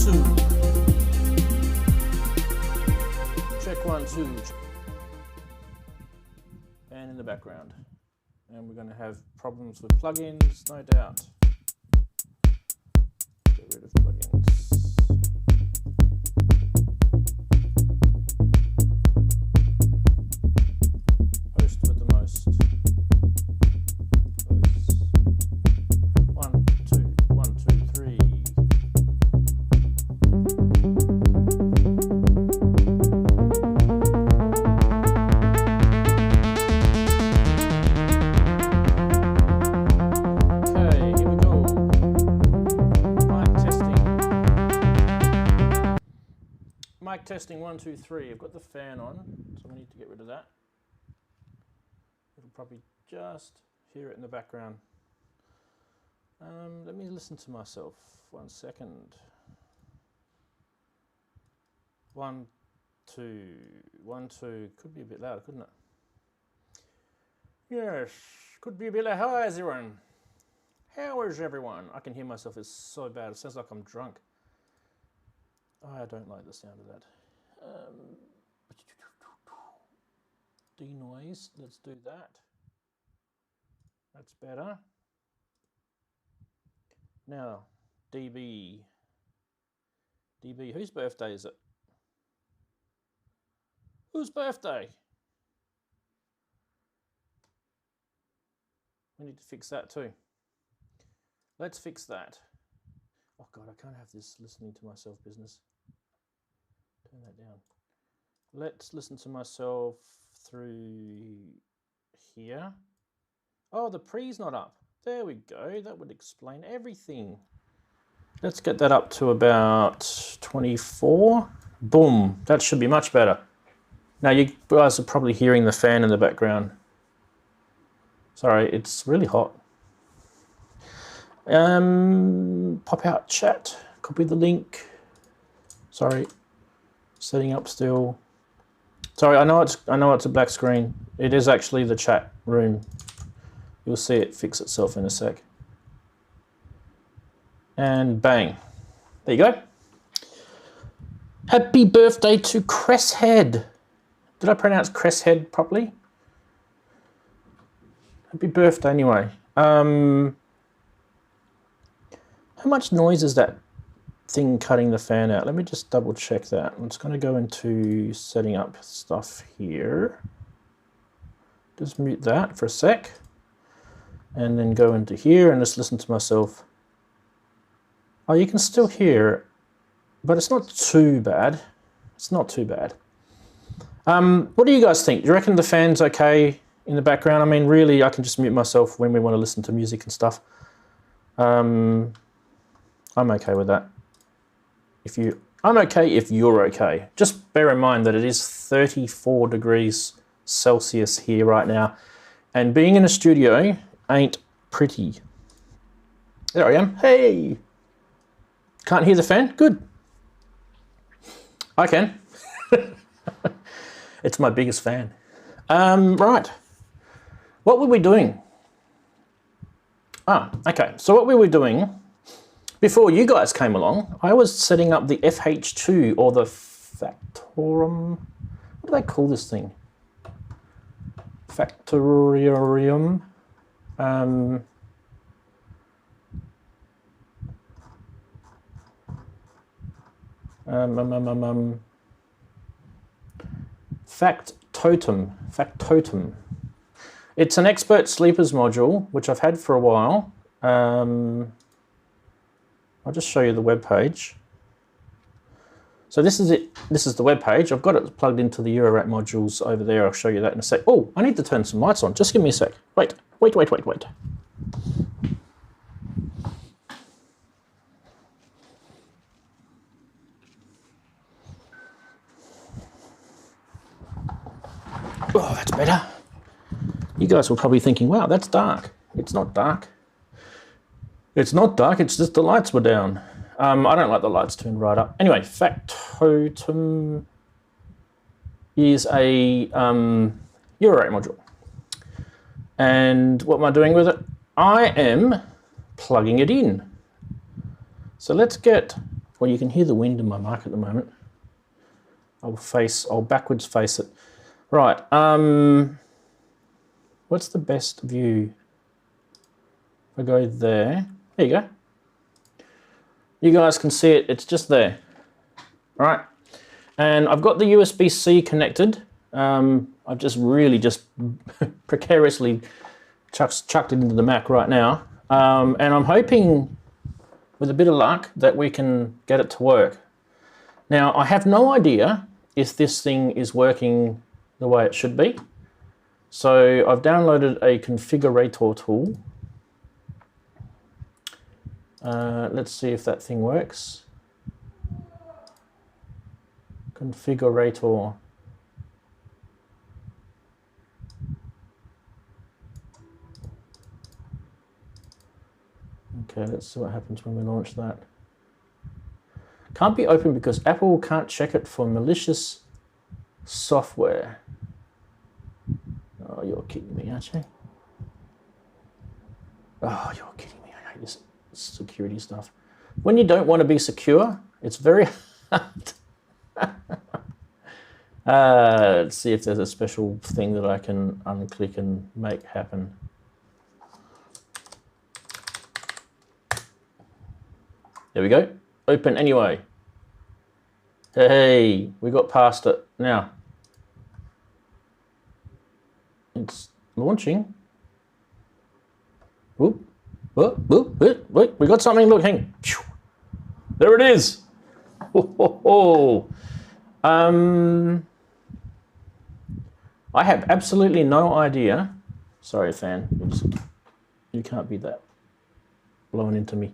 2. Check 1, 2. And in the background. And we're going to have problems with plugins, no doubt. Get rid of plugins. Host with the most. 1, 2, 1, 2, 3. Mic testing 1, 2, 3. I've got the fan on, so I need to get rid of that. It'll probably just hear it in the background. Let me listen to myself. 1 second. 1, 2, 1, 2. Could be a bit louder, couldn't it? Yes, could be a bit louder. How is everyone? How is everyone? I can hear myself. It's so bad. It sounds like I'm drunk. I don't like the sound of that. Denoise, let's do that. That's better. Now, dB. dB, whose birthday is it? Whose birthday? We need to fix that too. Let's fix that. Oh God, I can't have this listening to myself business. Turn that down. Let's listen to myself through here. Oh, the pre's not up. There we go. That would explain everything. Let's get that up to about 24. Boom. That should be much better. Now you guys are probably hearing the fan in the background. Sorry, it's really hot. Pop out chat, copy the link. Sorry, setting up still. Sorry, I know it's a black screen. It is actually the chat room. You'll see it fix itself in a sec. And bang, there you go. Happy birthday to Cresshead. Did I pronounce Cresshead properly? Happy birthday anyway. How much noise is that thing cutting the fan out? Let me just double check that. I'm just going to go into setting up stuff here. Just mute that for a sec. And then go into here and just listen to myself. Oh, you can still hear, but it's not too bad. It's not too bad. What do you guys think? Do you reckon the fan's okay in the background? I mean, really, I can just mute myself when we want to listen to music and stuff. I'm okay with that. I'm okay if you're okay. Just bear in mind that it is 34 degrees Celsius here right now, and being in a studio ain't pretty. There I am. Hey! Can't hear the fan? Good. I can. It's my biggest fan. Right. What were we doing? Okay. So what we were doing before you guys came along, I was setting up the FH2 or the Factorum. What do they call this thing? Factorium. Factotum. It's an expert sleepers module, which I've had for a while. I'll just show you the web page. So this is it. This is the web page. I've got it plugged into the Eurorack modules over there. I'll show you that in a sec. Oh, I need to turn some lights on. Just give me a sec. Wait. Oh, that's better. You guys were probably thinking, wow, that's dark. It's not dark. It's not dark, it's just the lights were down. I don't like the lights turned right up. Anyway, Factotum is a Eurorack module. And what am I doing with it? I am plugging it in. So let's get Well, you can hear the wind in my mic at the moment. I'll backwards face it. Right, what's the best view? If I go there, there you go. You guys can see it, it's just there. All right, and I've got the USB-C connected. I've just really precariously chucked it into the Mac right now. And I'm hoping, with a bit of luck, that we can get it to work. Now, I have no idea if this thing is working the way it should be. So I've downloaded a configurator tool. Let's see if that thing works. Configurator. Okay, let's see what happens when we launch that. Can't be opened because Apple can't check it for malicious software. Oh, you're kidding me, aren't you? Oh, you're kidding me. I hate this security stuff. When you don't want to be secure, it's very hard. Let's see if there's a special thing that I can unclick and make happen. There we go. Open anyway. Hey, we got past it. Now, it's launching. Whoop, whoop, whoop, whoop, wait, we got something. Look, hang. There it is. I have absolutely no idea. Sorry, fan. You can't be that blowing into me.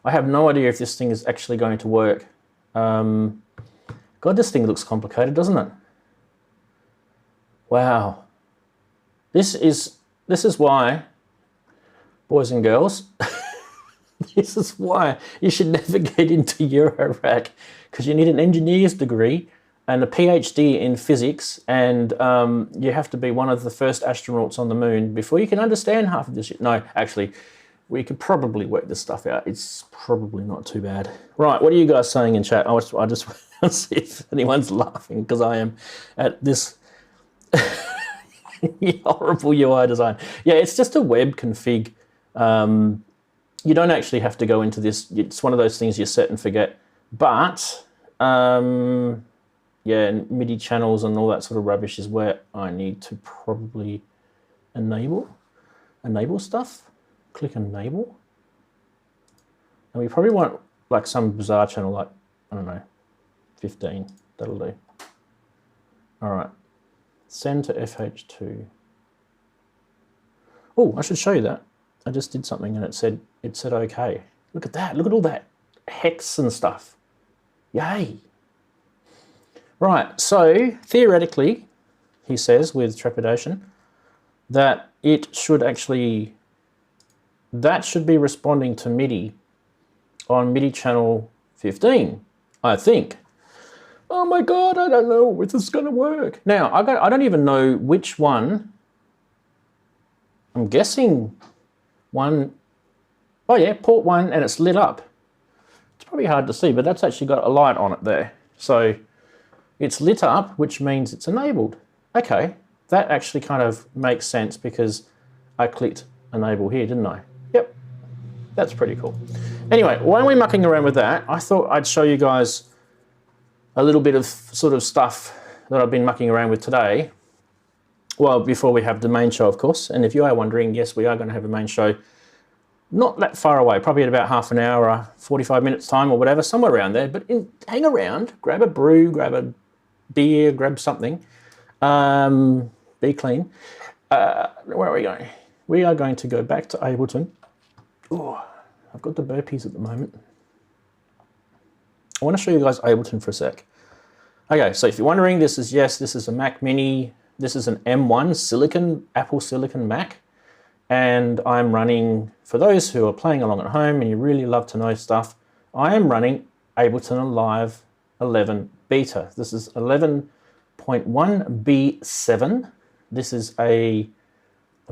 I have no idea if this thing is actually going to work. God, this thing looks complicated, doesn't it? Wow. This is why, boys and girls, this is why you should never get into Eurorack, because you need an engineer's degree and a PhD in physics, and you have to be one of the first astronauts on the moon before you can understand half of this shit. No, actually, we could probably work this stuff out. It's probably not too bad. Right, what are you guys saying in chat? I just want to see if anyone's laughing, because I am at this horrible UI design. Yeah, it's just a web config. You don't actually have to go into this. It's one of those things you set and forget. But, yeah, MIDI channels and all that sort of rubbish is where I need to probably enable stuff. Click enable. And we probably want like some bizarre channel, like, I don't know, 15. That'll do. All right. Send to FH2. Oh, I should show you that. I just did something and it said okay. Look at that. Look at all that hex and stuff. Yay. Right. So theoretically, he says with trepidation, that it should actually, that should be responding to MIDI on MIDI channel 15, I think. Oh my God, I don't know if this is going to work. Now, I don't even know which one. I'm guessing one. Oh yeah, port 1, and it's lit up. It's probably hard to see, but that's actually got a light on it there. So it's lit up, which means it's enabled. Okay, that actually kind of makes sense because I clicked enable here, didn't I? Yep, that's pretty cool. Anyway, while we're mucking around with that, I thought I'd show you guys a little bit of sort of stuff that I've been mucking around with today. Well, before we have the main show, of course. And if you are wondering, yes, we are going to have a main show not that far away, probably in about half an hour or 45 minutes time or whatever, somewhere around there. But hang around, grab a brew, grab a beer, grab something. Be clean. Where are we going? We are going to go back to Ableton. Oh, I've got the burpees at the moment. I want to show you guys Ableton for a sec. Okay, so if you're wondering, this is a Mac Mini. This is an M1 silicon, Apple Silicon Mac. And I'm running, for those who are playing along at home and you really love to know stuff, I am running Ableton Live 11 Beta. This is 11.1B7. This is a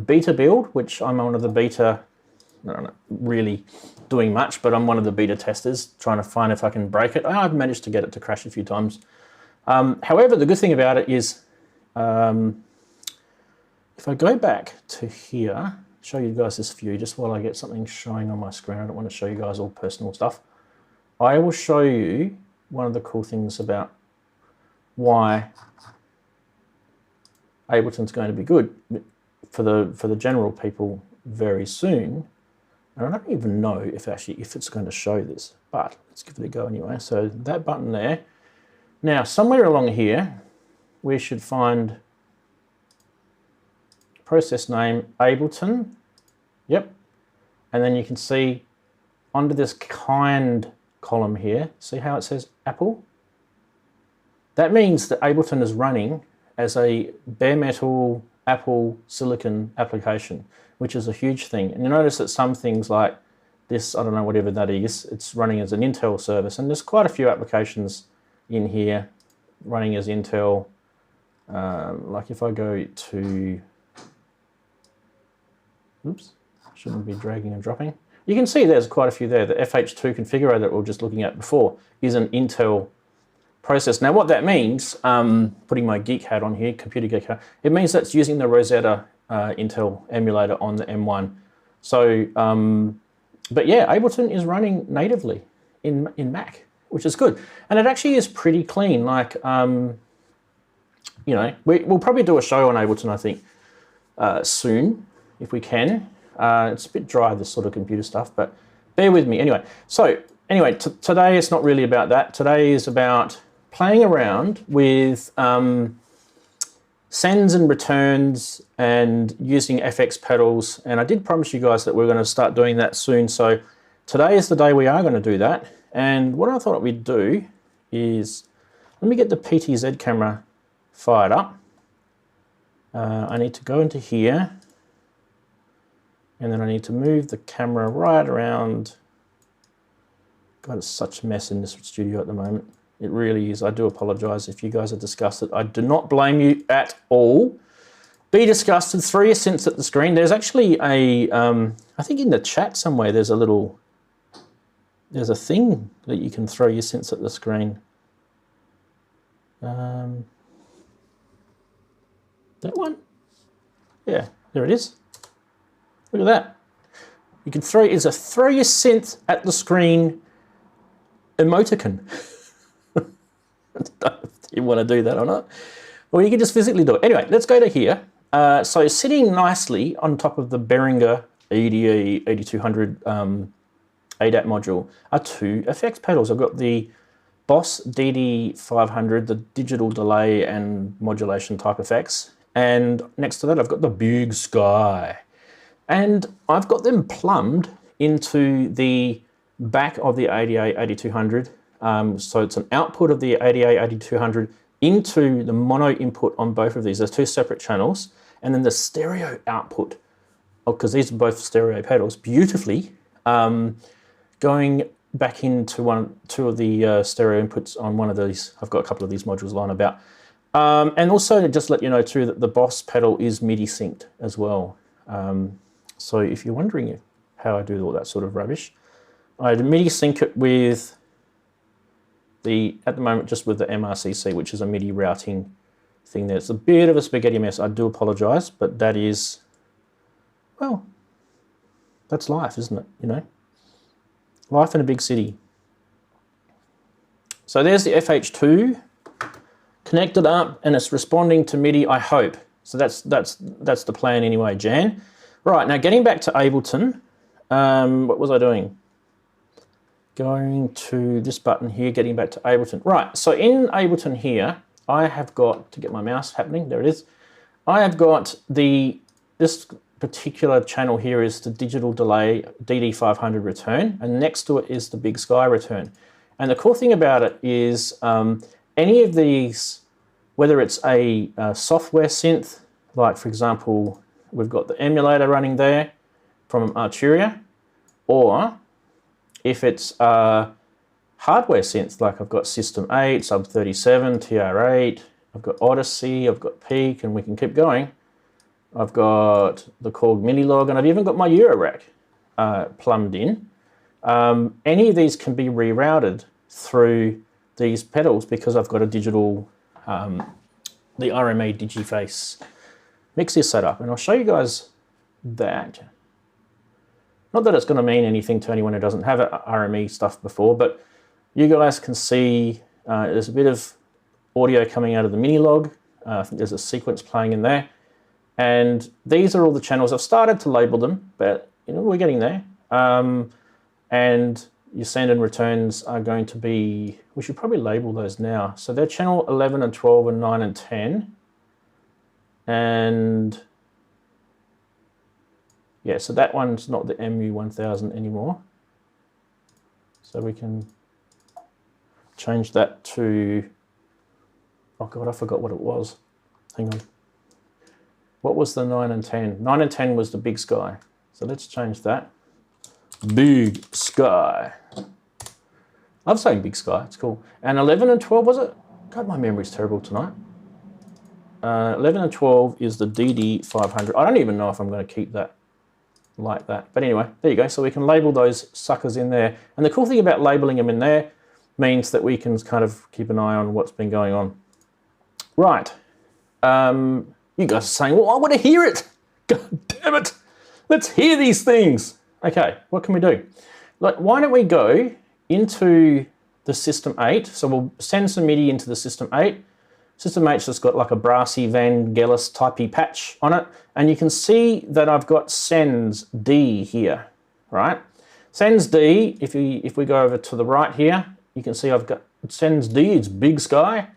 beta build, which I'm one of the beta not really doing much, but I'm one of the beta testers trying to find if I can break it. I've managed to get it to crash a few times. However, the good thing about it is, if I go back to here, show you guys this view just while I get something showing on my screen. I don't want to show you guys all personal stuff. I will show you one of the cool things about why Ableton's going to be good for the general people very soon. And I don't even know if it's going to show this, but let's give it a go anyway. So that button there. Now, somewhere along here, we should find process name Ableton. Yep. And then you can see under this kind column here, see how it says Apple? That means that Ableton is running as a bare metal Apple silicon application, which is a huge thing. And you notice that some things like this, I don't know, whatever that is, it's running as an Intel service. And there's quite a few applications in here running as Intel. Like if I go to, oops, shouldn't be dragging and dropping. You can see there's quite a few there. The FH2 configurator that we were just looking at before is an Intel process. Now what that means, putting my geek hat on here, computer geek hat, it means that's using the Rosetta Intel emulator on the M1. So, but yeah, Ableton is running natively in Mac, which is good. And it actually is pretty clean. Like, you know, we'll probably do a show on Ableton, I think, soon, if we can. It's a bit dry, this sort of computer stuff, but bear with me. Anyway, today it's not really about that. Today is about playing around with sends and returns and using FX pedals. And I did promise you guys that we're going to start doing that soon. So today is the day we are going to do that. And what I thought we'd do is, let me get the PTZ camera fired up. I need to go into here. And then I need to move the camera right around. God, it's such a mess in this studio at the moment. It really is. I do apologize if you guys are disgusted. I do not blame you at all. Be disgusted. Throw your synths at the screen. There's actually a, I think in the chat somewhere, there's a thing that you can throw your synths at the screen. That one? Yeah, there it is. Look at that. You can throw, it's a throw your synth at the screen emoticon. I don't know if you want to do that or not. Or you can just physically do it. Anyway, let's go to here. So sitting nicely on top of the Behringer EDE 8200 ADAT module are two effects pedals. I've got the Boss DD500, the digital delay and modulation type effects. And next to that, I've got the Big Sky. And I've got them plumbed into the back of the ADA 8200. So it's an output of the ADA 8200 into the mono input on both of these. There's two separate channels. And then the stereo output, because these are both stereo pedals, beautifully, going back into two of the stereo inputs on one of these. I've got a couple of these modules lying about. And also to just let you know too that the Boss pedal is MIDI synced as well. So if you're wondering how I do all that sort of rubbish, I MIDI sync it with at the moment, just with the MRCC, which is a MIDI routing thing there. It's a bit of a spaghetti mess. I do apologize, but that is, well, that's life, isn't it? You know, life in a big city. So there's the FH2 connected up, and it's responding to MIDI, I hope. So that's the plan anyway, Jan. Right, now getting back to Ableton, what was I doing? Going to this button here, getting back to Ableton. Right, so in Ableton here, I have got, to get my mouse happening, there it is. I have got this particular channel here is the digital delay DD500 return, and next to it is the Big Sky return. And the cool thing about it is any of these, whether it's a software synth, like for example, we've got the emulator running there from Arturia, or if it's a hardware synth, like I've got System 8, Sub 37, TR8, I've got Odyssey, I've got Peak, and we can keep going. I've got the Korg Mini Log, and I've even got my Eurorack. plumbed in. Any of these can be rerouted through these pedals because I've got a digital, the RMA Digiface mixer set up, and I'll show you guys that. Not that it's going to mean anything to anyone who doesn't have RME stuff before, but you guys can see there's a bit of audio coming out of the mini log. I think there's a sequence playing in there. And these are all the channels. I've started to label them, but you know, we're getting there. And your send and returns are going to be, we should probably label those now. So they're channel 11 and 12 and 9 and 10. And yeah, so that one's not the MU1000 anymore. So we can change that to, oh God, I forgot what it was. Hang on. What was the 9 and 10? 9 and 10 was the Big Sky. So let's change that. Big Sky. I'm saying Big Sky, it's cool. And 11 and 12, was it? God, my memory's terrible tonight. 11 and 12 is the DD500. I don't even know if I'm going to keep that like that. But anyway, there you go. So we can label those suckers in there. And the cool thing about labeling them in there means that we can kind of keep an eye on what's been going on. Right. You guys are saying, well, I want to hear it. God damn it. Let's hear these things. Okay, what can we do? Like, why don't we go into the System 8. So we'll send some MIDI into the System 8. System 8's just got like a brassy Vangelis typey patch on it. And you can see that I've got Sends D here, right? Sends D, if we go over to the right here, you can see I've got Sends D, it's Big Sky.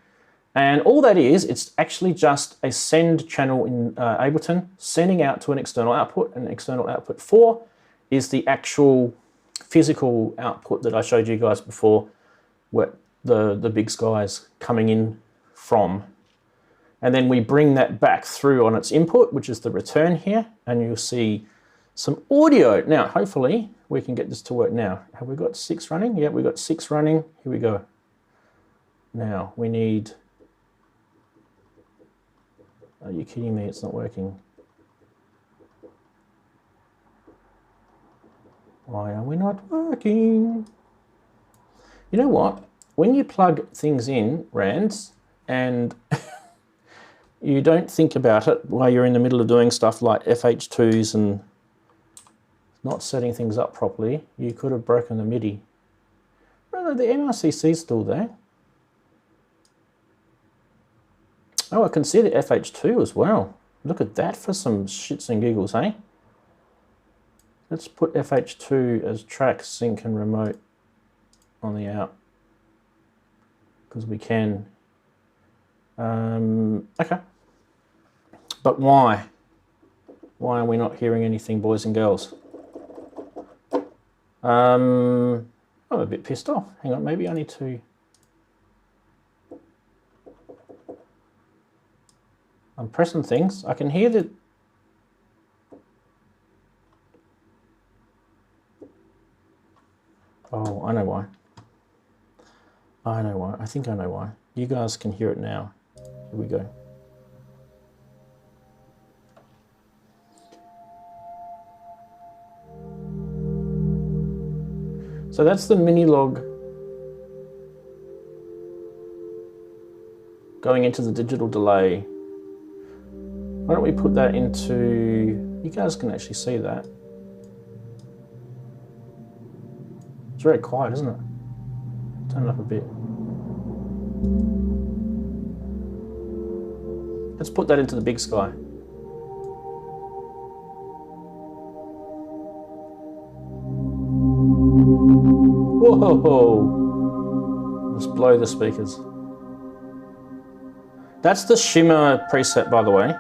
And all that is, it's actually just a send channel in Ableton, sending out to an external output. And external output 4 is the actual physical output that I showed you guys before, where the Big Sky is coming in from. And then we bring that back through on its input, which is the return here, and you'll see some audio. Now, hopefully we can get this to work now. Have we got 6 running? Yeah, we've got 6 running. Here we go. Now we need, are you kidding me? It's not working. Why are we not working? You know what? When you plug things in, Ranz, and you don't think about it while you're in the middle of doing stuff like FH2s and not setting things up properly, you could have broken the MIDI. Well, the MRCC's still there. Oh, I can see the FH2 as well. Look at that for some shits and giggles, eh? Let's put FH2 as track, sync and remote on the out, because we can. Okay. But why? Why are we not hearing anything, boys and girls? I'm a bit pissed off. Hang on, maybe I need to... I'm pressing things. I can hear that... Oh, I know why. I know why. I think I know why. You guys can hear it now. Here we go. So that's the mini log going into the digital delay. Why don't we put that into, you guys can actually see that. It's very quiet, isn't it? Turn it up a bit. Let's put that into the Big Sky. Whoa! Let's blow the speakers. That's the shimmer preset, by the way.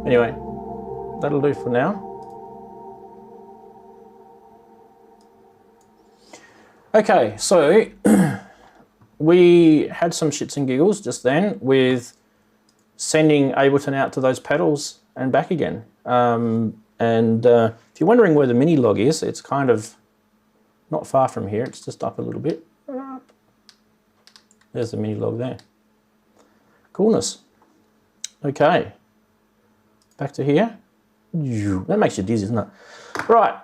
Anyway, that'll do for now. Okay, so we had some shits and giggles just then with sending Ableton out to those pedals and back again. If you're wondering where the mini log is, it's kind of not far from here. It's just up a little bit. There's the mini log there. Coolness. Okay. Back to here. That makes you dizzy, doesn't it? Right.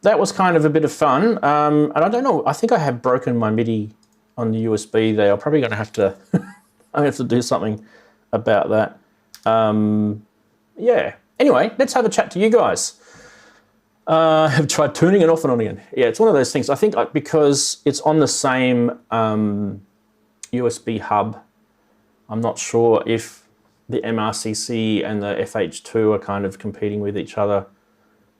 That was kind of a bit of fun. And I don't know, I think I have broken my MIDI on the USB there. I'm probably going to have to, I have to do something about that. Yeah. Anyway, let's have a chat to you guys. I've tried turning it off and on again. Yeah, it's one of those things. I think because it's on the same USB hub, I'm not sure if the MRCC and the FH2 are kind of competing with each other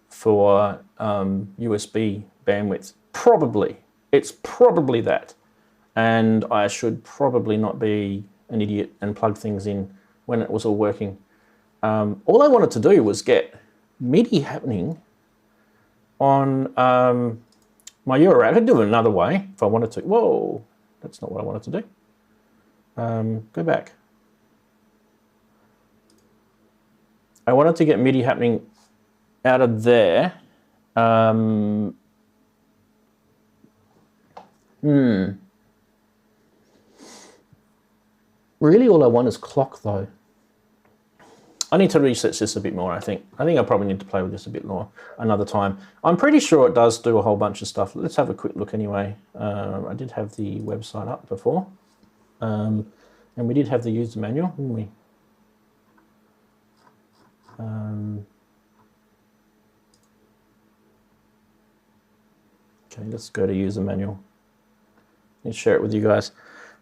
for USB bandwidth. Probably. It's probably that. And I should probably not be an idiot and plug things in when it was all working. All I wanted to do was get MIDI happening on my URL. I could do it another way if I wanted to. Whoa, that's not what I wanted to do. Go back. I wanted to get MIDI happening out of there. Really all I want is clock though. I need to research this a bit more, I think. I probably need to play with this a bit more another time. I'm pretty sure it does do a whole bunch of stuff. Let's have a quick look anyway. I did have the website up before. And we did have the user manual, didn't we? Okay, let's go to user manual and share it with you guys.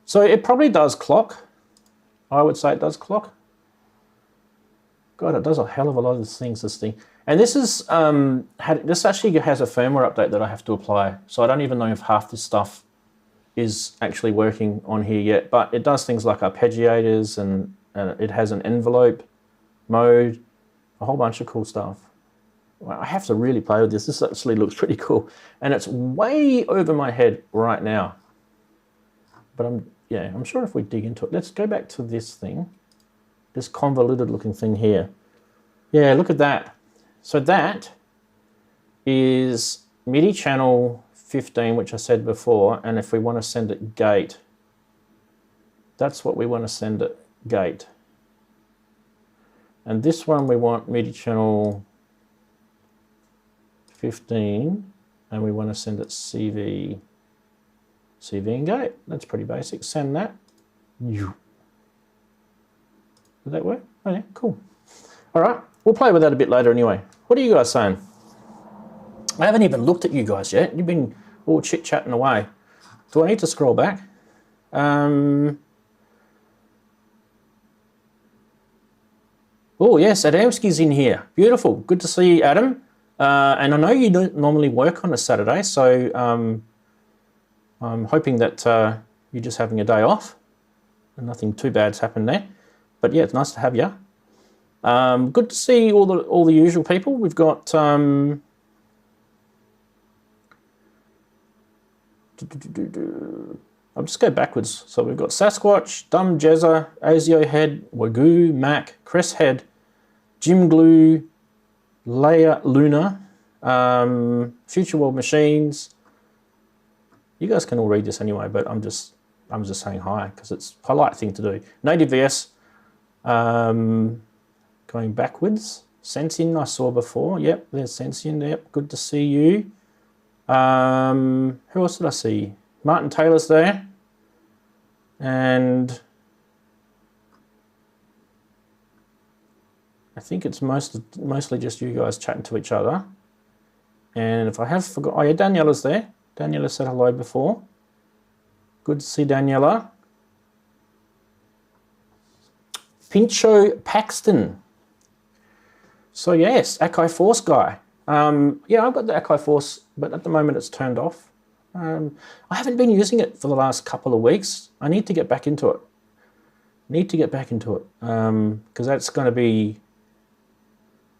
So it probably does clock. I would say it does clock. God, it does a hell of a lot of things, this thing. And this is this actually has a firmware update that I have to apply. So I don't even know if half this stuff is actually working on here yet, but it does things like arpeggiators and it has an envelope mode, a whole bunch of cool stuff. Well, I have to really play with this. This actually looks pretty cool. And it's way over my head right now. But I'm sure if we dig into it, let's go back to this thing, this convoluted looking thing here. Yeah, look at that. So that is MIDI channel 15, which I said before. And if we want to send it gate, that's what we want to send it gate. And this one we want MIDI channel 15, and we want to send it CV and gate. That's pretty basic. Send that. Did that work? Oh yeah, cool. All right, we'll play with that a bit later anyway. What are you guys saying? I haven't even looked at you guys yet. You've been all chit-chatting away. Do I need to scroll back? Oh yes, Adamski's in here. Beautiful. Good to see you, Adam. And I know you don't normally work on a Saturday, so I'm hoping that you're just having a day off and nothing too bad's happened there. But yeah, it's nice to have you. Good to see all the usual people. We've got I'll just go backwards. So we've got Sasquatch, Dumb Jezza, Azio Head, Wagoo, Mac, Cress Head, Jim Glue, Leia Luna, Future World Machines. You guys can all read this anyway, but I'm just saying hi because it's a polite thing to do. Native VS, going backwards. Sensing I saw before. Yep, there's Sensing. Yep, good to see you. Who else did I see? Martin Taylor's there, and I think it's mostly just you guys chatting to each other. And if I have forgot, oh yeah, Daniela's there. Daniela said hello before. Good to see Daniela. Pincho Paxton. So yes, Akai Force guy. Yeah, I've got the Akai Force, but at the moment it's turned off. I haven't been using it for the last couple of weeks. I need to get back into it. Because that's going to be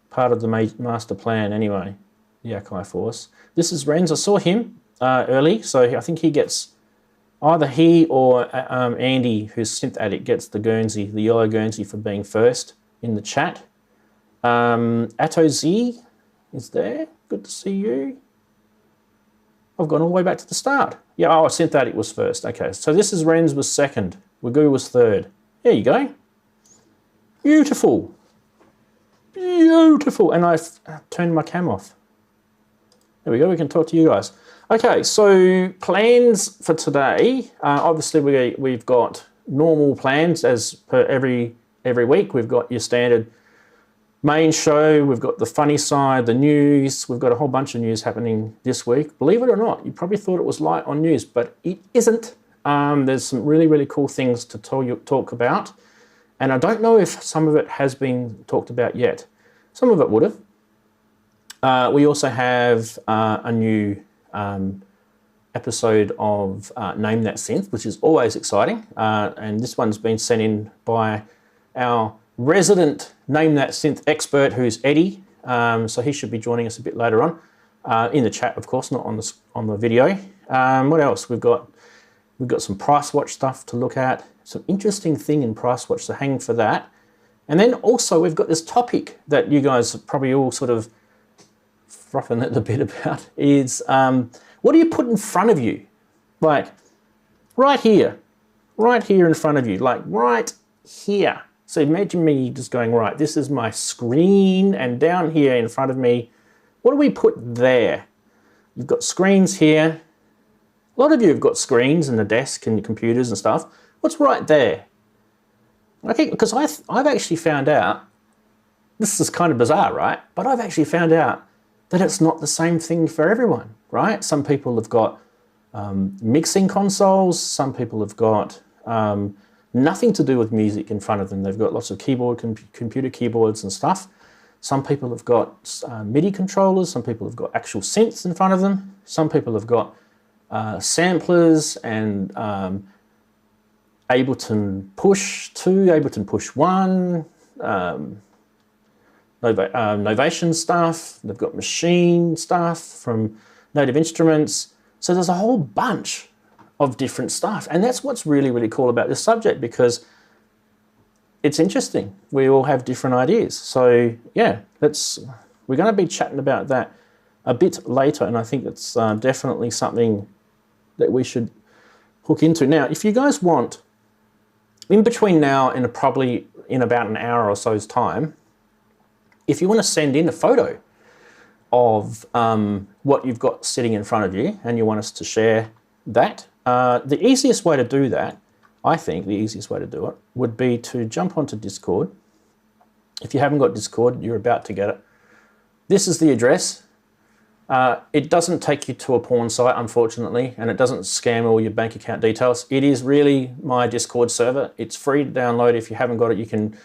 part of the master plan anyway, the Akai Force. This is Ranzee. I saw him early, so I think he gets Either he or Andy, who's Synth Addict, gets the Guernsey, the yellow Guernsey for being first in the chat. Atto Z is there. Good to see you. I've gone all the way back to the start. Yeah, oh, Synth Addict was first. Okay, so this is Renz was second. Wagoo was third. There you go. Beautiful. Beautiful. And I've turned my cam off. There we go. We can talk to you guys. Okay, so plans for today. Obviously, we've got normal plans as per every week. We've got your standard main show. We've got the funny side, the news. We've got a whole bunch of news happening this week. Believe it or not, you probably thought it was light on news, but it isn't. There's some really, really cool things to talk about. And I don't know if some of it has been talked about yet. Some of it would have. We also have a new episode of Name That Synth, which is always exciting. And this one's been sent in by our resident Name That Synth expert, who's Eddie. So he should be joining us a bit later on in the chat, of course, not on the video. What else? We've got some Price Watch stuff to look at. Some interesting thing in Price Watch, so hang for that. And then also we've got this topic that you guys are probably all sort of frothing at the bit about is what do you put in front of you? Like right here in front of you, like right here. So imagine me just going, right, this is my screen, and down here in front of me, what do we put there? You've got screens here. A lot of you have got screens and a desk and your computers and stuff. What's right there? Okay, because I've actually found out, this is kind of bizarre, right? But I've actually found out that it's not the same thing for everyone, right? Some people have got mixing consoles. Some people have got nothing to do with music in front of them. They've got lots of computer keyboards and stuff. Some people have got MIDI controllers. Some people have got actual synths in front of them. Some people have got samplers and Ableton Push 2, Ableton Push 1, Novation stuff. They've got machine stuff from Native Instruments. So there's a whole bunch of different stuff. And that's what's really, really cool about this subject, because it's interesting. We all have different ideas. So yeah, we're going to be chatting about that a bit later. And I think that's definitely something that we should hook into. Now, if you guys want, in between now and probably in about an hour or so's time, if you want to send in a photo of what you've got sitting in front of you and you want us to share that, the easiest way to do that, I think the easiest way to do it, would be to jump onto Discord. If you haven't got Discord, you're about to get it. This is the address. It doesn't take you to a porn site, unfortunately, and it doesn't scam all your bank account details. It is really my Discord server. It's free to download. If you haven't got it, you can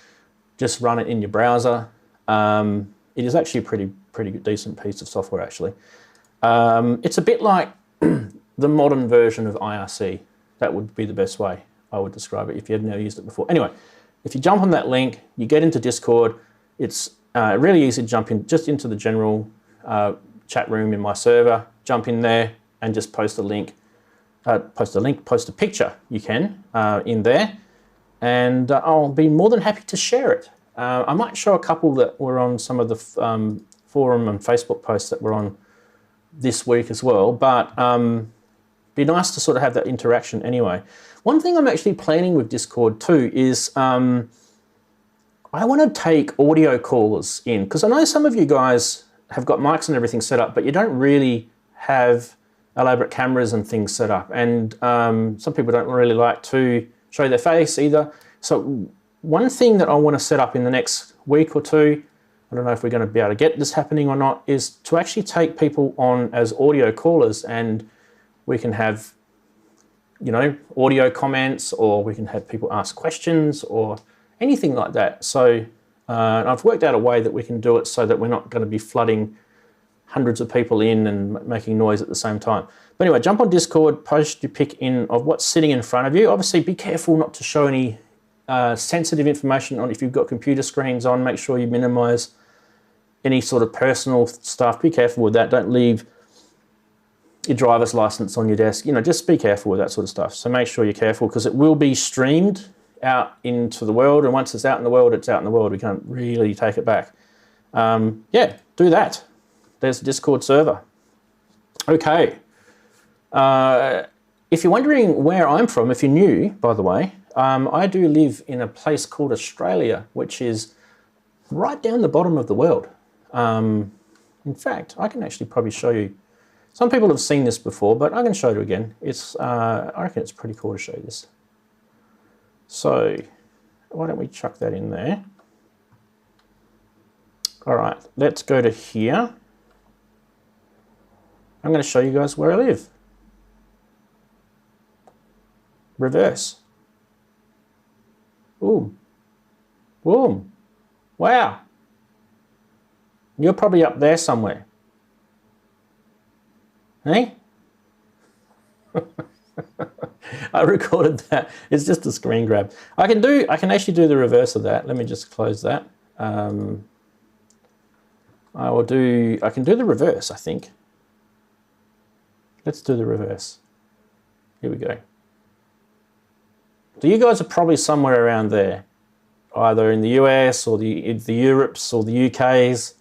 just run it in your browser. It is actually a pretty decent piece of software, actually. It's a bit like the modern version of IRC. That would be the best way I would describe it if you had never used it before. Anyway, if you jump on that link, you get into Discord. It's really easy to jump in just into the general chat room in my server, jump in there and just post a link, post a picture, you can, in there, and I'll be more than happy to share it. I might show a couple that were on some of the forum and Facebook posts that were on this week as well, but be nice to sort of have that interaction anyway. One thing I'm actually planning with Discord too is I want to take audio callers in, because I know some of you guys have got mics and everything set up, but you don't really have elaborate cameras and things set up. And some people don't really like to show their face either. So one thing that I want to set up in the next week or two, I don't know if we're going to be able to get this happening or not, is to actually take people on as audio callers, and we can have, you know, audio comments, or we can have people ask questions or anything like that. So I've worked out a way that we can do it so that we're not going to be flooding hundreds of people in and making noise at the same time. But anyway, jump on Discord, post your pic in of what's sitting in front of you. Obviously, be careful not to show any sensitive information on. If you've got computer screens on, make sure you minimize any sort of personal stuff. Be careful with that. Don't leave your driver's license on your desk. You know, just be careful with that sort of stuff. So make sure you're careful, because it will be streamed out into the world, and once it's out in the world, it's out in the world. We can't really take it back. Yeah, do that. There's a Discord server. Okay. If you're wondering where I'm from, if you're new, by the way, I do live in a place called Australia, which is right down the bottom of the world. In fact, I can actually probably show you. Some people have seen this before, but I can show you again. It's, I reckon it's pretty cool to show you this. So why don't we chuck that in there? All right, let's go to here. I'm going to show you guys where I live. Reverse. Ooh. Boom. Wow. You're probably up there somewhere. Hey? I recorded that. It's just a screen grab. I can actually do the reverse of that. Let me just close that. I can do the reverse, I think. Let's do the reverse. Here we go. So you guys are probably somewhere around there, either in the US or the Europes or the UKs.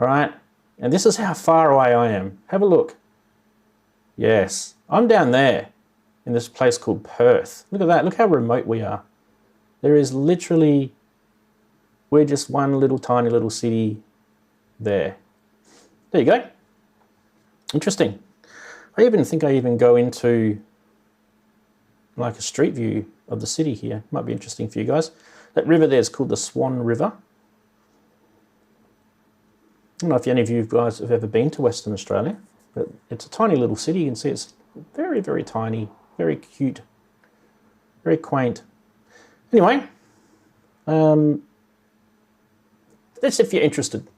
All right. And this is how far away I am. Have a look. Yes, I'm down there in this place called Perth. Look at that. Look how remote we are. There is literally, we're just one little tiny little city there. There you go. Interesting. I even think I even go into like a street view of the city here. Might be interesting for you guys. That river there is called the Swan River. I don't know if any of you guys have ever been to Western Australia, but it's a tiny little city. You can see it's very, very tiny, very cute, very quaint. Anyway, that's if you're interested.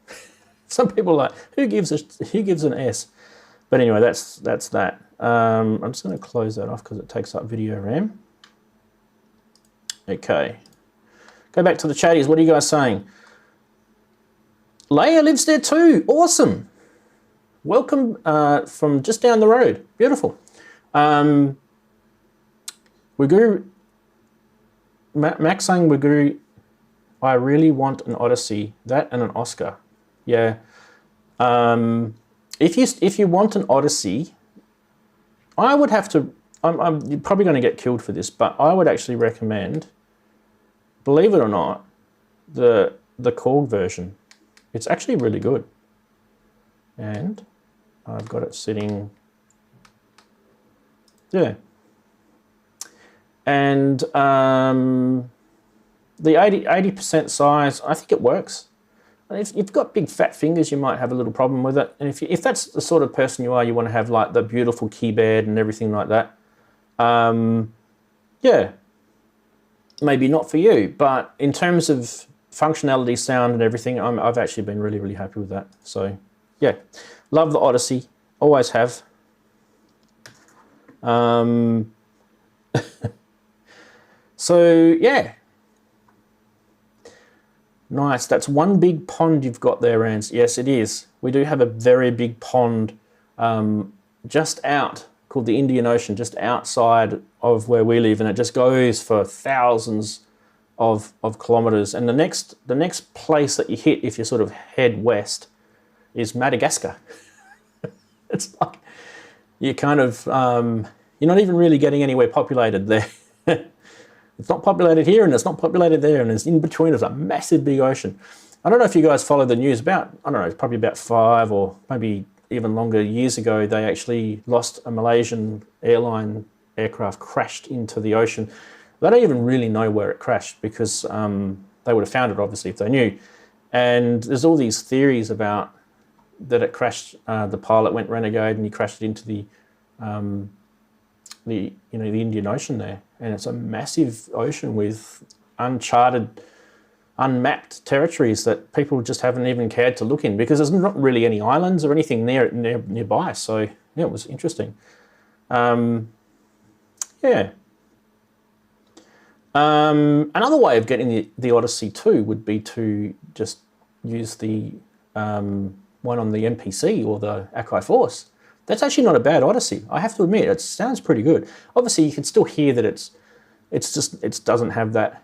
Some people are like, who gives an S? But anyway, that's that. I'm just going to close that off because it takes up video RAM. Okay. Go back to the chatties. What are you guys saying? Leia lives there too. Awesome. Welcome from just down the road. Beautiful. Waguru, Max saying, Waguru, I really want an Odyssey, that and an Oscar. Yeah. If you want an Odyssey, I would have to, you're probably going to get killed for this, but I would actually recommend, believe it or not, the Korg version. It's actually really good. And I've got it sitting there. And the 80% size, I think it works. If you've got big fat fingers, you might have a little problem with it. And if that's the sort of person you are, you want to have like the beautiful keyboard and everything like that. Yeah, maybe not for you. But in terms of functionality, sound and everything, I've actually been really, really happy with that. So yeah, love the Odyssey, always have. So yeah, nice. That's one big pond you've got there, Rance. Yes, it is. We do have a very big pond just out, called the Indian Ocean, just outside of where we live, and it just goes for thousands of kilometers. And the next place that you hit if you sort of head west is Madagascar. It's like you kind of you're not even really getting anywhere populated there. It's not populated here and it's not populated there, and it's in between. It's a massive big ocean. I don't know if you guys follow the news. About, I don't know, it's probably about 5 or maybe even longer years ago, they actually lost a Malaysian airline aircraft, crashed into the ocean. They don't even really know where it crashed because they would have found it obviously if they knew. And there's all these theories about that it crashed. The pilot went renegade and he crashed it into the Indian Ocean there, and it's a massive ocean with uncharted, unmapped territories that people just haven't even cared to look in because there's not really any islands or anything nearby. So yeah, it was interesting. Yeah. Another way of getting the Odyssey too would be to just use the one on the MPC or the Akai Force. That's actually not a bad Odyssey. I have to admit, it sounds pretty good. Obviously, you can still hear that it doesn't have that.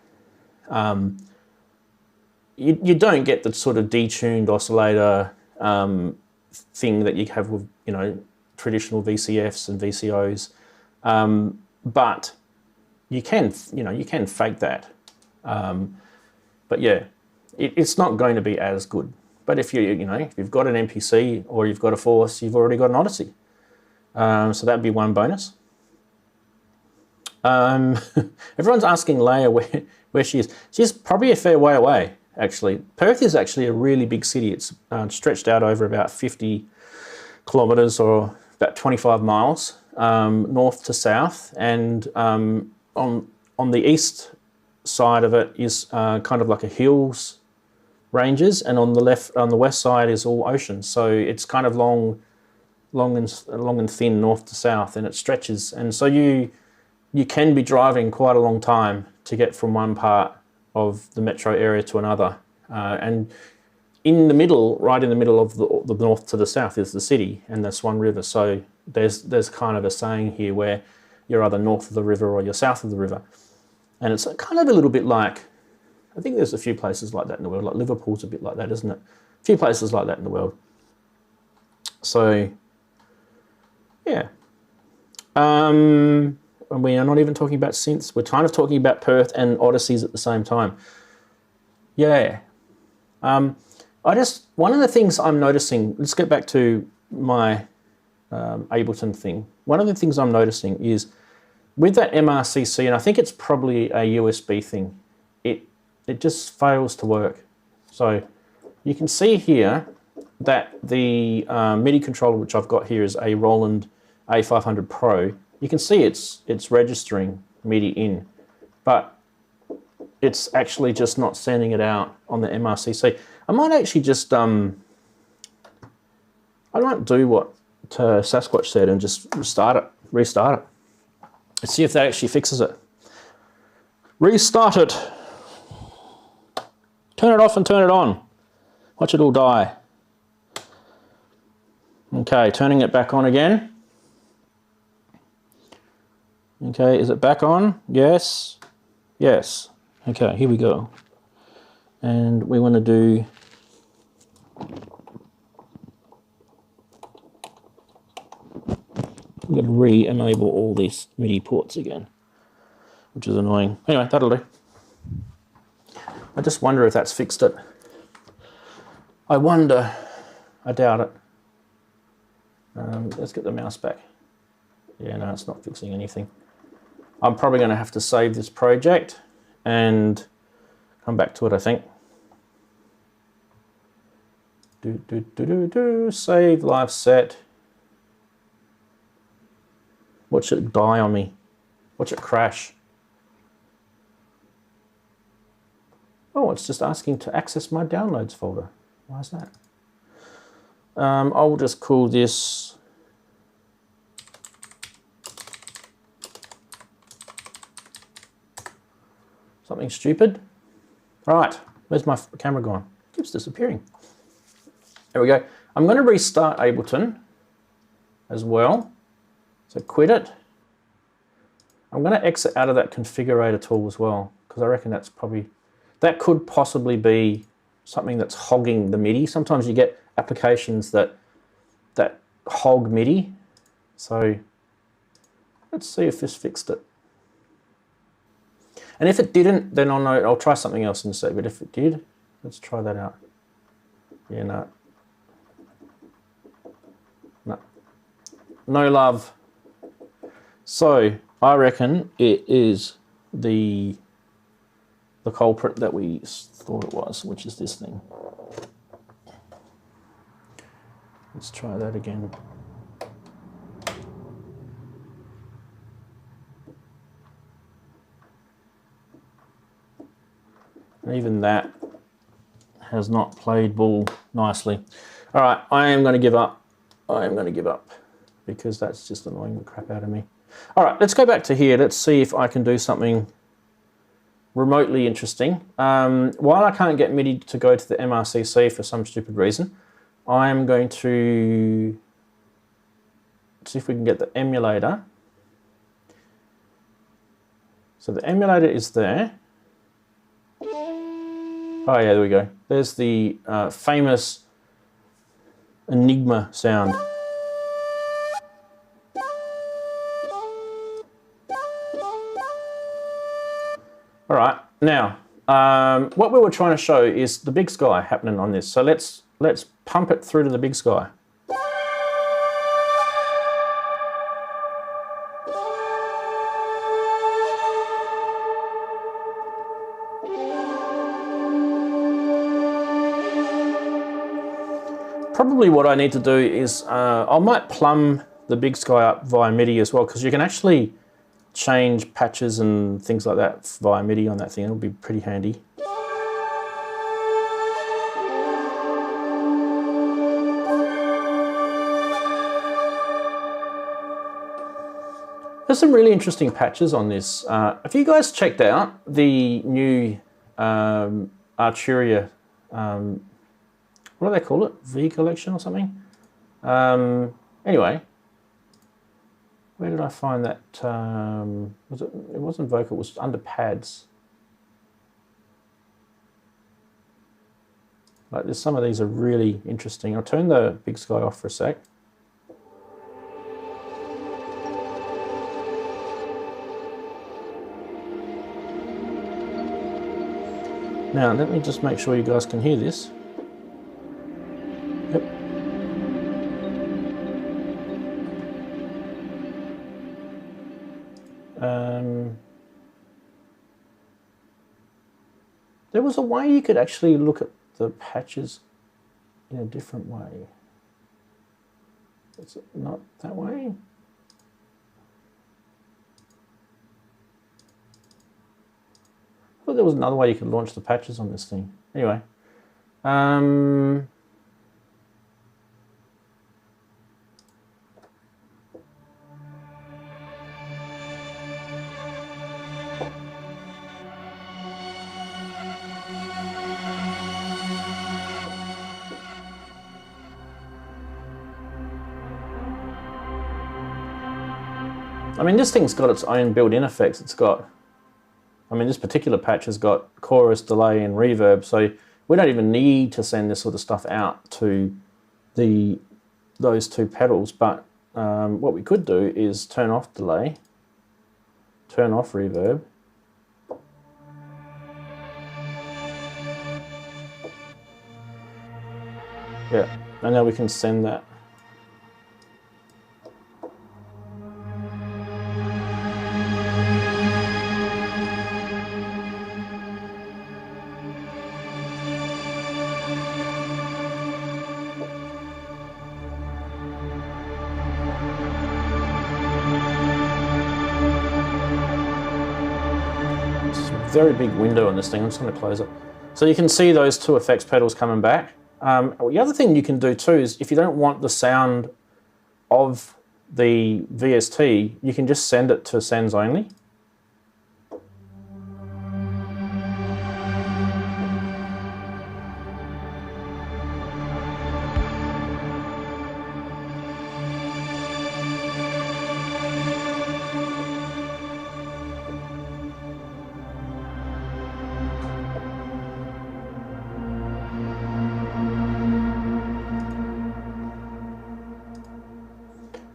You don't get the sort of detuned oscillator thing that you have with traditional VCFs and VCOs, but you can fake that. But yeah, it's not going to be as good. But if if you've got an MPC or you've got a Force, you've already got an Odyssey. So that'd be one bonus. Everyone's asking Leia where she is. She's probably a fair way away, actually. Perth is actually a really big city. It's stretched out over about 50 kilometres or about 25 miles north to south. And on the east side of it is kind of like a hills ranges, and on the west side is all ocean. So it's kind of long and thin north to south, and it stretches. And so you can be driving quite a long time to get from one part of the metro area to another. And in the middle, right in the middle of the north to the south is the city and the Swan River. So there's kind of a saying here where you're either north of the river or you're south of the river. And it's kind of a little bit like, I think there's a few places like that in the world, like Liverpool's a bit like that, isn't it? A few places like that in the world. So, yeah. And we are not even talking about synths. We're kind of talking about Perth and Odysseys at the same time. Yeah. One of the things I'm noticing, let's get back to my Ableton thing. One of the things I'm noticing is with that MRCC, and I think it's probably a USB thing, it just fails to work. So you can see here that the MIDI controller, which I've got here, is a Roland A500 Pro. You can see it's registering MIDI in, but it's actually just not sending it out on the MRCC. I might actually just, I might do what Sasquatch said and just restart it. Let's see if that actually fixes it. Restart it. Turn it off and turn it on. Watch it all die. Okay, turning it back on again. Okay, is it back on? Yes. Yes. Okay, here we go. And we want to do I'm going to re-enable all these MIDI ports again, which is annoying. Anyway, that'll do. I just wonder if that's fixed it. I wonder. I doubt it. Let's get the mouse back. Yeah, no, it's not fixing anything. I'm probably going to have to save this project and come back to it, I think. Save live set. Watch it die on me. Watch it crash. Oh, it's just asking to access my downloads folder. Why is that? I'll just call this something stupid. All right, where's my camera gone? It keeps disappearing. There we go. I'm going to restart Ableton as well. So quit it. I'm going to exit out of that configurator tool as well, because I reckon that could possibly be something that's hogging the MIDI. Sometimes you get applications that hog MIDI. So let's see if this fixed it. And if it didn't, then I'll try something else instead. But if it did, let's try that out. Yeah, no. No. No love. So I reckon it is the culprit that we thought it was, which is this thing. Let's try that again. And even that has not played ball nicely. All right, I am going to give up. I am going to give up because that's just annoying the crap out of me. All right, let's go back to here. Let's see if I can do something remotely interesting. While I can't get MIDI to go to the MRCC for some stupid reason, I'm going to see if we can get the emulator. So the emulator is there. Oh yeah, there we go. There's the famous Enigma sound. All right, now what we were trying to show is the big sky happening on this. So let's pump it through to the big sky. Probably what I need to do is I might plumb the big sky up via MIDI as well, because you can actually change patches and things like that via MIDI on that thing. It'll be pretty handy. There's some really interesting patches on this. Have you guys checked out the new Arturia, what do they call it? V collection or something? Anyway, where did I find that? It wasn't vocal, it was under pads. Like there's some of these are really interesting. I'll turn the big sky off for a sec. Now let me just make sure you guys can hear this. Yep. There was a way you could actually look at the patches in a different way. Is it not that way? I thought there was another way you could launch the patches on this thing. Anyway. I mean, this thing's got its own built-in effects. It's got, I mean, this particular patch has got chorus, delay, and reverb, so we don't even need to send this sort of stuff out to those two pedals, but what we could do is turn off delay, turn off reverb, yeah, and now we can send that. Very big window on this thing. I'm just going to close it. So you can see those two effects pedals coming back. The other thing you can do too is if you don't want the sound of the VST, you can just send it to sends only.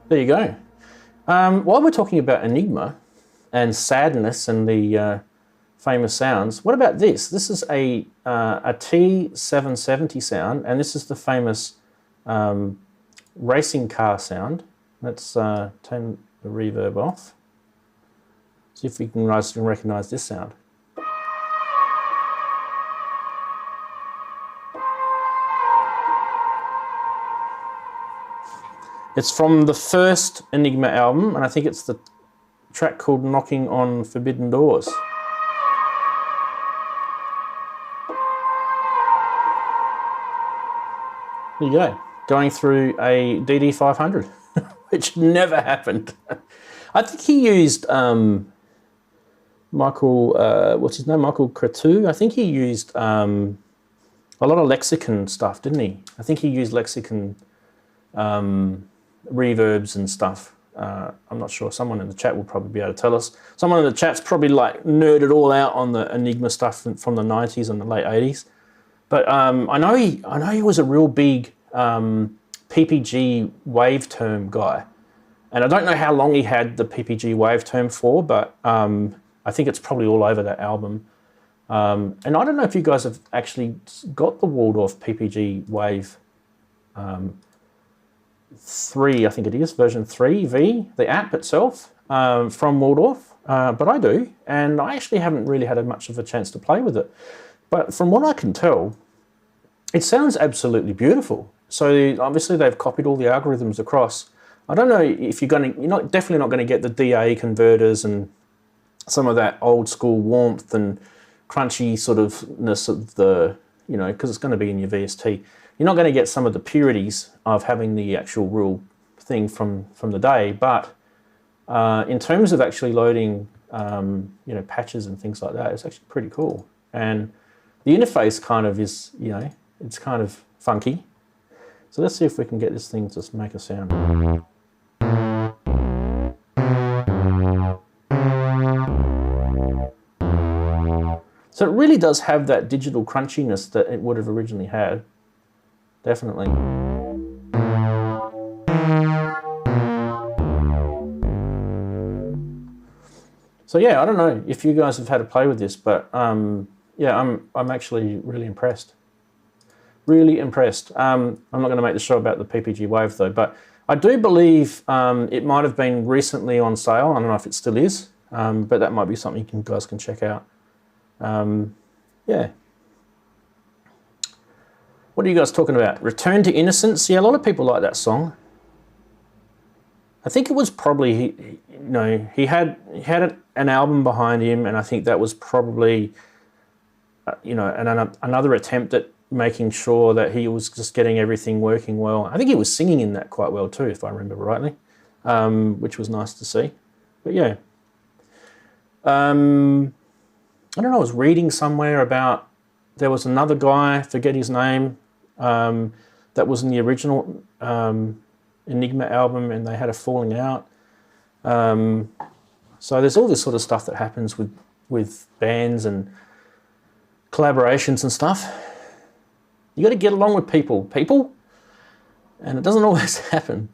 There you go. While we're talking about Enigma and sadness and the famous sounds, what about this? This is a T770 sound, and this is the famous racing car sound. Let's turn the reverb off. See if we can recognize this sound. It's from the first Enigma album, and I think it's the track called Knocking on Forbidden Doors. There you go, going through a DD500, which never happened. I think he used Michael, what's his name, Michael Cretu. I think he used a lot of Lexicon stuff, didn't he? I think he used Lexicon reverbs and stuff. I'm not sure. Someone in the chat will probably be able to tell us. Someone in the chat's probably like nerded all out on the Enigma stuff from the 90s and the late 80s. But I know he was a real big PPG wave term guy. And I don't know how long he had the PPG wave term for, but I think it's probably all over that album. And I don't know if you guys have actually got the Waldorf PPG wave 3, I think it is, version 3V, the app itself from Waldorf, but I do, and I actually haven't really had much of a chance to play with it. But from what I can tell, it sounds absolutely beautiful. So obviously they've copied all the algorithms across. I don't know if you're definitely not going to get the DA converters and some of that old school warmth and crunchy sort ofness of the, because it's going to be in your VST. You're not going to get some of the purities of having the actual real thing from the day, but in terms of actually loading, patches and things like that, it's actually pretty cool. And the interface kind of is, it's kind of funky. So let's see if we can get this thing to make a sound. So it really does have that digital crunchiness that it would have originally had. Definitely. So yeah, I don't know if you guys have had to play with this, but yeah, I'm actually really impressed. Really impressed. I'm not going to make the show about the PPG Wave though, but I do believe it might have been recently on sale. I don't know if it still is, but that might be something you guys can check out. Yeah. What are you guys talking about? Return to Innocence? Yeah, a lot of people like that song. I think it was probably, he had an album behind him, and I think that was probably, another attempt at making sure that he was just getting everything working well. I think he was singing in that quite well too, if I remember rightly, which was nice to see. But yeah. I don't know, I was reading somewhere about, there was another guy, forget his name, that was in the original Enigma album, and they had a falling out. So there's all this sort of stuff that happens with bands and collaborations and stuff. You got to get along with people, and it doesn't always happen.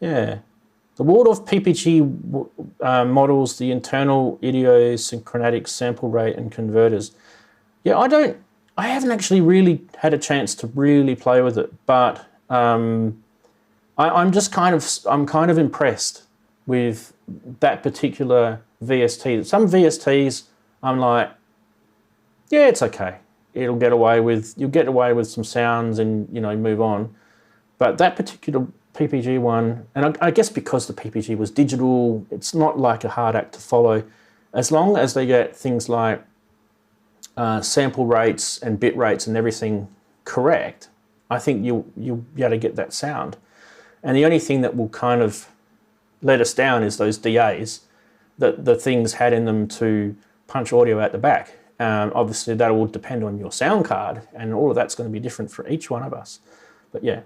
Yeah. The Waldorf PPG models the internal idiosyncratic sample rate and converters. Yeah, I haven't actually really had a chance to really play with it, but I'm kind of impressed with that particular VST. Some VSTs, I'm like, yeah, it's okay. You'll get away with some sounds and move on. But that particular PPG one, and I guess because the PPG was digital, it's not like a hard act to follow. As long as they get things like sample rates and bit rates and everything correct, I think you'll be able to get that sound. And the only thing that will kind of let us down is those DAs that the things had in them to punch audio out the back. Obviously, that will depend on your sound card, and all of that's going to be different for each one of us. But yeah.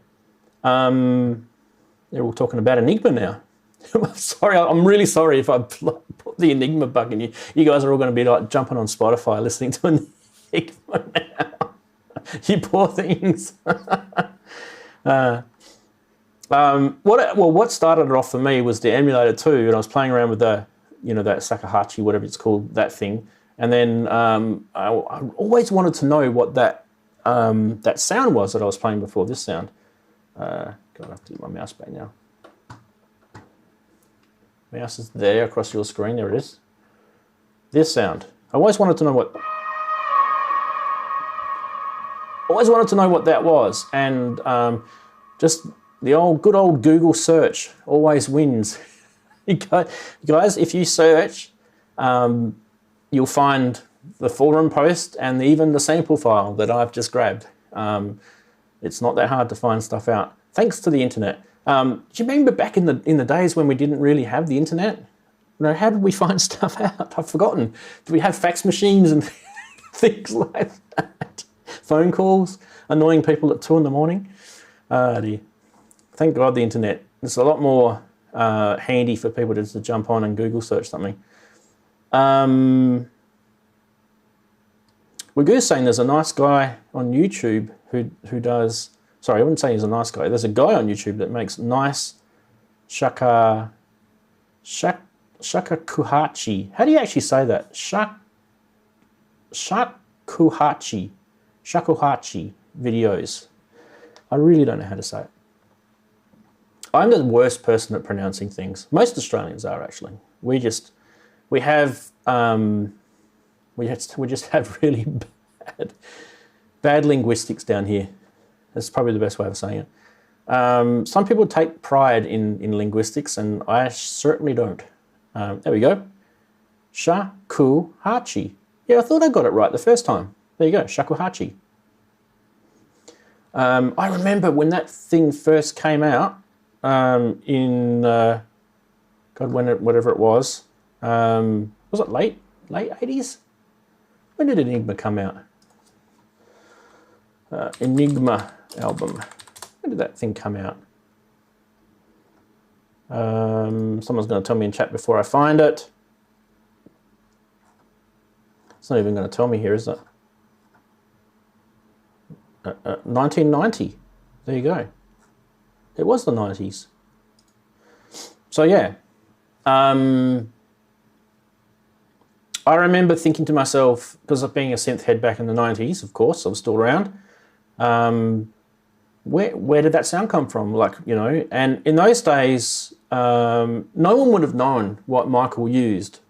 They're all talking about Enigma now. Sorry, I'm really sorry if I put the Enigma bug in you. You guys are all going to be like jumping on Spotify listening to Enigma now. You poor things. What started it off for me was the emulator too, and I was playing around with the, that Sakahachi, whatever it's called, that thing. And then I always wanted to know what that sound was that I was playing before this sound. God, I have to get my mouse back now. Mouse is there across your screen. There it is. This sound. I always wanted to know what that was, and just the good old Google search always wins. Guys, if you search, you'll find the forum post and even the sample file that I've just grabbed. It's not that hard to find stuff out, thanks to the internet. Do you remember back in the days when we didn't really have the internet? How did we find stuff out? I've forgotten. Did we have fax machines and things like that? phone calls, annoying people at 2 in the morning. Dear. Thank God the internet. It's a lot more handy for people to just jump on and Google search something. Wagoo's saying there's a nice guy on YouTube who does, sorry, I wouldn't say he's a nice guy. There's a guy on YouTube that makes nice shakuhachi. How do you actually say that? Shakuhachi videos. I really don't know how to say it. I'm the worst person at pronouncing things. Most Australians are, actually. We just have really bad linguistics down here. That's probably the best way of saying it. Some people take pride in linguistics, and I certainly don't. There we go. Shakuhachi. Yeah, I thought I got it right the first time. There you go, shakuhachi. I remember when that thing first came out in whatever it was. Was it late 80s? When did Enigma come out? Enigma album. When did that thing come out? Someone's going to tell me in chat before I find it. It's not even going to tell me here, is it? 1990. There you go. It was the 90s. So yeah. I remember thinking to myself, because of being a synth head back in the 90s, of course, I was still around, where did that sound come from? Like, you know, and in those days, no one would have known what Michael used.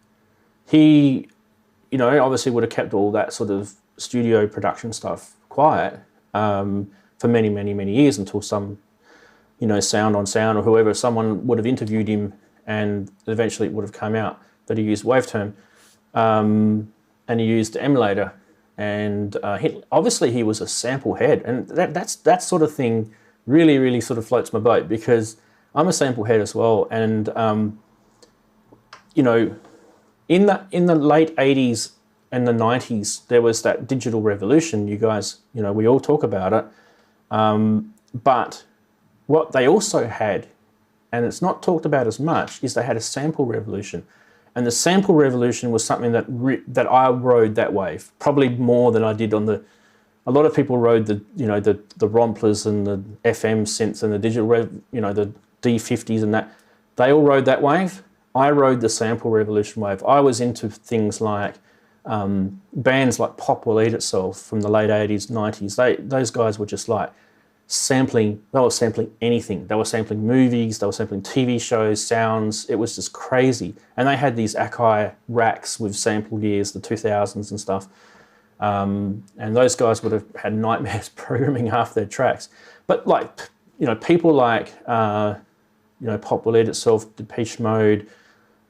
He, you know, obviously would have kept all that sort of studio production stuff quiet for many, many, many years until some, you know, Sound on Sound or whoever, someone would have interviewed him and eventually it would have come out that he used Waveterm. And he used emulator, and obviously he was a sample head, and that sort of thing really sort of floats my boat, because I'm a sample head as well, and you know, in the late 80s and the 90s there was that digital revolution. You guys, you know, we all talk about it, but what they also had, and it's not talked about as much, is they had a sample revolution. And the sample revolution was something that I rode that wave, probably more than I did on the. A lot of people rode the Romplers and the FM synths and the digital the D50s and that. They all rode that wave. I rode the sample revolution wave. I was into things like bands like Pop Will Eat Itself from the late 80s, 90s. Those guys were just like sampling. They were sampling anything. They were sampling movies. They were sampling TV shows, sounds. It was just crazy. And they had these Akai racks with sample gears, the 2000s and stuff. And those guys would have had nightmares programming half their tracks. But like, you know, people like, you know, Pop Will Eat Itself, Depeche Mode,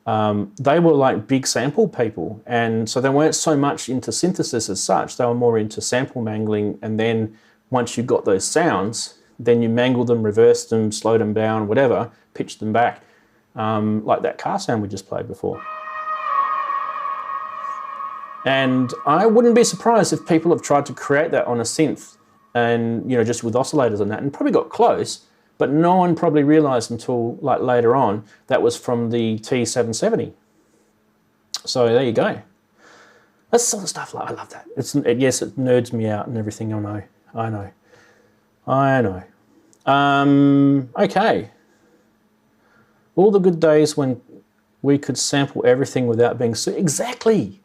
they were like big sample people. And so they weren't so much into synthesis as such. They were more into sample mangling, and then once you got those sounds, then you mangle them, reverse them, slow them down, whatever, pitch them back, like that car sound we just played before. And I wouldn't be surprised if people have tried to create that on a synth, and, you know, just with oscillators and that, and probably got close, but no one probably realized until like later on that was from the T770. So there you go. That's sort of stuff like, I love that. Yes, it nerds me out and everything, I know. Okay. All the good days when we could sample everything without being exactly.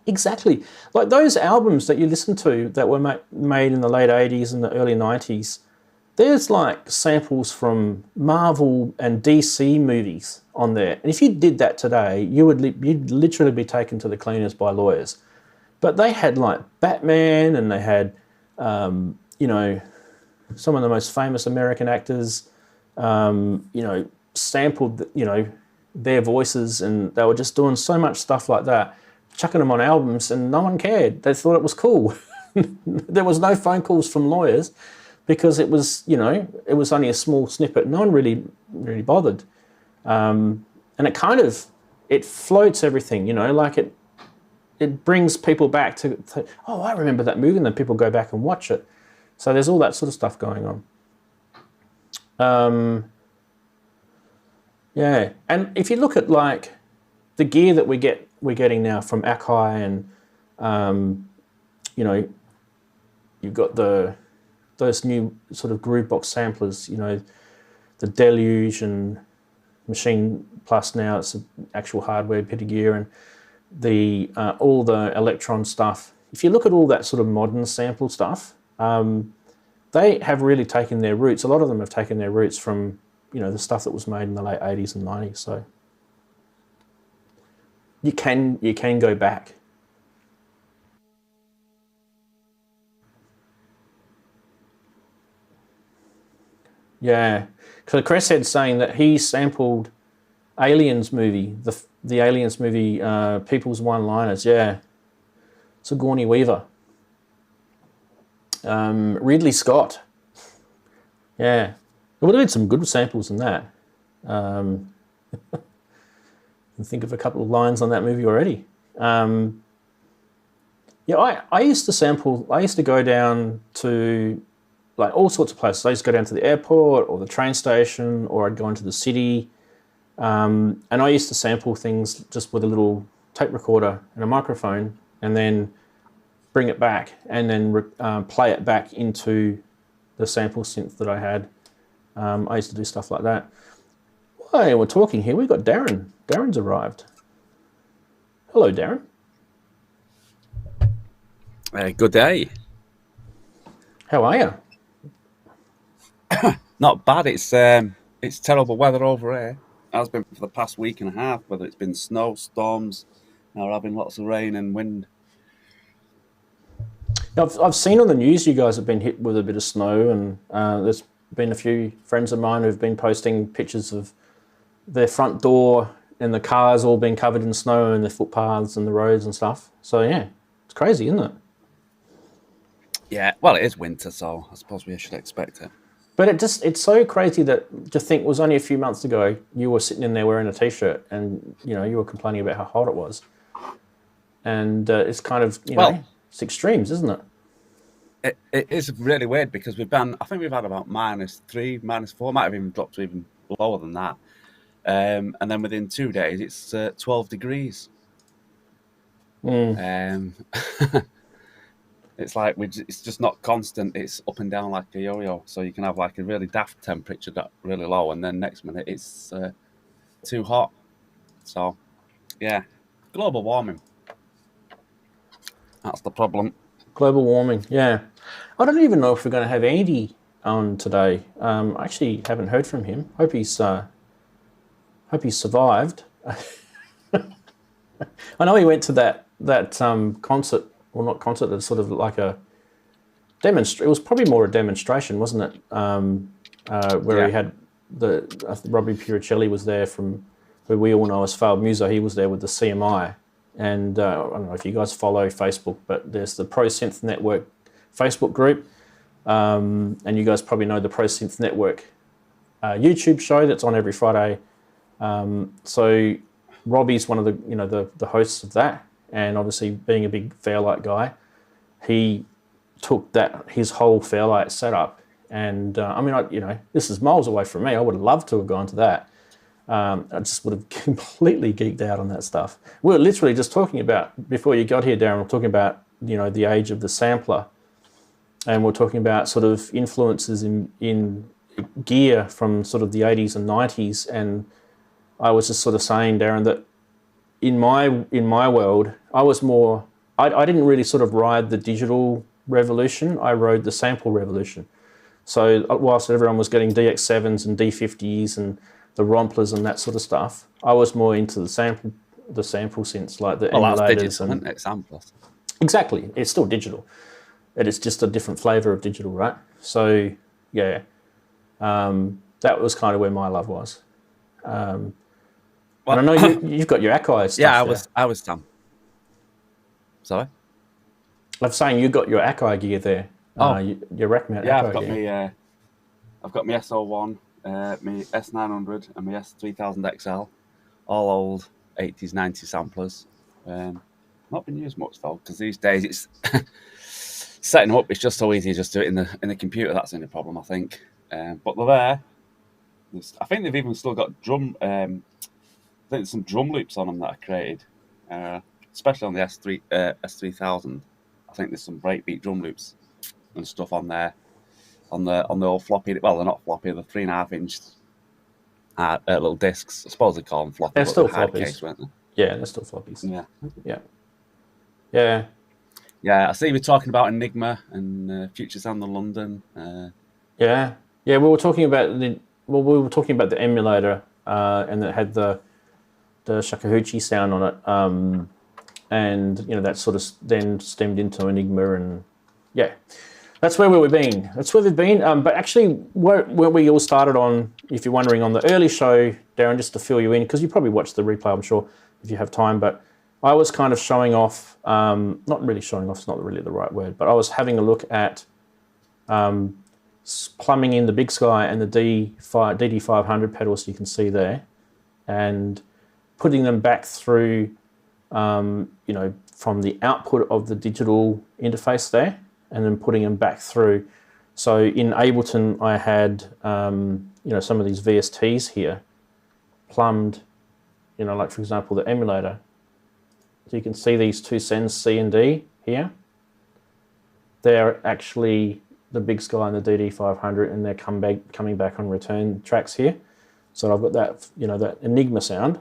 Like those albums that you listen to that were made in the late 80s and the early 90s, there's like samples from Marvel and DC movies on there. And if you did that today, you'd literally be taken to the cleaners by lawyers. But they had like Batman, and they had you know, some of the most famous American actors, you know, sampled, you know, their voices, and they were just doing so much stuff like that, chucking them on albums, and no one cared. They thought it was cool. There was no phone calls from lawyers because it was, you know, it was only a small snippet. No one really bothered. And it kind of, it floats everything, you know, like it brings people back to, oh, I remember that movie, and then people go back and watch it. So there's all that sort of stuff going on. Yeah, and if you look at like the gear that we're getting now from Akai, and you know, you've got those new sort of Groovebox samplers, you know, the Deluge and Machine Plus now, it's an actual hardware bit of gear, and the all the Electron stuff. If you look at all that sort of modern sample stuff, they have really taken their roots. A lot of them have taken their roots from, you know, the stuff that was made in the late 80s and 90s. So you can go back. Yeah. So Chris said saying that he sampled Aliens movie, the Aliens movie, People's One-Liners. Yeah. Sigourney Weaver. Ridley Scott. Yeah. Well, there been some good samples in that. I can think of a couple of lines on that movie already. Yeah, I used to sample. I used to go down to like all sorts of places. I used to go down to the airport or the train station, or I'd go into the city, and I used to sample things just with a little tape recorder and a microphone, and then bring it back and then play it back into the sample synth that I had. I used to do stuff like that. Hey, we're talking here. We've got Daren. Daren's arrived. Hello, Daren. Good day. How are you? Not bad. It's terrible weather over here. It has been for the past week and a half, whether it's been snow, storms. Now we're having lots of rain and wind. Now, I've seen on the news you guys have been hit with a bit of snow, and there's been a few friends of mine who've been posting pictures of their front door and the cars all being covered in snow and the footpaths and the roads and stuff. So yeah, it's crazy, isn't it? Yeah, well, it is winter, so I suppose we should expect it. But it's so crazy that to think it was only a few months ago you were sitting in there wearing a t-shirt and, you know, you were complaining about how hot it was. And it's kind of, you know, it's extremes, isn't it? It is really weird because I think we've had about -3, -4, might have even dropped to even lower than that. And then within 2 days, it's 12 degrees. It's like it's just not constant. It's up and down like a yo-yo. So you can have like a really daft temperature that really low, and then next minute it's too hot. So yeah, global warming. That's the problem. Global warming, yeah. I don't even know if we're going to have Andy on today. I actually haven't heard from him. Hope he's survived. I know he went to that concert. Well, not concert. It's sort of like a demonstration. It was probably more a demonstration, wasn't it? Where he had Robbie Puricelli was there, from who we all know as Failed Muso. He was there with the CMI. And I don't know if you guys follow Facebook, but there's the Pro Synth Network Facebook group. And you guys probably know the Pro Synth Network YouTube show that's on every Friday. So Robbie's one of the hosts of that. And obviously, being a big Fairlight guy, he took his whole Fairlight setup. And I mean, this is miles away from me. I would have loved to have gone to that. I just would have completely geeked out on that stuff. We were literally just talking about, before you got here, Daren, we're talking about, you know, the age of the sampler. And we're talking about sort of influences in gear from sort of the 80s and 90s. And I was just sort of saying, Daren, that in my world, I didn't really sort of ride the digital revolution. I rode the sample revolution. So whilst everyone was getting DX7s and D50s and the Romplers and that sort of stuff, I was more into the sample synths, like the emulators. That's digital, isn't it? Samplers. Exactly. It's still digital. It is just a different flavour of digital, right? So yeah, that was kind of where my love was. Well, and I know you've got your Akai stuff. Yeah, I was Sam. Sorry? I'm saying you got your Akai gear there. Your rack mount Akai gear. I've got my SO1, my S900 and my S3000 XL, all old 80s, 90s samplers. Not been used much though, because these days it's setting them up, it's just so easy just do it in the computer. That's the only problem, I think. But they're there. I think they've even still got drum. I think there's some drum loops on them that I created, especially on the S3000. I think there's some breakbeat drum loops and stuff on there, on the old floppy. Well, they're not floppy. They're 3.5-inch little discs. I suppose they call them floppy. They're still hard floppies. case, weren't they? Yeah, they're still floppies. Yeah. I see we're talking about Enigma and Future Sound of London. Yeah. We were talking about the emulator, and it had the shakuhachi sound on it, and that sort of then stemmed into Enigma, and that's where we've been. But actually, where we all started on, if you're wondering, on the early show, Daren, just to fill you in, because you probably watched the replay, I'm sure, if you have time, but I was kind of showing off, not really showing off, it's not really the right word, but I was having a look at plumbing in the Big Sky and the DD500 pedals you can see there, and putting them back through, from the output of the digital interface there, and then putting them back through. So in Ableton, I had, some of these VSTs here plumbed, like for example, the emulator. So you can see these two sends C and D here. They're actually the Big Sky and the DD500, and they're coming back on return tracks here. So I've got that, that Enigma sound.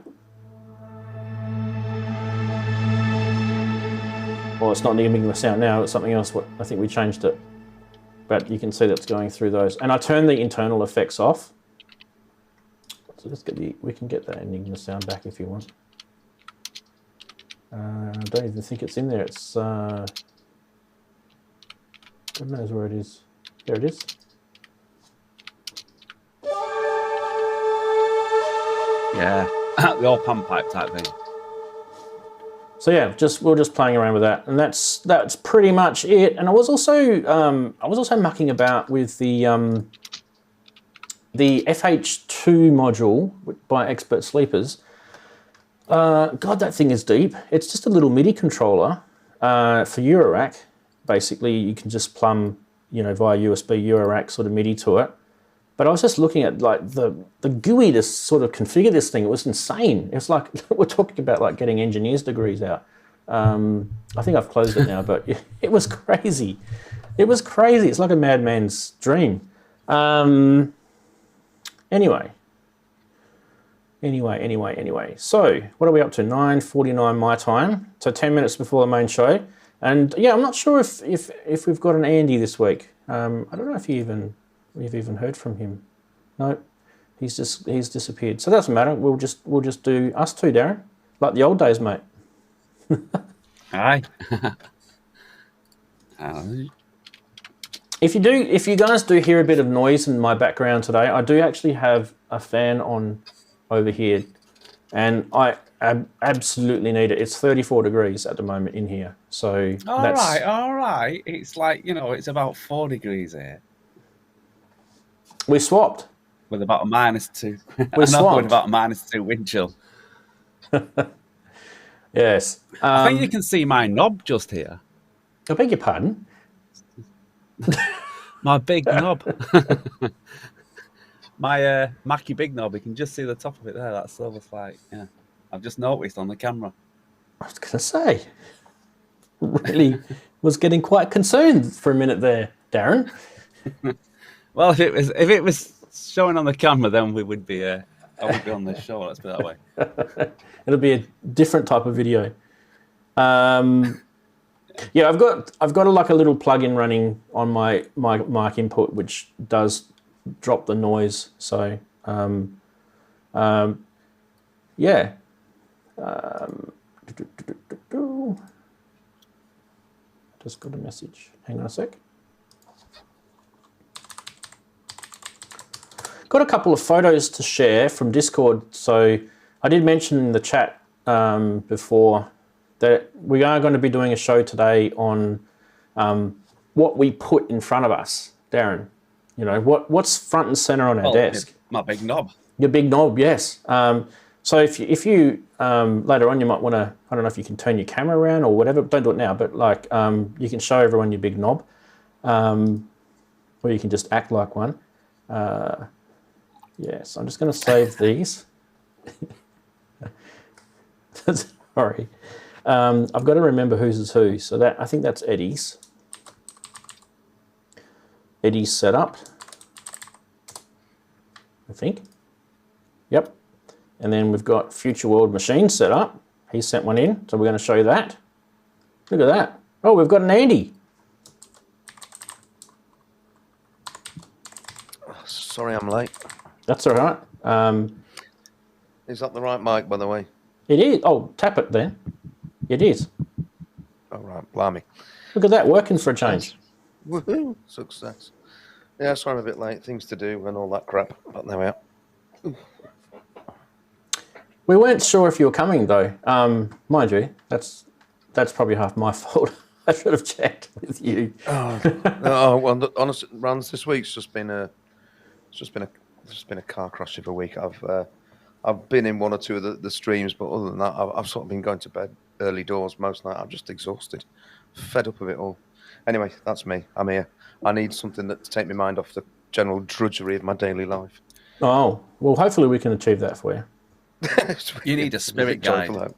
Well, it's not an Enigma sound now, it's something else. I think we changed it. But you can see that's going through those. And I turned the internal effects off. So we can get that Enigma sound back if you want. I don't even think it's in there. It's, God knows where it is. There it is. Yeah, the old pan pipe type thing. So yeah, we're just playing around with that, and that's pretty much it. And I was also mucking about with the FH2 module by Expert Sleepers. God, that thing is deep. It's just a little MIDI controller for Eurorack. Basically, you can just plumb, via USB Eurorack sort of MIDI to it. But I was just looking at like the GUI to sort of configure this thing. It was insane. It's like we're talking about like getting engineers degrees out. I think I've closed it now, but it was crazy. It was crazy. It's like a madman's dream. Anyway. So what are we up to? 9:49 my time. So 10 minutes before the main show. And yeah, I'm not sure if we've got an Andy this week. I don't know if we've even heard from him. No, he's disappeared. So that doesn't matter. We'll just do us two, Daren, like the old days, mate. Aye. If you guys do hear a bit of noise in my background today, I do actually have a fan on over here, and I absolutely need it. It's 34 degrees at the moment in here. So all right. It's like, it's about 4 degrees here. We swapped. With about a -2. We swapped. With about a -2 wind chill. Yes. I think you can see my knob just here. I beg your pardon? My big knob. My Mackie big knob. You can just see the top of it there. That's silver like, yeah. I've just noticed on the camera. I was going to say, really was getting quite concerned for a minute there, Daren. Well, if it was showing on the camera, then we would be. I would be on the show. Let's put it that way. It'll be a different type of video. Yeah, I've got like a little plugin running on my mic input, which does drop the noise. So, yeah. Just got a message. Hang on a sec. Got a couple of photos to share from Discord. So I did mention in the chat before that we are going to be doing a show today on what we put in front of us, Daren. What's front and center on our desk. My big knob. Your big knob, yes. So if you later on you might want to, I don't know if you can turn your camera around or whatever, don't do it now, but like you can show everyone your big knob, or you can just act like one. Yes, I'm just going to save these. Sorry. I've got to remember whose is who. So that, I think that's Eddie's. Eddie's setup, I think. Yep. And then we've got Future World Machine set up. He sent one in, so we're going to show you that. Look at that. Oh, we've got an Andy. Sorry I'm late. That's all right. Is that the right mic, by the way? It is. Oh, tap it then. It is. All right, blimey. Look at that, working for a change. Woohoo! Success. Yeah, sorry I'm a bit late. Things to do and all that crap. But there we are. We weren't sure if you were coming though. Mind you, that's probably half my fault. I should have checked with you. Oh, well, honestly, Ranz, this week's just been a car crash of a week. I've been in one or two of the streams, but other than that, I've sort of been going to bed early doors most night. I'm just exhausted, fed up of it all. Anyway, that's me. I'm here. I need something to take my mind off the general drudgery of my daily life. Oh, well, hopefully we can achieve that for you. You need a spirit guide.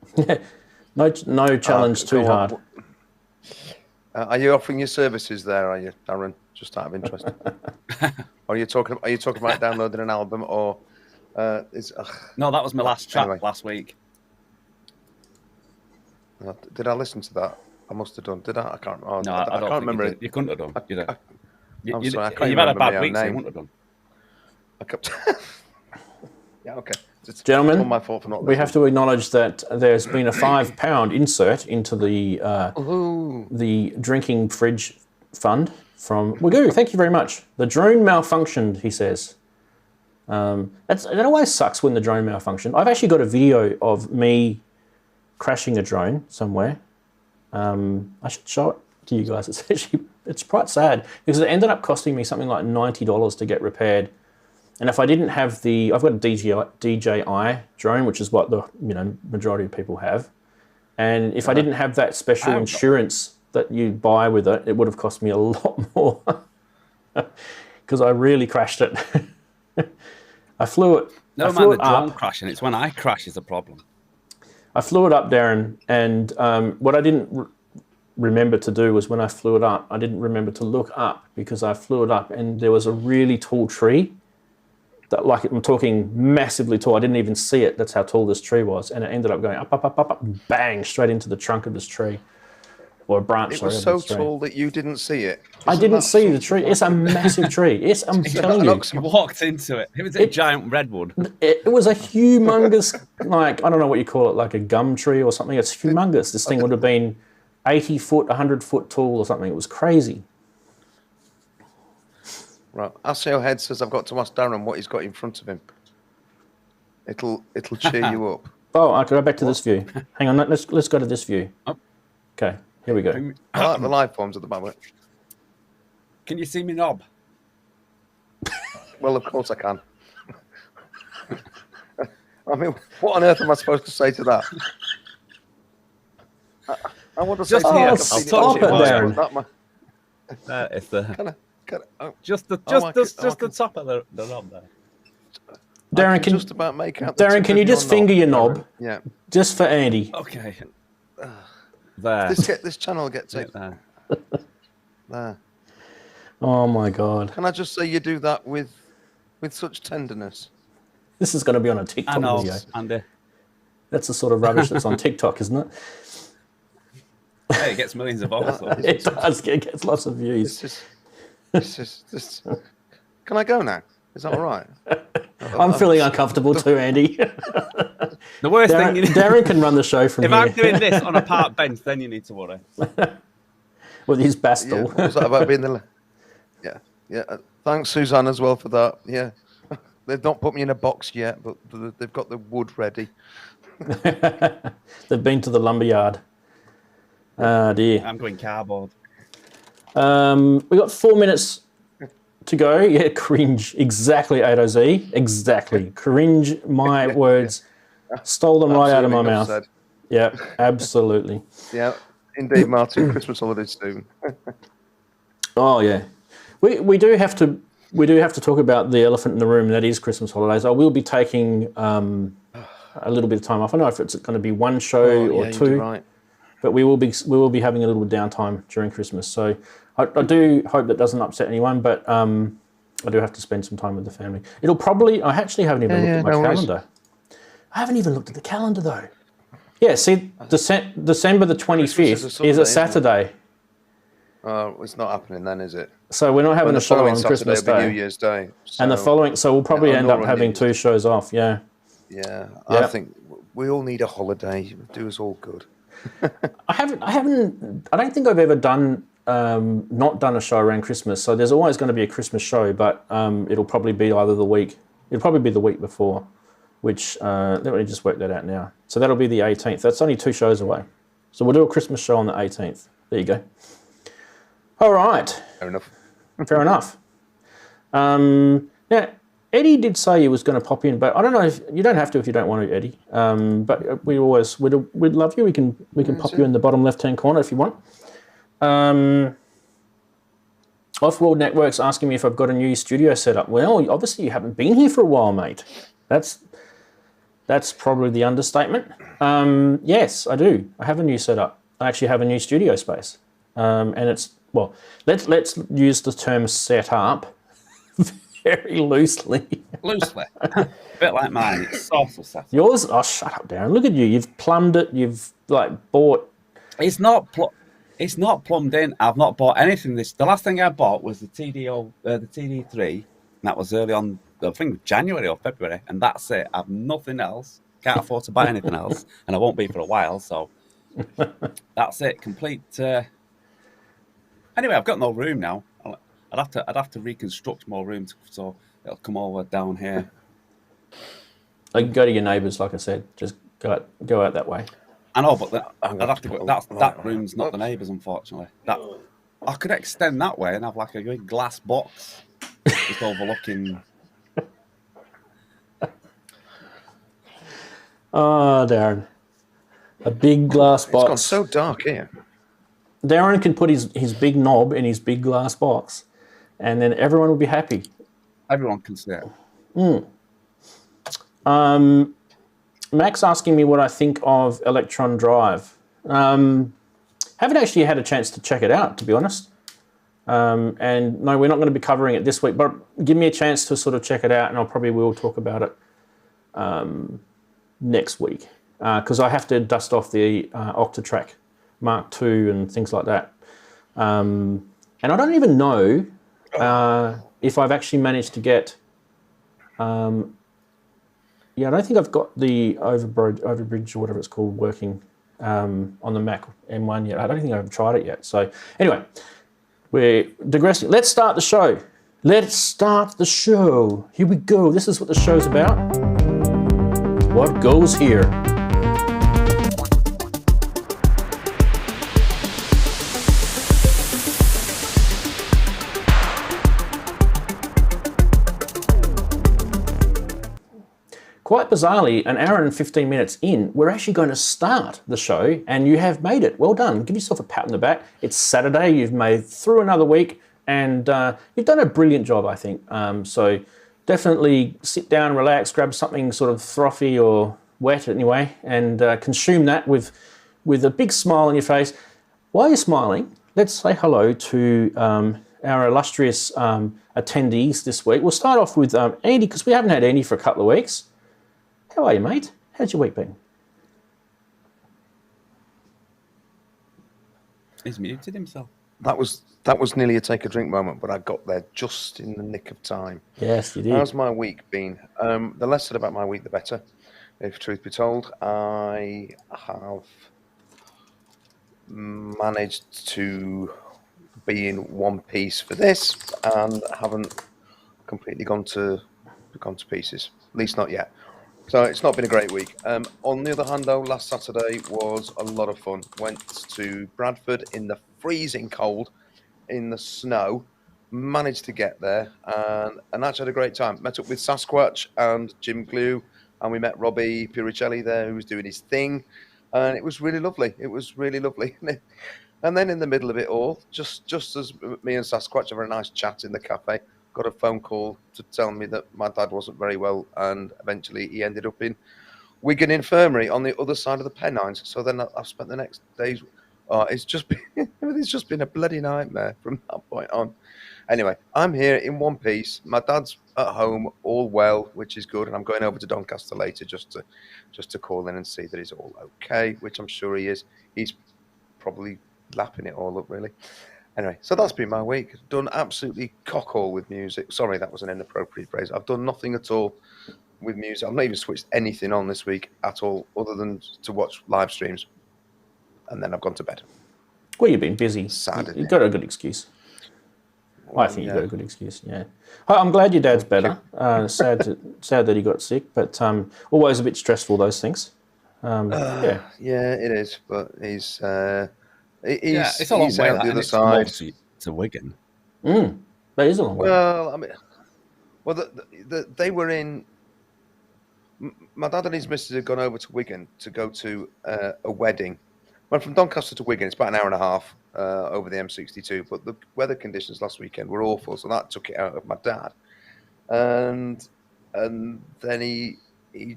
No challenge too hard. Are you offering your services there? Are you, Daren? Just out of interest. Are you talking about downloading an album or? No, that was my last chat last week. Did I listen to that? I must have done. Did I? I can't. Oh, no, I can't remember. You couldn't have done. I'm sorry, I can't you've had a remember bad my week, so you name. wouldn't have done. Yeah. Okay. It's Gentlemen, all my fault for not we have to acknowledge that there's been a £5 insert into the drinking fridge fund from Wagoo. Thank you very much. The drone malfunctioned, he says. It always sucks when the drone malfunctioned. I've actually got a video of me crashing a drone somewhere. I should show it to you guys. It's quite sad because it ended up costing me something like $90 to get repaired. And if I didn't have I've got a DJI drone, which is what the majority of people have. And if I didn't have that special insurance that you buy with it, it would have cost me a lot more because I really crashed it. I flew it. No, man, the drone crashing. It's when I crash is a problem. I flew it up, Daren, and what I didn't remember to do was when I flew it up, I didn't remember to look up because I flew it up and there was a really tall tree. That, like, I'm talking massively tall. I didn't even see it. That's how tall this tree was. And it ended up going up, bang, straight into the trunk of this tree. Or a branch. It was so tall that you didn't see it. I didn't see the tree. It's a massive tree. I'm telling you. You walked into it. It was a giant redwood. It was a humongous, like, I don't know what you call it, like a gum tree or something. It's humongous. This thing would have been 80 foot, 100 foot tall or something. It was crazy. Right. Asio Head says I've got to ask Daren what he's got in front of him. It'll cheer you up. Oh, I can go back to this view. Hang on, let's go to this view. Oh. Okay, here we go. I like the live forms at the moment. Can you see me knob? Well, of course I can. I mean, what on earth am I supposed to say to that? I want to say just here. Stop it, Daren. It's the. Just the top of the knob there. Darren, can just about make out. Darren, can you just finger your knob? Yeah. Just for Andy. Okay. There. This channel gets it. There. Oh my God. Can I just say you do that with such tenderness? This is going to be on a TikTok video. Andy. That's the sort of rubbish that's on TikTok, isn't it? Hey, it gets millions of views. It does. It gets lots of views. This. Can I go now? Is that all right? I'm feeling uncomfortable too, Andy. The worst thing Darren can run the show from here. If I'm doing this on a park bench, then you need to worry. With his bastel. Yeah, what was that about being the? Yeah. Thanks, Suzanne, as well for that. Yeah, they've not put me in a box yet, but they've got the wood ready. They've been to the lumberyard. Ah, dear. I'm going cardboard. We got 4 minutes to go. Yeah, cringe. Exactly, A to Z. Exactly. Cringe, my words. Stole them right out of my Absolutely, mouth. enough said. Yeah, absolutely. Yeah, indeed, Martin. Christmas holidays soon. Oh yeah, we do have to talk about the elephant in the room. That is Christmas holidays. I will be taking a little bit of time off. I don't know if it's going to be one show or two, right. but we will be having a little bit of downtime during Christmas. So I do hope that doesn't upset anyone, but I do have to spend some time with the family. It'll probably. I actually haven't even looked at my calendar. I haven't even looked at the calendar though. Yeah, see, December the 25th is a Saturday. Oh, it's not happening then, is it? So we're not having a show on Christmas Day. New Year's Day. So, and the following, so we'll probably end up having 2 shows off. Yeah. Yeah, I think we all need a holiday. It'll do us all good. I don't think I've ever done not done a show around Christmas. So there's always going to be a Christmas show, but it'll probably be the week before, which let me just work that out now. So that'll be the 18th. That's only 2 shows away. So we'll do a Christmas show on the 18th. There you go. All right. Fair enough. Fair enough. Now, Eddie did say he was going to pop in, but I don't know if you don't have to if you don't want to, Eddie. But we'd love you. We can pop you in the bottom left-hand corner if you want. Off-World Network's asking me if I've got a new studio set up. Well, obviously you haven't been here for a while, mate. That's probably the understatement. Yes, I do. I have a new setup. I actually have a new studio space, and it's let's use the term set up very loosely. Loosely. A bit like mine. It's saucer set. Yours? Oh, shut up, Daren. Look at you. You've plumbed it. You've bought. It's not plumbed in. I've not bought anything. The last thing I bought was the TD3, and that was early on. I think January or February, and that's it. I have nothing else. Can't afford to buy anything else, and I won't be for a while. So that's it. Complete. Anyway, I've got no room now. I'd have to reconstruct more room so it'll come over down here. I can go to your neighbours, like I said. Just go out that way. I know, but I'd have to go. That room's not the neighbours, unfortunately. I could extend that way and have like a big glass box just overlooking. Oh, Daren. A big glass box. It's gone so dark here. Daren can put his big knob in his big glass box, and then everyone will be happy. Everyone can see it. Max asking me what I think of Electron Drive. Haven't actually had a chance to check it out, to be honest. And no, we're not going to be covering it this week, but give me a chance to sort of check it out, and I probably will talk about it next week, because I have to dust off the Octatrack Mark II and things like that. And I don't even know if I've actually managed to get... I don't think I've got the overbridge or whatever it's called working on the Mac M1 yet. I don't think I've tried it yet. So anyway, we're digressing. Let's start the show. Here we go. This is what the show's about. What goes here? Quite bizarrely, an hour and 15 minutes in, we're actually going to start the show, and you have made it. Well done. Give yourself a pat on the back. It's Saturday. You've made through another week, and you've done a brilliant job, I think. So definitely sit down, relax, grab something sort of frothy or wet anyway, and consume that with a big smile on your face. While you're smiling, let's say hello to our illustrious attendees this week. We'll start off with Andy, because we haven't had Andy for a couple of weeks. How are you, mate? How's your week been? He's muted himself. That was nearly a take a drink moment, but I got there just in the nick of time. Yes, you did. How's my week been? The less said about my week, the better. If truth be told, I have managed to be in one piece for this, and haven't completely gone to pieces. At least not yet. So it's not been a great week. On the other hand, though, last Saturday was a lot of fun. Went to Bradford in the freezing cold, in the snow. Managed to get there and actually had a great time. Met up with Sasquatch and Jim Glue and we met Robbie Puricelli there, who was doing his thing, and it was really lovely. It was really lovely. And then in the middle of it all, just as me and Sasquatch have a nice chat in the cafe, got a phone call to tell me that my dad wasn't very well, and eventually he ended up in Wigan Infirmary on the other side of the Pennines. So then I've spent the next days. It's just been a bloody nightmare from that point on. Anyway, I'm here in one piece. My dad's at home, all well, which is good, and I'm going over to Doncaster later just to call in and see that he's all okay, which I'm sure he is. He's probably lapping it all up, really. Anyway, so that's been my week. Done absolutely cock all with music. Sorry, that was an inappropriate phrase. I've done nothing at all with music. I've not even switched anything on this week at all, other than to watch live streams, and then I've gone to bed. Well, you've been busy. Sad, You've got a good excuse. I think you've got a good excuse, yeah. I'm glad your dad's better. Sad that he got sick, but always a bit stressful, those things. Yeah, it is, but he's it's a long way out the other side. To Wigan. That is a long way. Well, I mean, they were in. My dad and his missus had gone over to Wigan to go to a wedding. Well, from Doncaster to Wigan, it's about an hour and a half over the M62. But the weather conditions last weekend were awful, so that took it out of my dad. And then he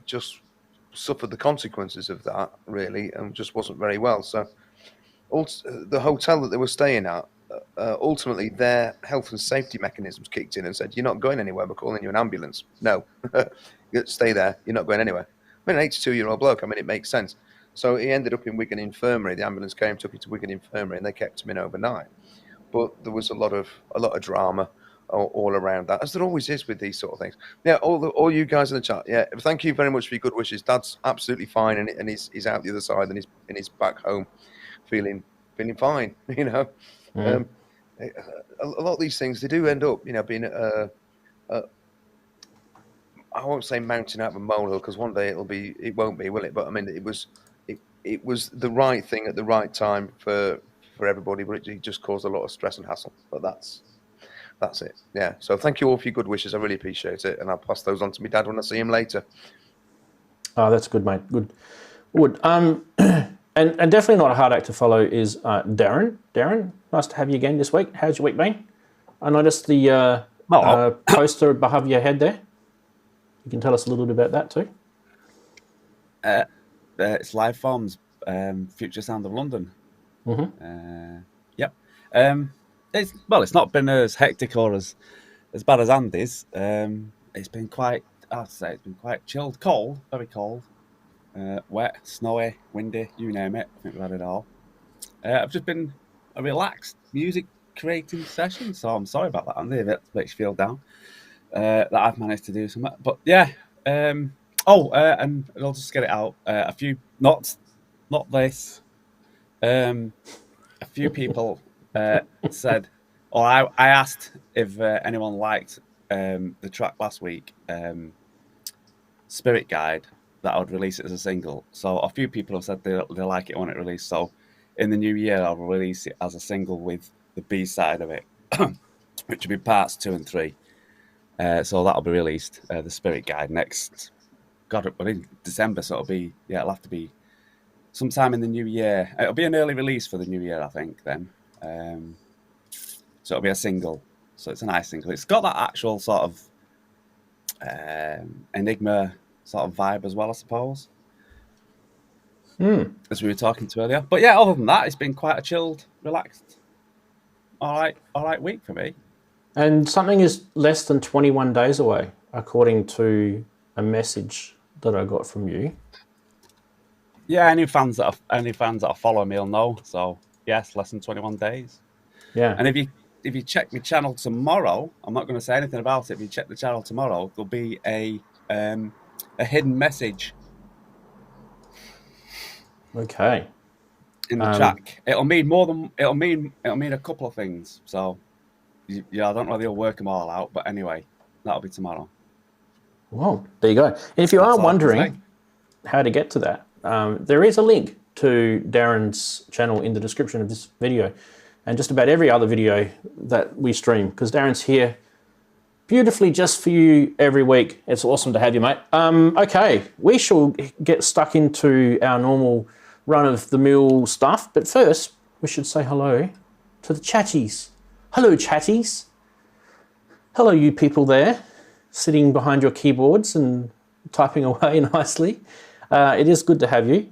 just suffered the consequences of that, really, and just wasn't very well. So the hotel that they were staying at, ultimately their health and safety mechanisms kicked in and said, "You're not going anywhere. We're calling you an ambulance. No, stay there. You're not going anywhere." I mean, an 82-year-old bloke. I mean, it makes sense. So he ended up in Wigan Infirmary. The ambulance came, took him to Wigan Infirmary, and they kept him in overnight. But there was a lot of drama all around that, as there always is with these sort of things. Yeah, all you guys in the chat. Yeah, thank you very much for your good wishes. Dad's absolutely fine, and he's out the other side, and he's back home, feeling fine. You know, a lot of these things, they do end up, being I won't say mountain out of a molehill, because one day it won't be, will it? But I mean, it was the right thing at the right time for everybody, but it just caused a lot of stress and hassle. But that's it. Yeah. So thank you all for your good wishes. I really appreciate it, and I'll pass those on to my dad when I see him later. Oh, that's good, mate. Good. And definitely not a hard act to follow is Daren. Daren, nice to have you again this week. How's your week been? I noticed the poster above your head there. You can tell us a little bit about that too. It's Liveform's Future Sound of London. Yep. It's not been as hectic or as bad as Andy's. It's been quite chilled, cold, very cold, wet, snowy, windy, you name it. I think we've had it all. I've just been a relaxed music creating session, so I'm sorry about that, Andy, if it makes you feel down. That I've managed to do something, but yeah. And I'll just get it out. A few, not this. A few people said, or I asked if anyone liked the track last week, Spirit Guide, that I would release it as a single. So a few people have said they like it when it released. So in the new year, I'll release it as a single with the B side of it, which will be parts 2 and 3. So that'll be released, the Spirit Guide, next. In December, so it'll have to be sometime in the new year. It'll be an early release for the new year, I think, then. So it'll be a single. So it's a nice single. It's got that actual sort of Enigma sort of vibe as well, I suppose. As we were talking to earlier. But yeah, other than that, it's been quite a chilled, relaxed, all right week for me. And something is less than 21 days away, according to a message that I got from you. Yeah, any fans that are following me will know. So yes, less than 21 days. Yeah. And if you check my channel tomorrow, I'm not going to say anything about it. If you check the channel tomorrow, there'll be a hidden message. Okay. In the track, it'll mean a couple of things. So yeah, I don't know whether you'll work them all out, but anyway, that'll be tomorrow. Well, there you go. And if you are wondering how to get to that, there is a link to Daren's channel in the description of this video, and just about every other video that we stream, because Daren's here beautifully just for you every week. It's awesome to have you, mate. Okay, we shall get stuck into our normal run-of-the-mill stuff, but first we should say hello to the chatties. Hello, chatties. Hello, you people there, sitting behind your keyboards and typing away nicely. It is good to have you.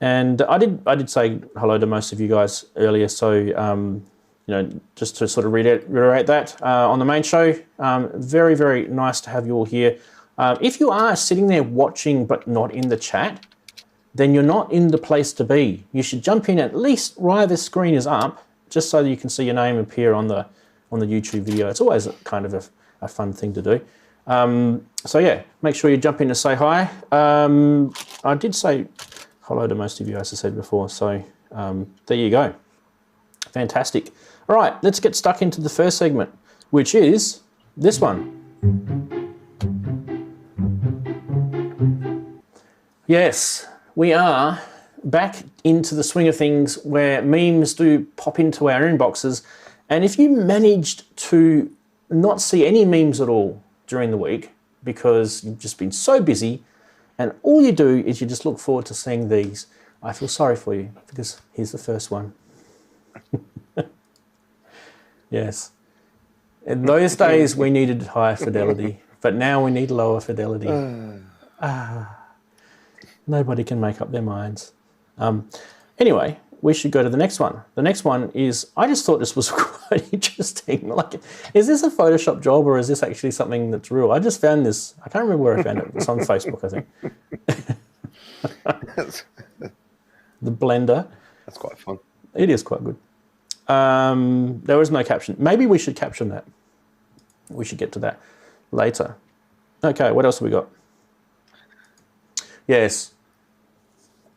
And I did say hello to most of you guys earlier, so just to sort of reiterate that on the main show. Very, very nice to have you all here. If you are sitting there watching but not in the chat, then you're not in the place to be. You should jump in at least while the screen is up, just so that you can see your name appear on the YouTube video. It's always kind of a fun thing to do. So yeah, make sure you jump in to say hi. I did say hello to most of you, as I said before, so there you go. Fantastic. All right, let's get stuck into the first segment, which is this one. Yes, we are back into the swing of things where memes do pop into our inboxes. And if you managed to not see any memes at all during the week because you've just been so busy and all you do is you just look forward to seeing these, I feel sorry for you because here's the first one. Yes. In those days, we needed higher fidelity, but now we need lower fidelity. Nobody can make up their minds. Anyway, we should go to the next one. The next one is, I just thought this was quite interesting. Like, is this a Photoshop job or is this actually something that's real? I just found this, I can't remember where I found it. It's on Facebook, I think. The blender. That's quite fun. It is quite good. There was no caption. Maybe we should caption that. We should get to that later. Okay, what else have we got? Yes.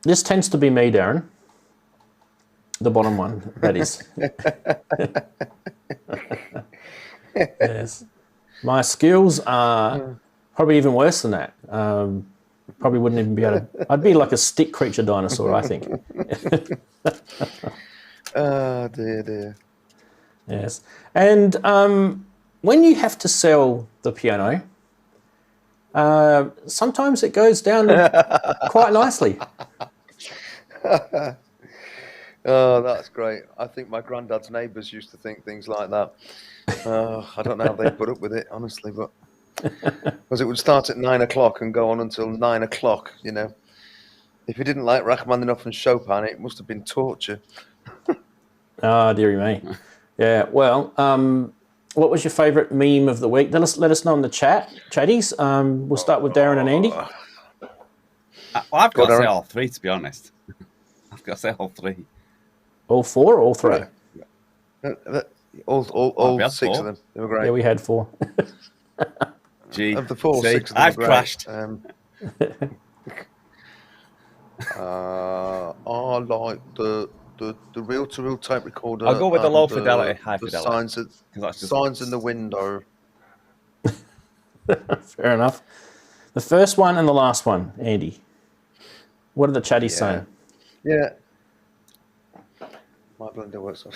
This tends to be me, Daren. The bottom one, that is. Yes. My skills are probably even worse than that. Probably wouldn't even be able to... I'd be like a stick creature dinosaur, I think. Oh, dear. Yes. And when you have to sell the piano, sometimes it goes down quite nicely. Oh, that's great. I think my granddad's neighbours used to think things like that. I don't know how they put up with it, honestly, but because it would start at 9 o'clock and go on until 9 o'clock, you know. If you didn't like Rachmaninoff and Chopin, it must have been torture. Ah, dearie me. Yeah, well, what was your favourite meme of the week? Let us know in the chat, chatties. We'll start with Daren and Andy. I've got to say all three, to be honest. I've got to say all three. All four or all three? All six of them. They were great. Yeah, we had four. Gee, of the four, 6 of them I've crashed. I like the reel-to-reel tape recorder. I'll go with the low fidelity, high fidelity. Signs in the window. Fair enough. The first one and the last one, Andy. What are the chatties saying? Yeah. My blender works.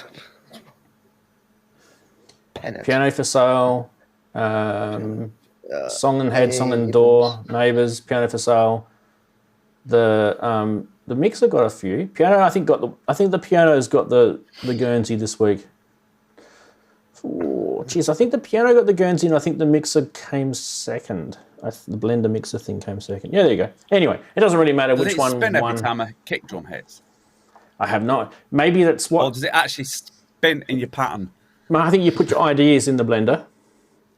Piano for sale. Song and head, song and door. Neighbours. Piano for sale. The mixer got a few. Piano, I think the piano's got the Guernsey this week. Oh, geez, I think the piano got the Guernsey, and I think the mixer came second. The blender mixer thing came second. Yeah, there you go. Anyway, it doesn't really matter which one. Does it spin every time a kick drum hits? I have not. Maybe that's what. Or does it actually spin in your pattern? I think you put your ideas in the blender,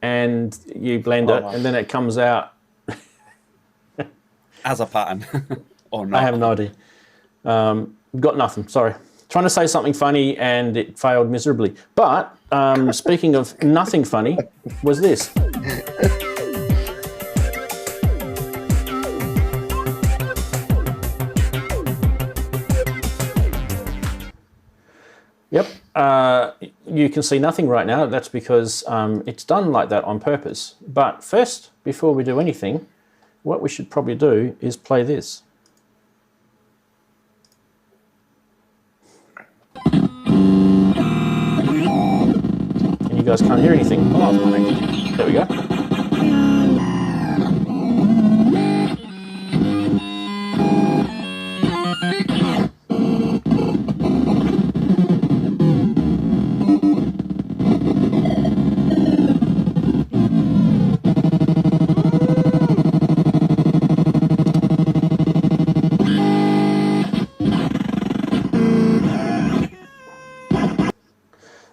and you blend it, and then it comes out as a pattern. Or not? I have no idea. Got nothing. Sorry. Trying to say something funny and it failed miserably. But speaking of nothing funny, was this. Yep. You can see nothing right now. That's because it's done like that on purpose. But first, before we do anything, what we should probably do is play this. Can you guys can't hear anything. Oh, that's funny. There we go.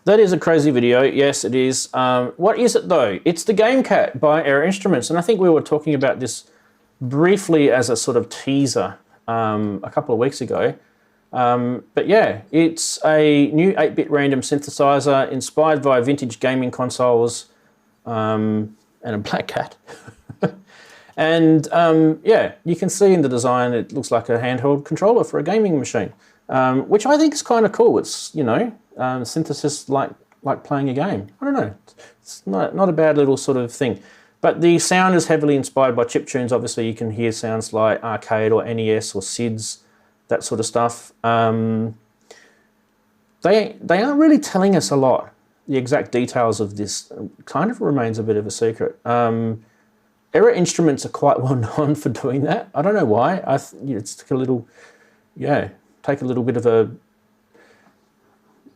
That is a crazy video. Yes, it is. What is it though? It's the Game Cat by Error Instruments, and I think we were talking about this briefly as a sort of teaser a couple of weeks ago. But yeah, it's a new 8-bit random synthesizer inspired by vintage gaming consoles and a black cat. And yeah, you can see in the design it looks like a handheld controller for a gaming machine, which I think is kind of cool. It's, you know, synthesis like playing a game. I don't know. It's not a bad little sort of thing. But the sound is heavily inspired by chiptunes. Obviously, you can hear sounds like arcade or NES or SIDS, that sort of stuff. They aren't really telling us a lot. The exact details of this kind of remains a bit of a secret. Error Instruments are quite well known for doing that. I don't know why. It's a little, yeah, take a little bit of a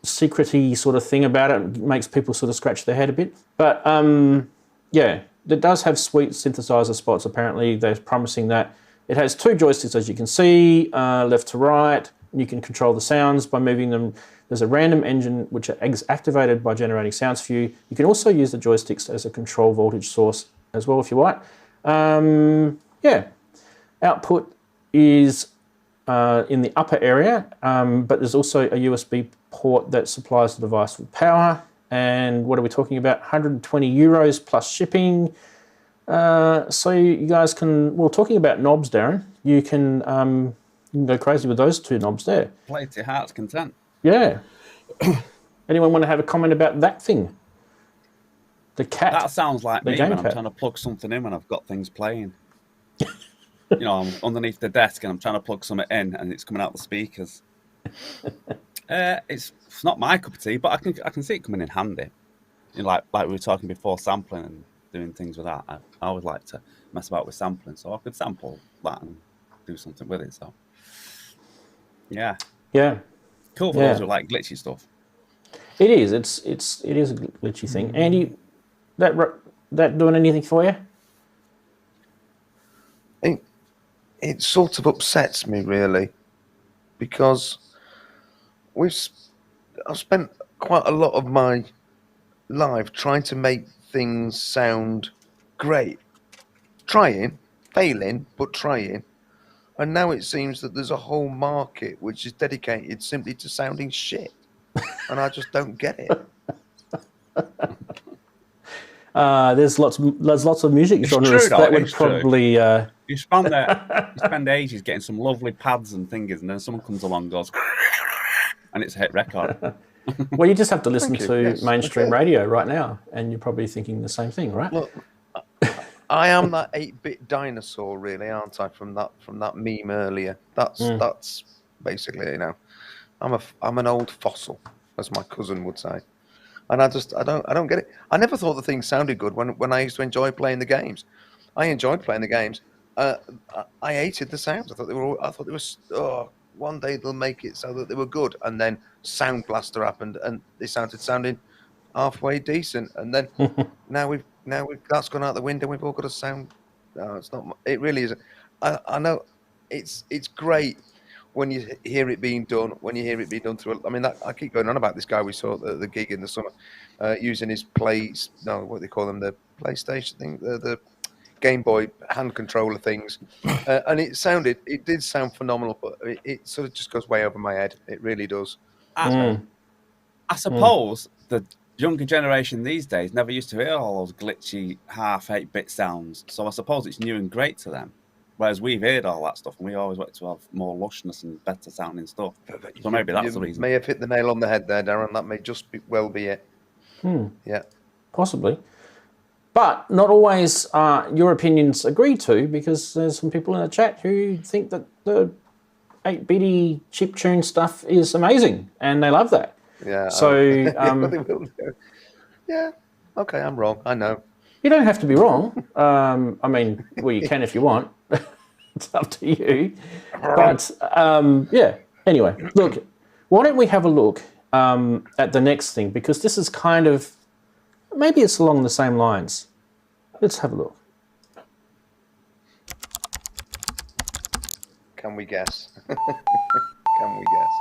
secret-y sort of thing about it. It makes people sort of scratch their head a bit. But yeah, it does have sweet synthesizer spots. Apparently, they're promising that. It has 2 joysticks, as you can see, left to right. You can control the sounds by moving them. There's a random engine which is activated by generating sounds for you. You can also use the joysticks as a control voltage source as well if you want. Yeah, output is in the upper area, but there's also a USB port that supplies the device with power. And what are we talking about? 120 euros plus shipping. So you guys can, well, talking about knobs, Daren, you can go crazy with those 2 knobs there. Play to your heart's content. Yeah. Anyone want to have a comment about that thing? The cat. That sounds like me when I'm trying to plug something in when I've got things playing. You know, I'm underneath the desk and I'm trying to plug something in and it's coming out the speakers. It's not my cup of tea, but I can see it coming in handy. You know, like we were talking before, sampling and doing things with that. I always like to mess about with sampling, so I could sample that and do something with it. So yeah, cool for those who like glitchy stuff. It is. It is a glitchy thing. Andy, that doing anything for you? It sort of upsets me really, because I've spent quite a lot of my life trying to make things sound great, trying, failing, but trying. And now it seems that there's a whole market which is dedicated simply to sounding shit, and I just don't get it. There's lots of music genres that would probably. You spend ages getting some lovely pads and things, and then someone comes along and goes, and it's a hit record. Well, you just have to listen to mainstream radio right now, and you're probably thinking the same thing, right? Look, I am that 8-bit dinosaur, really, aren't I? From that meme earlier. That's basically, you know, I'm an old fossil, as my cousin would say, and I don't get it. I never thought the thing sounded good when I used to enjoy playing the games. I enjoyed playing the games. I hated the sounds. I thought they were. One day they'll make it so that they were good, and then Sound Blaster happened, and they sounding halfway decent, and then now we've that's gone out the window. We've all got a sound. No, it's not. It really isn't. I know it's great when you hear it being done. When you hear it being done through. I mean, I keep going on about this guy we saw at the gig in the summer, using his what they call them, the PlayStation thing, the Game Boy hand controller things, and it did sound phenomenal, but it sort of just goes way over my head. It really does. I suppose the younger generation these days never used to hear all those glitchy half 8-bit sounds, so I suppose it's new and great to them. Whereas we've heard all that stuff, and we always want to have more lushness and better sounding stuff. So maybe that's the reason. May have hit the nail on the head there, Daren. That may just well be it. Yeah, possibly. But not always your opinions agreed to, because there's some people in the chat who think that the 8-bitty chiptune stuff is amazing, and they love that. Yeah. So, yeah, Yeah. Okay, I'm wrong. I know. You don't have to be wrong. I mean, well, you can if you want. It's up to you. But yeah. Anyway, look. Why don't we have a look at the next thing, because this is kind of, maybe it's along the same lines. Let's have a look. Can we guess? Can we guess?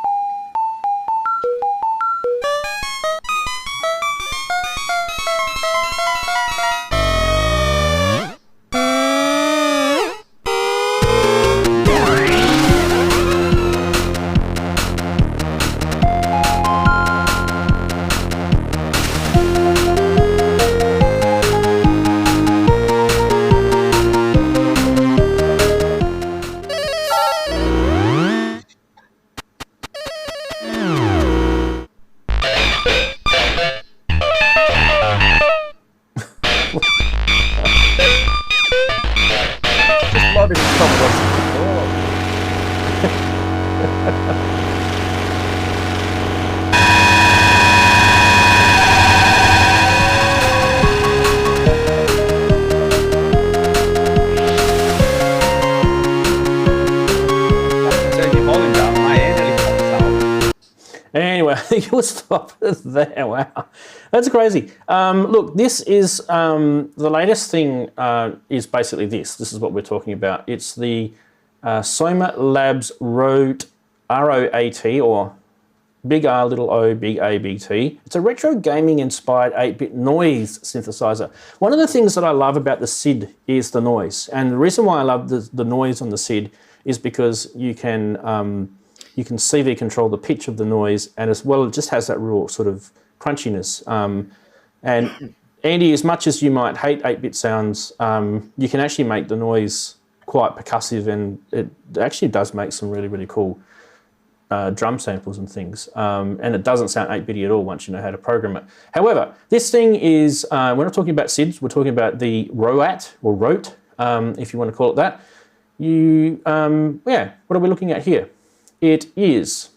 Anyway, I think we'll stop there. Wow, that's crazy. Look, this is the latest thing. Is basically this. This is what we're talking about. It's the Sonority ROAT, or big R, little O, big A, big T. It's a retro gaming inspired 8-bit noise synthesizer. One of the things that I love about the SID is the noise, and the reason why I love the noise on the SID is because you can CV control the pitch of the noise, and as well, it just has that real sort of crunchiness. And Andy, as much as you might hate 8-bit sounds, you can actually make the noise quite percussive, and it actually does make some really, really cool drum samples and things. And it doesn't sound 8-bitty at all once you know how to program it. However, this thing is, we're not talking about SIDs, we're talking about the ROAT, or ROAT, if you want to call it that. Yeah, what are we looking at here? It is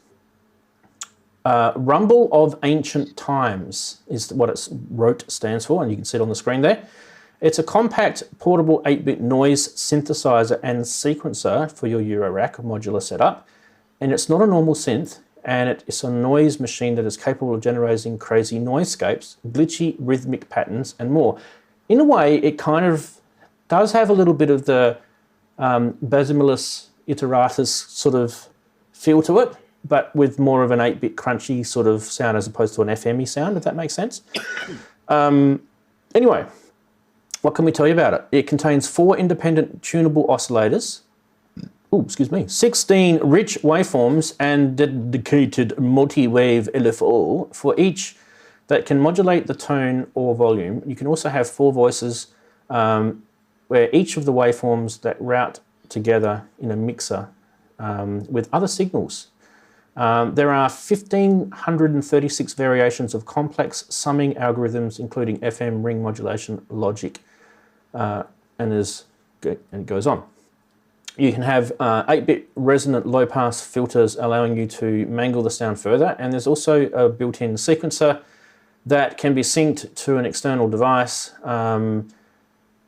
Rumble of Ancient Times is what its ROAT stands for, and you can see it on the screen there. It's a compact, portable 8-bit noise synthesizer and sequencer for your Eurorack modular setup. And it's not a normal synth, and it's a noise machine that is capable of generating crazy noiseescapes, glitchy rhythmic patterns, and more. In a way, it kind of does have a little bit of the Basilius iteratus sort of feel to it, but with more of an 8-bit crunchy sort of sound as opposed to an FME sound, if that makes sense. Anyway, what can we tell you about it? It contains 4 independent tunable oscillators, 16 rich waveforms and dedicated multi-wave LFO for each that can modulate the tone or volume. You can also have 4 voices where each of the waveforms that route together in a mixer with other signals. There are 1,536 variations of complex summing algorithms, including FM, ring modulation, logic, and it goes on. You can have 8-bit resonant low-pass filters allowing you to mangle the sound further, and there's also a built-in sequencer that can be synced to an external device. I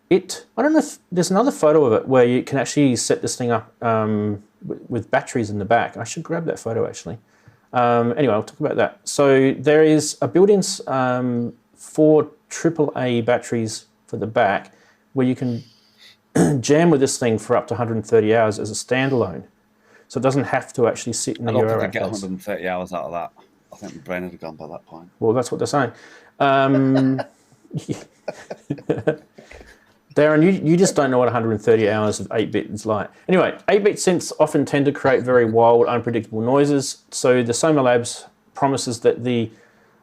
don't know if there's another photo of it where you can actually set this thing up with batteries in the back. I should grab that photo actually. Anyway, I'll talk about that. So there is a built-in 4 AAA batteries for the back where you can jam with this thing for up to 130 hours as a standalone. So it doesn't have to actually sit in the Eurorack. I don't think I get 130 hours out of that. I think my brain would have gone by that point. Well, that's what they're saying. Daren, you just don't know what 130 hours of 8-bit is like. Anyway, 8-bit synths often tend to create very wild, unpredictable noises. So the Sonority promises that the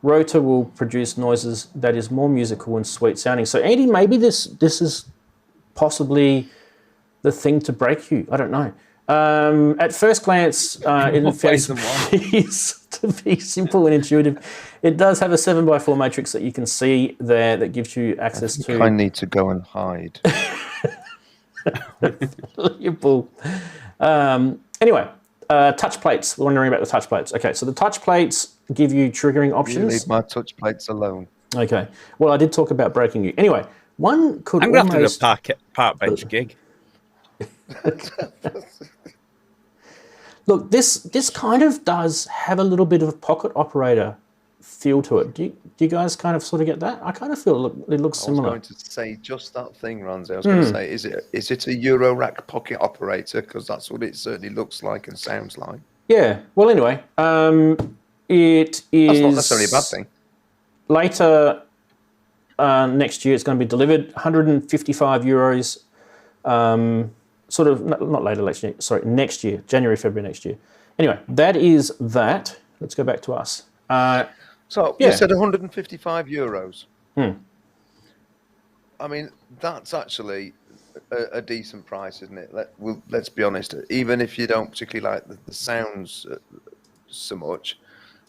rotor will produce noises that is more musical and sweet sounding. So Andy, maybe this is possibly the thing to break you. I don't know. At first glance, it appears to be simple and intuitive. It does have a 7x4 matrix that you can see there that gives you access to. I need to go and hide. You bull. Anyway, touch plates. We're wondering about the touch plates. Okay, so the touch plates give you triggering options. You leave my touch plates alone. Okay. Well, I did talk about breaking you. Anyway, one could I'm going to almost... have to do a park bench gig. Look, this kind of does have a little bit of a pocket operator feel to it. Do you guys kind of sort of get that? I kind of feel it looks similar. I was going to say just that thing, Ranzee. I was going to say, is it a Eurorack pocket operator? Because that's what it certainly looks like and sounds like. Yeah. Well, anyway, it is... That's not necessarily a bad thing. Later next year, it's going to be delivered, 155 euros. Sort of, not later next year, sorry, next year, January, February next year. Anyway, that is that. Let's go back to us. So yeah. you said 155 euros. Hmm. I mean, that's actually a decent price, isn't it? Let's be honest. Even if you don't particularly like the sounds so much,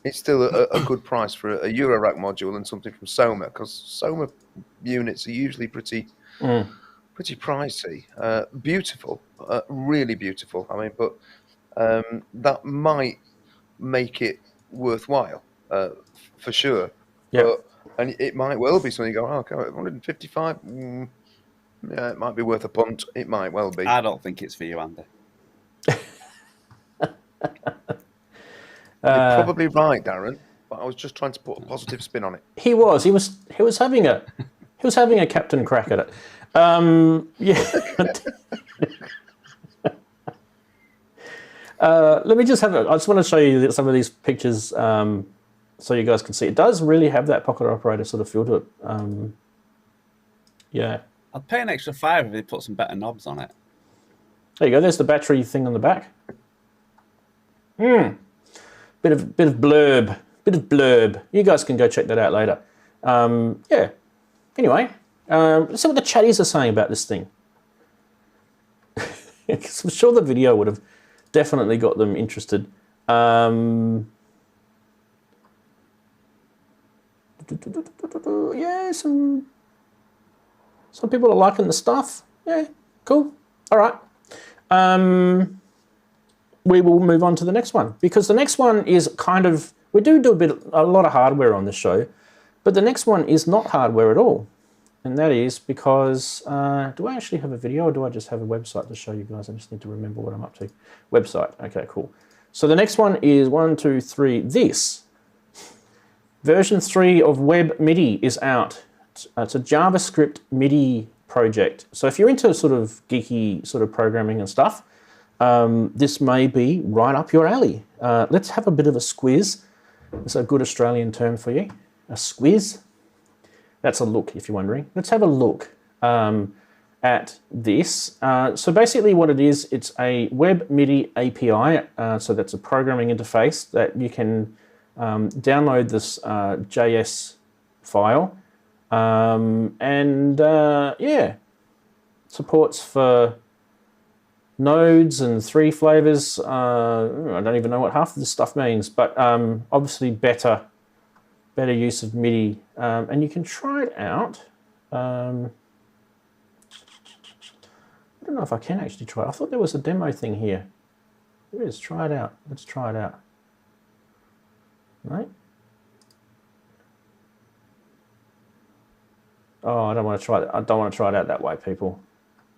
it's still a good price for a Eurorack module and something from Soma, because Soma units are usually pretty pricey. Beautiful, really beautiful. I mean, but that might make it worthwhile for sure. Yeah. And it might well be something you go, oh, okay, 155. Yeah, it might be worth a punt. It might well be. I don't think it's for you, Andy. You're probably right, Daren. But I was just trying to put a positive spin on it. He was having a captain crack at it. Yeah. Let me just I just want to show you some of these pictures so you guys can see. It does really have that pocket operator sort of feel to it. Yeah. I'd pay an extra $5 if they put some better knobs on it. There you go. There's the battery thing on the back. Bit of blurb. You guys can go check that out later. Yeah. Anyway, let's see what the chatties are saying about this thing. Because I'm sure the video would have definitely got them interested. Yeah, some people are liking the stuff. Yeah, cool. All right. We will move on to the next one, because the next one is kind of, we do a lot of hardware on this show, but the next one is not hardware at all. And that is because, do I actually have a video or do I just have a website to show you guys? I just need to remember what I'm up to. Website, okay, cool. So the next one is this. Version 3 of Web MIDI is out. It's a JavaScript MIDI project. So if you're into sort of geeky sort of programming and stuff, this may be right up your alley. Let's have a bit of a squiz. It's a good Australian term for you. A squiz. That's a look, if you're wondering. Let's have a look at this. So basically what it is, it's a Web MIDI API. So that's a programming interface that you can download this JS file. Yeah, supports for nodes and 3 flavors. I don't even know what half of this stuff means, but obviously better use of MIDI. And you can try it out. I don't know if I can actually try it. I thought there was a demo thing here. There is. Try it out. Let's try it out. Right? Oh, I don't want to try it. I don't want to try it out that way, people.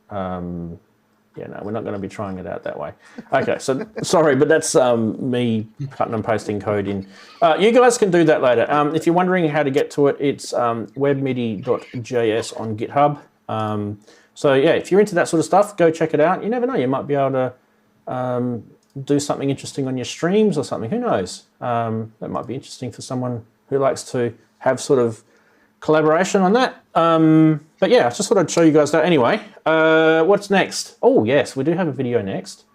Yeah, no, we're not going to be trying it out that way. Okay, so sorry, but that's me cutting and pasting code in. You guys can do that later. If you're wondering how to get to it, it's webmidi.js on GitHub. So yeah, if you're into that sort of stuff, go check it out. You never know, you might be able to do something interesting on your streams or something. Who knows? That might be interesting for someone who likes to have sort of collaboration on that. But yeah, I just thought I'd show you guys that. Anyway, what's next? Oh yes, we do have a video next.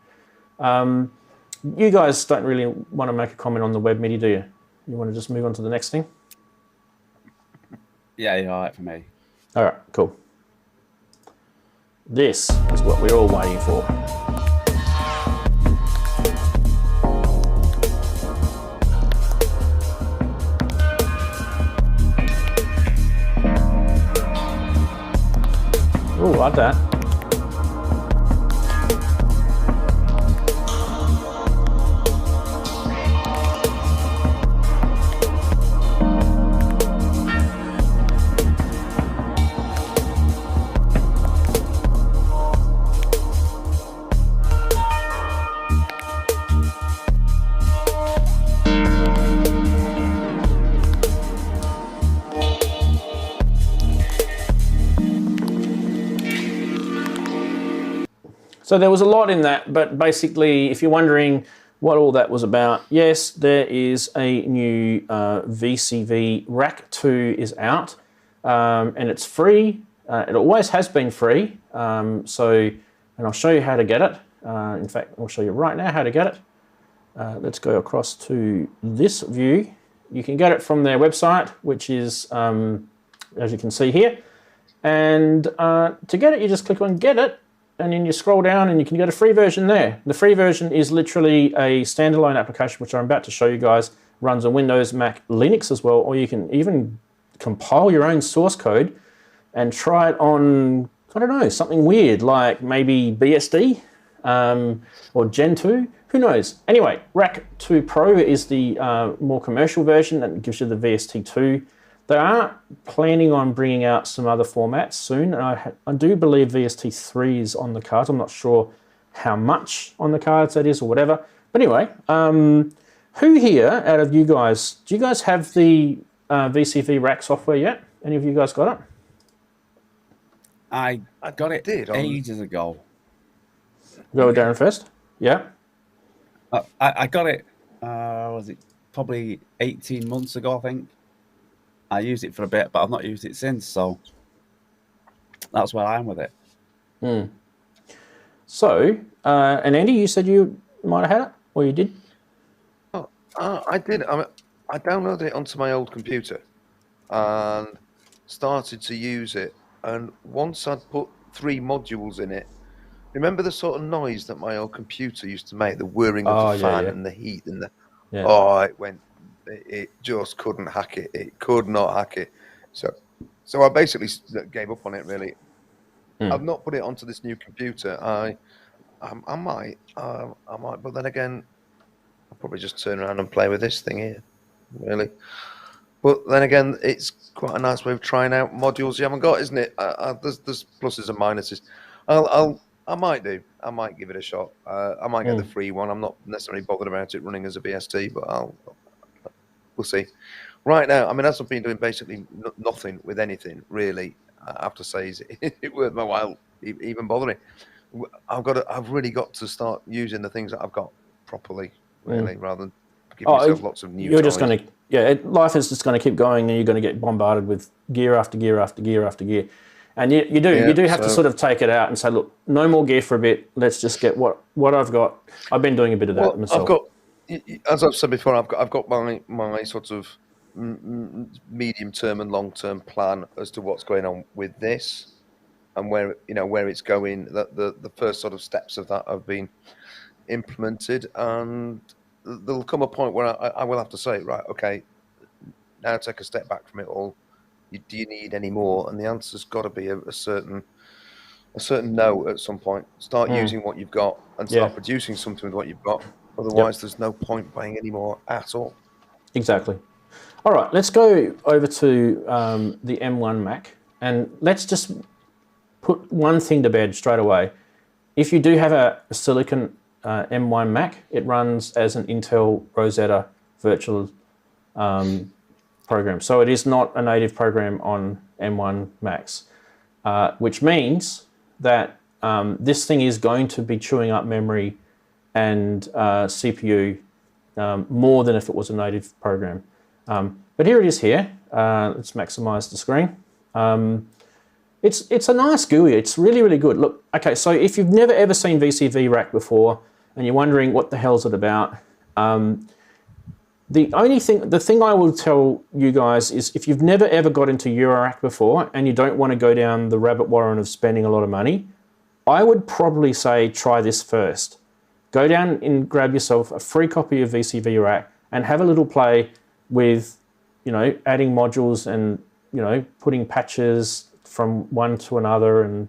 You guys don't really want to make a comment on the Web MIDI, do you? You want to just move on to the next thing? Yeah, you're all right for me. All right, cool. This is what we're all waiting for. Oh, like that. So there was a lot in that, but basically, if you're wondering what all that was about, yes, there is a new VCV Rack 2 is out, and it's free. It always has been free. And I'll show you how to get it. In fact, I'll show you right now how to get it. Let's go across to this view. You can get it from their website, which is, as you can see here. And to get it, you just click on Get It, and then you scroll down and you can get a free version there. The free version is literally a standalone application, which I'm about to show you guys. Runs on Windows, Mac, Linux as well, or you can even compile your own source code and try it on, I don't know, something weird, like maybe BSD or Gen 2, who knows? Anyway, Rack 2 Pro is the more commercial version that gives you the VST2. They are planning on bringing out some other formats soon. And I do believe VST3 is on the cards. I'm not sure how much on the cards that is or whatever. But anyway, who here out of you guys, do you guys have the VCV Rack software yet? Any of you guys got it? I got it ages ago. Go with Daren first. Yeah. I got it, was it probably 18 months ago, I think. I used it for a bit, but I've not used it since, so that's where I am with it. So, and Andy, you said you might have had it, or you did? Oh, I did. I downloaded it onto my old computer and started to use it. And once I'd put 3 modules in it, remember the sort of noise that my old computer used to make, the whirring of the fan and the heat and the... Yeah. Oh, it went... It just couldn't hack it. It could not hack it. So I basically gave up on it, really. I've not put it onto this new computer. I might, but then again, I'll probably just turn around and play with this thing here, really. But then again, it's quite a nice way of trying out modules you haven't got, isn't it? There's pluses and minuses. I might do. I might give it a shot. I might get the free one. I'm not necessarily bothered about it running as a VST, but we'll see. Right now, I mean, as I've been doing basically nothing with anything, really, I have to say, is it worth my while even bothering? I've really got to start using the things that I've got properly, really, rather than giving myself lots of new toys. Just going to, life is just going to keep going, and you're going to get bombarded with gear after gear after gear after gear. And you do have to sort of take it out and say, look, no more gear for a bit. Let's just get what I've got. I've been doing a bit of that myself. As I've said before, I've got my sort of medium-term and long-term plan as to what's going on with this and where it's going. The first sort of steps of that have been implemented, and there'll come a point where I will have to say, right, okay, now take a step back from it all. Do you need any more? And the answer's got to be a certain no at some point. Start using what you've got and start producing something with what you've got. Otherwise, there's no point buying any more at all. Exactly. All right, let's go over to the M1 Mac, and let's just put one thing to bed straight away. If you do have a Silicon M1 Mac, it runs as an Intel Rosetta virtual program. So it is not a native program on M1 Macs, which means that this thing is going to be chewing up memory and CPU more than if it was a native program. But here it is here. Let's maximize the screen. It's a nice GUI. It's really, really good. Look, okay, so if you've never ever seen VCV Rack before and you're wondering what the hell's it about, the thing I will tell you guys is if you've never ever got into Eurorack before and you don't want to go down the rabbit warren of spending a lot of money, I would probably say try this first. Go down and grab yourself a free copy of VCV Rack and have a little play with, adding modules and, putting patches from one to another and,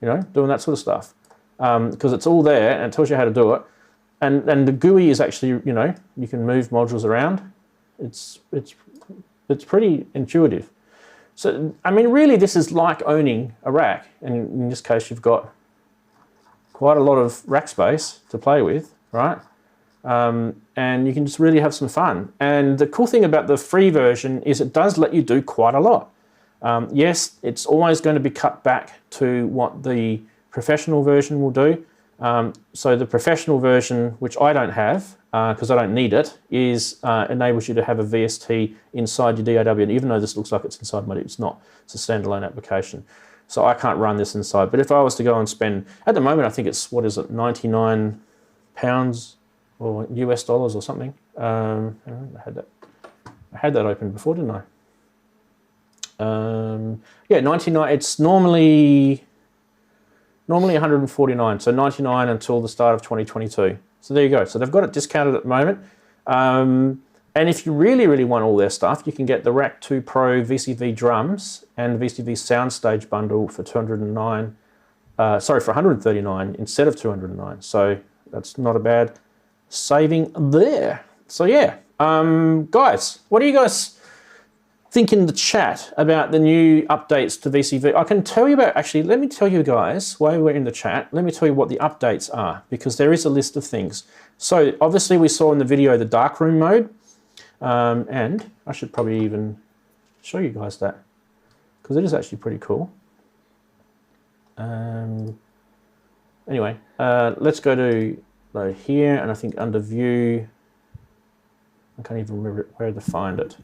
doing that sort of stuff. Because it's all there and it tells you how to do it. And the GUI is actually, you can move modules around. It's pretty intuitive. So, I mean, really this is like owning a rack. And in this case, you've got quite a lot of rack space to play with, right? And you can just really have some fun. And the cool thing about the free version is it does let you do quite a lot. Yes, it's always going to be cut back to what the professional version will do. So the professional version, which I don't have because I don't need it, enables you to have a VST inside your DAW. And even though this looks like it's inside MIDI, it's not. It's a standalone application. So I can't run this inside. But if I was to go and spend, at the moment, I think it's, what is it, £99 or US dollars or something. I had that open before, didn't I? Yeah, 99. It's normally 149. So 99 until the start of 2022. So there you go. So they've got it discounted at the moment. And if you really, really want all their stuff, you can get the Rack 2 Pro VCV drums and VCV Soundstage bundle for for 139 instead of 209. So that's not a bad saving there. So yeah, guys, what do you guys think in the chat about the new updates to VCV? I can tell you about, actually, let me tell you guys, while we're in the chat, let me tell you what the updates are, because there is a list of things. So obviously we saw in the video the darkroom mode, and I should probably even show you guys that, because it is actually pretty cool. Anyway, let's go to here, and I think under view, I can't even remember where to find it.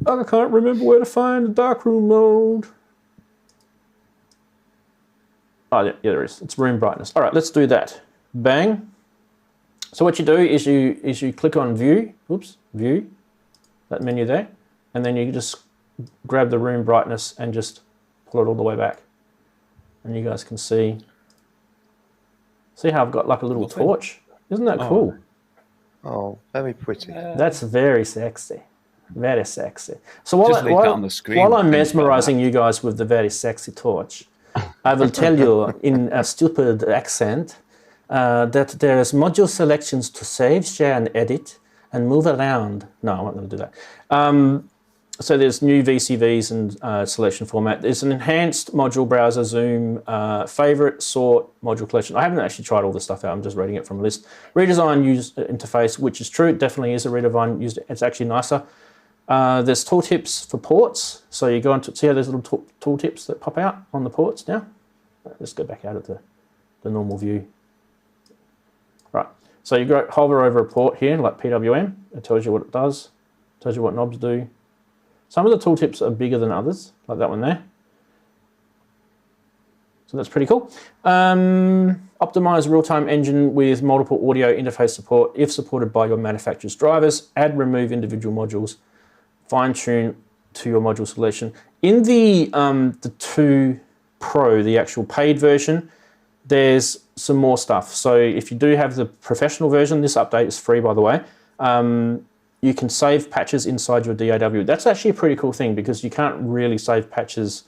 I can't remember where to find the darkroom mode. Oh, yeah, there it is. It's room brightness. All right, let's do that. Bang. So what you do is you click on view, view, that menu there, and then you just grab the room brightness and just pull it all the way back. And you guys can see how I've got like a little torch? Isn't that cool? Oh, very pretty. That's very sexy. Very sexy. So while I'm mesmerizing you guys with the very sexy torch, I will tell you in a stupid accent that there's module selections to save, share, and edit, and move around. No, I'm not going to do that. So there's new VCVs and selection format. There's an enhanced module browser, zoom, favorite, sort, module collection. I haven't actually tried all this stuff out. I'm just reading it from a list. Redesign user interface, which is true. It definitely is a redesign. It's actually nicer. There's tooltips for ports. So you go into, see how there's little tooltips that pop out on the ports now? Let's go back out of the normal view. Right, so you go hover over a port here, like PWM. It tells you what it does, tells you what knobs do. Some of the tooltips are bigger than others, like that one there. So that's pretty cool. Optimize real-time engine with multiple audio interface support if supported by your manufacturer's drivers. Add, remove individual modules. Fine-tune to your module selection. In the 2 Pro, the actual paid version, there's some more stuff. So if you do have the professional version, this update is free, by the way. You can save patches inside your DAW. That's actually a pretty cool thing because you can't really save patches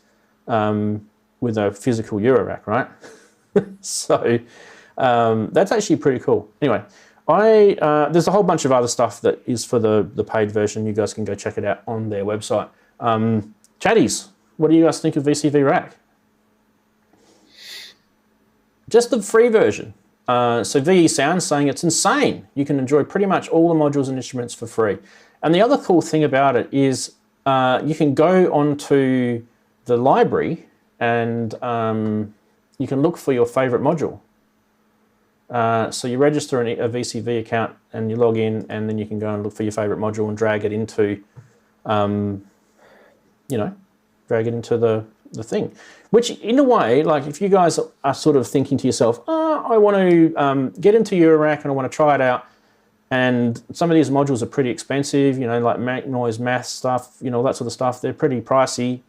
with a physical Eurorack, right? So that's actually pretty cool. Anyway, there's a whole bunch of other stuff that is for the paid version. You guys can go check it out on their website. Chatties, what do you guys think of VCV Rack? Just the free version. So VE Sound's saying it's insane. You can enjoy pretty much all the modules and instruments for free. And the other cool thing about it is you can go onto the library and you can look for your favorite module. So you register a VCV account and you log in, and then you can go and look for your favorite module and drag it into, drag it into the thing. Which, in a way, like if you guys are sort of thinking to yourself, I want to get into Eurorack and I want to try it out, and some of these modules are pretty expensive, like Mac Noise Math stuff, all that sort of stuff, they're pretty pricey.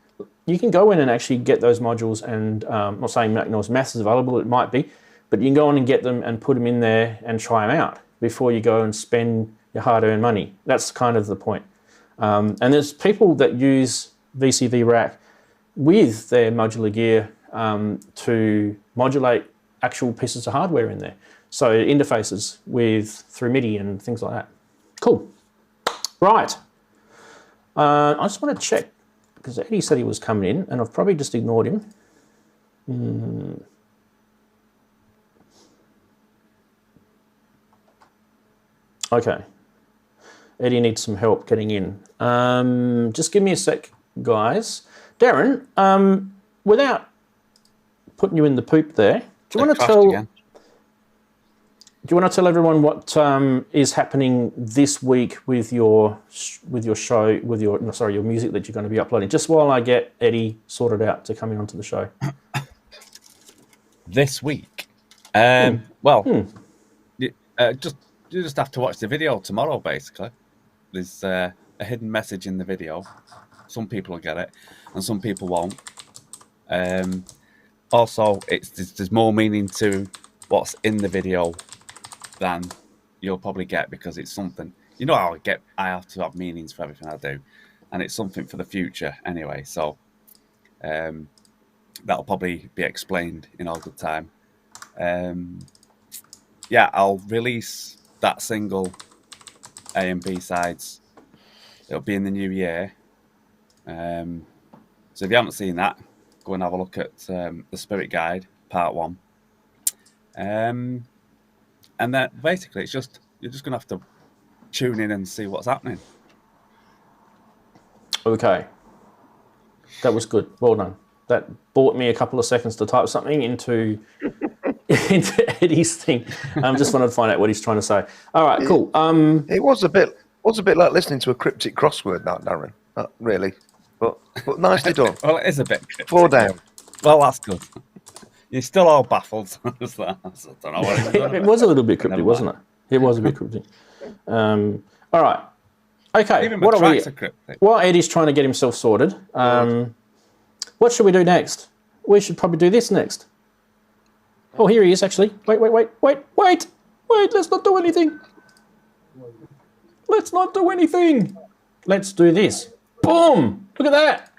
You can go in and actually get those modules, and I'm not saying Mac Noise Math is available, it might be, but you can go on and get them and put them in there and try them out before you go and spend your hard-earned money. That's kind of the point. And there's people that use VCV Rack with their modular gear to modulate actual pieces of hardware in there. So interfaces through MIDI and things like that. Cool. Right. I just want to check, because Eddie said he was coming in, and I've probably just ignored him. Okay. Eddie needs some help getting in. Just give me a sec, guys. Daren, without putting you in the poop there. Do you want to again. Do you want to tell everyone what is happening this week with your show, your music that you're going to be uploading? Just while I get Eddie sorted out to come in onto the show. This week, you just have to watch the video tomorrow. Basically, there's a hidden message in the video. Some people will get it, and some people won't. Also, there's more meaning to what's in the video than you'll probably get, because it's something, you know how I have to have meanings for everything I do, and it's something for the future anyway, so that'll probably be explained in all good time. I'll release that single A and B sides. It'll be in the new year, so if you haven't seen that, go and have a look at the Spirit Guide Part 1. And then basically you're just going to have to tune in and see what's happening. Okay. That was good. Well done. That bought me a couple of seconds to type something into Eddie's thing. Just wanted to find out what he's trying to say. All right, cool. It was a bit like listening to a cryptic crossword, that, Daren. Not really. But nicely done. Well, it is a bit cryptic. 4 down. Well, that's good. You're still all baffled. I don't know what it was a little bit cryptic, wasn't it? It was a bit cryptic. All right. Okay. Even what are cryptic. While Eddie's trying to get himself sorted, what should we do next? We should probably do this next. Oh, here he is, actually. Wait. Let's not do anything. Let's do this. Boom. Look at that.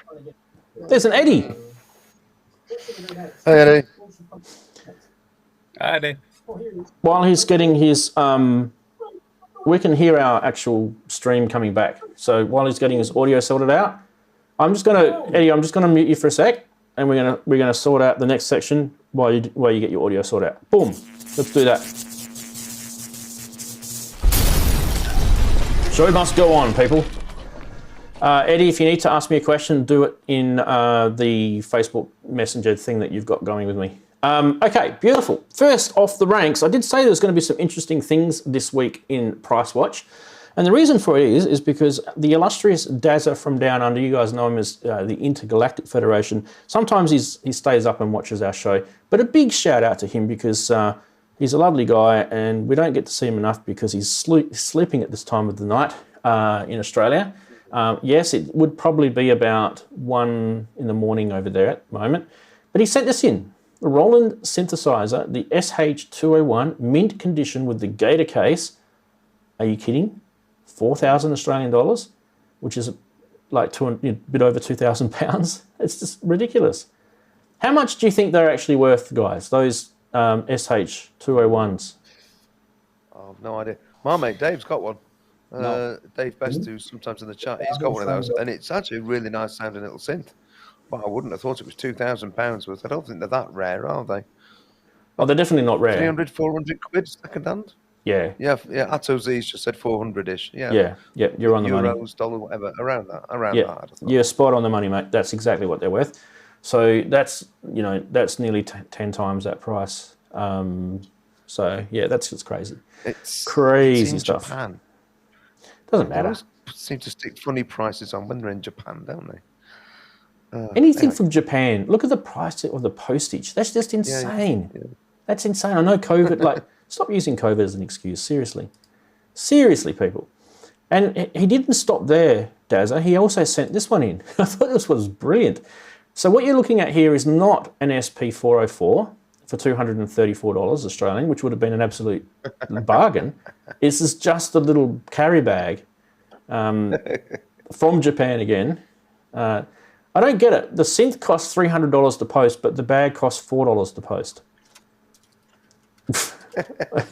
There's an Eddie. Hey, Eddie. Eddie. While he's getting his, we can hear our actual stream coming back. So while he's getting his audio sorted out, Eddie, I'm just gonna mute you for a sec, and we're gonna sort out the next section while you get your audio sorted out. Boom. Let's do that. Show must go on, people. Eddie, if you need to ask me a question, do it in the Facebook Messenger thing that you've got going with me. Okay, beautiful. First off the ranks, I did say there's going to be some interesting things this week in Price Watch. And the reason for it is because the illustrious Dazza from Down Under, you guys know him as the Intergalactic Federation, sometimes he stays up and watches our show. But a big shout out to him, because he's a lovely guy, and we don't get to see him enough because he's sleeping at this time of the night in Australia. Yes, it would probably be about 1 in the morning over there at the moment. But he sent this in. The Roland synthesizer, the SH201, mint condition with the Gator case. Are you kidding? 4,000 Australian dollars, which is like a bit over £2,000. It's just ridiculous. How much do you think they're actually worth, guys, those SH201s? I have no idea. My mate Dave's got one. Dave Best, who's sometimes in the chat, he's got one of those, and it's actually a really nice sounding little synth. But I wouldn't have thought it was £2,000 worth. I don't think they're that rare, are they? Oh, they're definitely not rare. 300, 400 quid second hand? Yeah. Atto Z's just said 400-ish. Yeah, you're on the money. Euros, dollar, whatever, around that. You're spot on the money, mate. That's exactly what they're worth. So that's nearly 10 times that price. So yeah, that's just crazy. It's crazy stuff. Japan. Doesn't matter. They always seem to stick funny prices on when they're in Japan, don't they? Anything from Japan. Look at the price of the postage. That's just insane. Yeah. That's insane. I know COVID, stop using COVID as an excuse. Seriously, people. And he didn't stop there, Dazza. He also sent this one in. I thought this was brilliant. So what you're looking at here is not an SP404 for $234 Australian, which would have been an absolute bargain. This is just a little carry bag from Japan again. I don't get it. The synth costs $300 to post, but the bag costs $4 to post.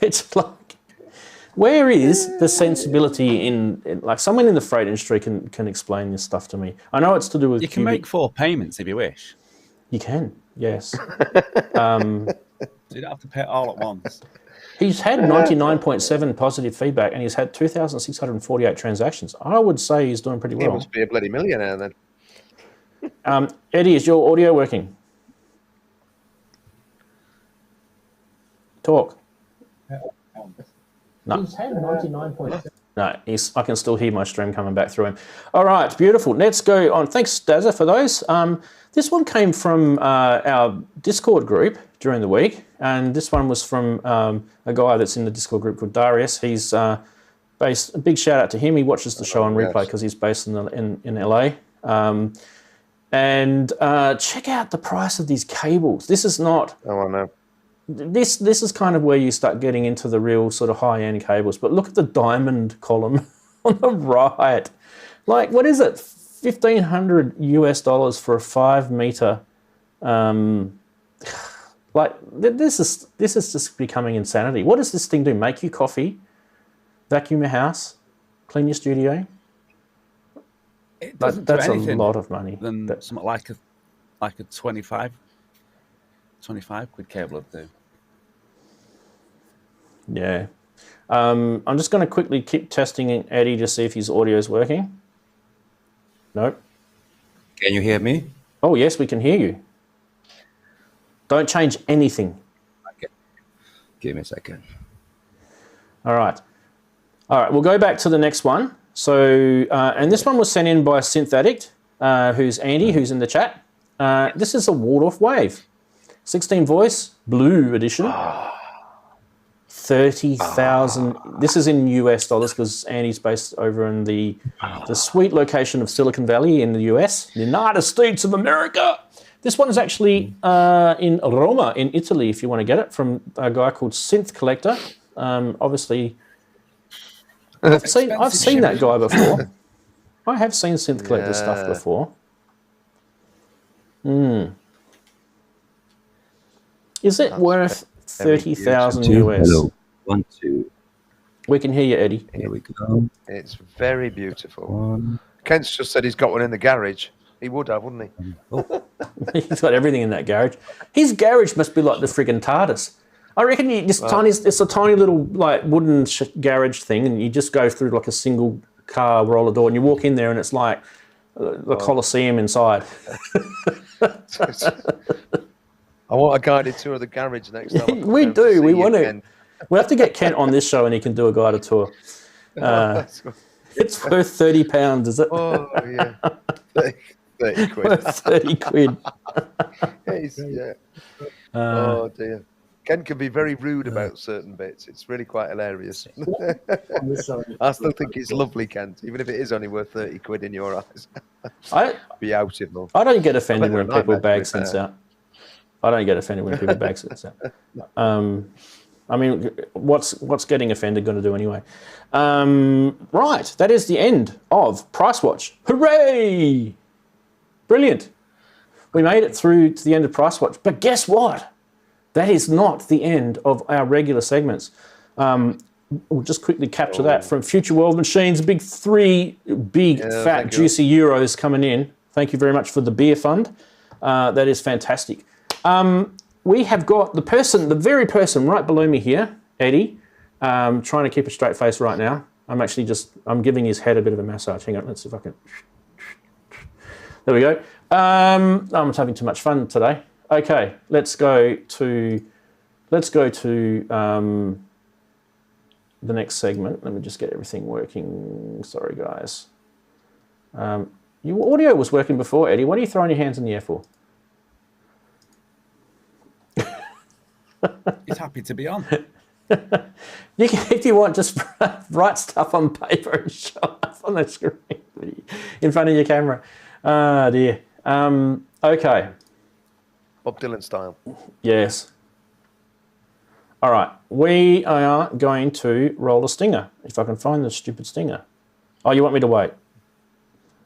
It's like, where is the sensibility in like someone in the freight industry can explain this stuff to me? I know it's to do with you can make 4 payments if you wish. You can, yes. So you don't have to pay it all at once. He's had 99.7 positive feedback, and he's had 2,648 transactions. I would say he's doing pretty well. He must be a bloody millionaire then. Eddie, is your audio working? Talk. No. He's had 99.7. No, I can still hear my stream coming back through him. All right, beautiful. Let's go on. Thanks, Dazza, for those. This one came from our Discord group during the week, and this one was from a guy that's in the Discord group called Darius. He's based. A big shout out to him. He watches the show on replay because he's based in LA. And check out the price of these cables. This is not. Oh, I know. This is kind of where you start getting into the real sort of high-end cables. But look at the diamond column on the right. Like, what is it? $1,500 for a 5 meter. Like, this is just becoming insanity. What does this thing do? Make you coffee, vacuum your house, clean your studio? It doesn't That's do a anything lot of money. than something like a 25 quid cable would do. Yeah. I'm just going to quickly keep testing Eddie to see if his audio is working. Nope. Can you hear me? Oh, yes, we can hear you. Don't change anything. Okay. Give me a second. All right. All right, we'll go back to the next one. So, and this one was sent in by Synth Addict, who's Andy, who's in the chat. This is a Waldorf Wave. 16 voice, blue edition. 30,000. This is in US dollars because Andy's based over in the sweet location of Silicon Valley in the US, the United States of America. This one is actually in Roma in Italy, if you want to get it, from a guy called Synth Collector. Obviously, I've seen that guy before. I have seen Synth Collector stuff before. Is it worth 30,000 US? Hello. 1, 2. We can hear you, Eddie. Here we go. It's very beautiful. 1. Kent's just said he's got one in the garage. He would have, wouldn't he? Oh. He's got everything in that garage. His garage must be like the friggin' TARDIS. I reckon it's a tiny little like wooden garage thing, and you just go through like a single car roller door, and you walk in there, and it's like the Colosseum inside. I want a guided tour of the garage next time. We do. We want to. We have to get Kent on this show, and he can do a guided tour. It's worth £30, is it? Oh yeah, 30 quid. Worth 30 quid. Yeah. Oh dear. Ken can be very rude about certain bits. It's really quite hilarious. I still think it's lovely, Kent, even if it is only worth 30 quid in your eyes. Beautiful. I don't get offended when people bag sense out. I don't get offended when people bag sense out. I mean, what's getting offended going to do anyway? Right, that is the end of Price Watch. Hooray! Brilliant. We made it through to the end of Price Watch, but guess what? That is not the end of our regular segments. We'll just quickly capture that from Future World Machines. Big fat, juicy euros coming in. Thank you very much for the beer fund. That is fantastic. We have got the very person right below me here, Eddie, trying to keep a straight face right now. I'm giving his head a bit of a massage. Hang on, let's see if I can. There we go. I'm having too much fun today. Okay, let's go to the next segment. Let me just get everything working. Sorry, guys. Your audio was working before, Eddie. What are you throwing your hands in the air for? He's happy to be on. You can, if you want, just write stuff on paper and show up on the screen in front of your camera. Ah, dear. Okay. Bob Dylan style. Yes. All right. We are going to roll a stinger. If I can find the stupid stinger. Oh, you want me to wait?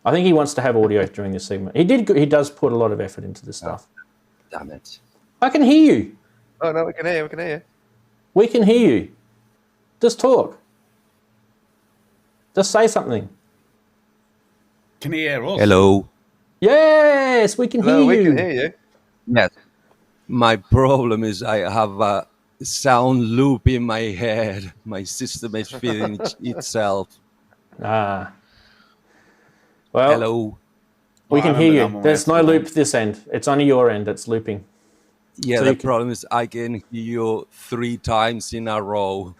I think he wants to have audio during this segment. He does put a lot of effort into this stuff. Damn it. I can hear you. Oh, no, we can hear you. We can hear you. We can hear you. Just talk. Just say something. Can he hear us? Hello. Yes, we can hear you. We can hear you. Yes. My problem is I have a sound loop in my head. My system is feeding itself. Ah. Well, hello. We can hear you. There's no loop this end. It's only your end that's looping. Yeah, So the you can- problem is I can hear you 3 times in a row.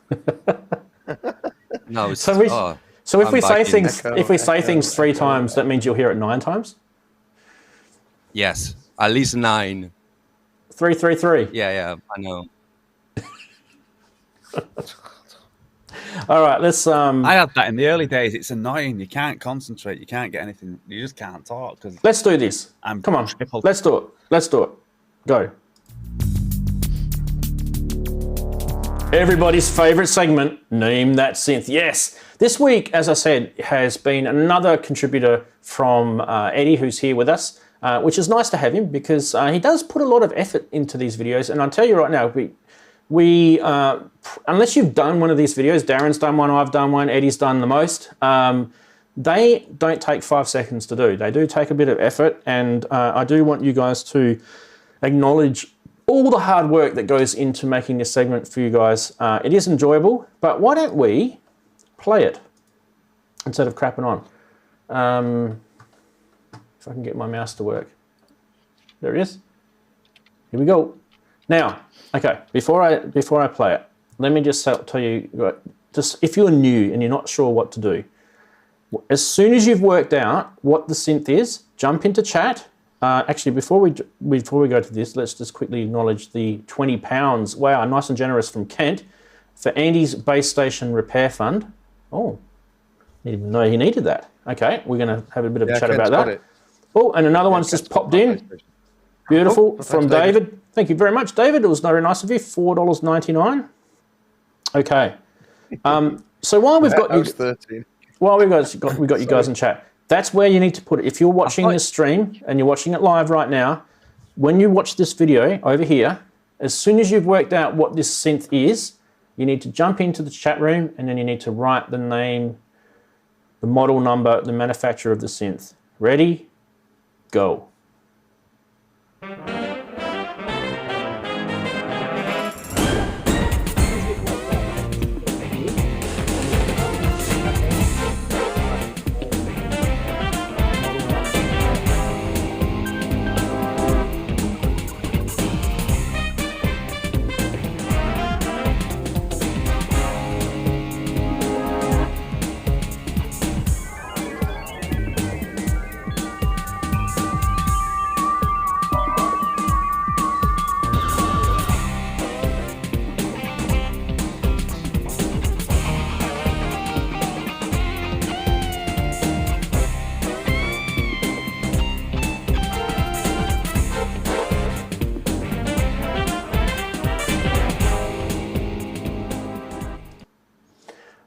No, it's So we- So if I'm we say back in. things, Echo, if we say echo, things 3 echo, times, that means you'll hear it 9 times. Yes, at least 9. 333. Yeah, I know. All right, let's. I had that in the early days. It's annoying. You can't concentrate. You can't get anything. You just can't talk because Let's do this. I'm Come on, triple. let's do it. Let's do it. Go. Everybody's favorite segment, Name That Synth. Yes, this week, as I said, has been another contributor from Eddie, who's here with us, which is nice to have him because he does put a lot of effort into these videos. And I'll tell you right now, we unless you've done one of these videos, Daren's done one, I've done one, Eddie's done the most, they don't take 5 seconds to do. They do take a bit of effort, and I do want you guys to acknowledge all the hard work that goes into making this segment for you guys. It is enjoyable, but why don't we play it instead of crapping on? If I can get my mouse to work. There it is. Here we go. Now, okay, before I play it, let me just tell you, just if you're new and you're not sure what to do, as soon as you've worked out what the synth is, jump into chat. Actually, before we go to this, let's just quickly acknowledge the £20. Wow, nice and generous from Kent for Andy's base station repair fund. Oh, didn't even know he needed that. Okay, we're going to have a bit of a chat Kent's about got that. it. Oh, and another one's just popped in. Beautiful, from David. Thank you very much, David. It was very nice of you. $4.99. Okay. So while we've got you, 13. while we got you guys in chat, that's where you need to put it. If you're watching this stream and you're watching it live right now, when you watch this video over here, as soon as you've worked out what this synth is, you need to jump into the chat room and then you need to write the name, the model number, the manufacturer of the synth. Ready? Go.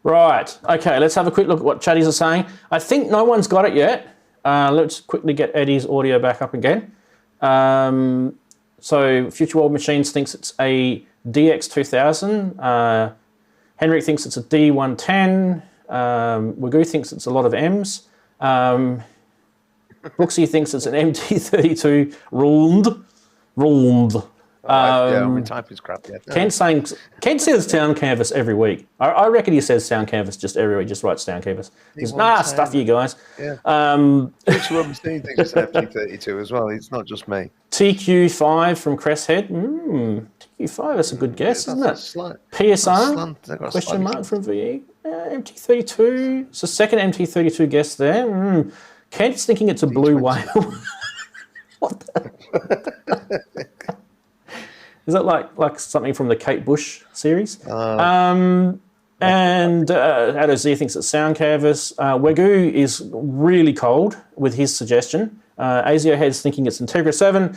Right, okay, let's have a quick look at what chatties are saying. I think no one's got it yet. Let's quickly get Eddie's audio back up again. So Future World Machines thinks it's a DX2000. Henrik thinks it's a D110. Wagoo thinks it's a lot of M's. Brooksy thinks it's an MT32 Roland. Yeah, my typing's crap. Yeah. Kent says sound canvas every week. I reckon he says sound canvas just every week. Just writes sound canvas. He's stuff you guys. Yeah. Future World Machines thinks it's an MT32 as well. It's not just me. TQ5 from Cresshead. TQ5, that's a good guess, isn't it? PSR? Question mark from VE. MT32. It's the second MT32 guess there. Kent's thinking it's a blue whale. What the? Is that like something from the Kate Bush series? And Adozir thinks it's sound canvas. Wagoo is really cold with his suggestion. Azio Head's thinking it's Integra 7.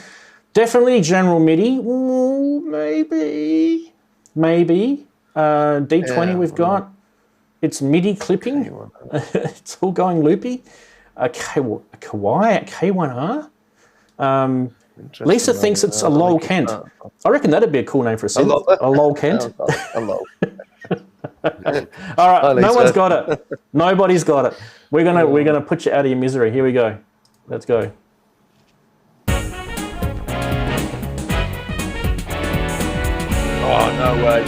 Definitely General MIDI. Ooh, maybe. D20 we've got. It's MIDI clipping. It's all going loopy. Kawaii, K1R. Lisa thinks it's a lol Kent. I reckon that'd be a cool name for a synth. A lol Kent. A lol. All right, no one's got it. Nobody's got it. We're gonna put you out of your misery. Here we go. Let's go. Oh no way!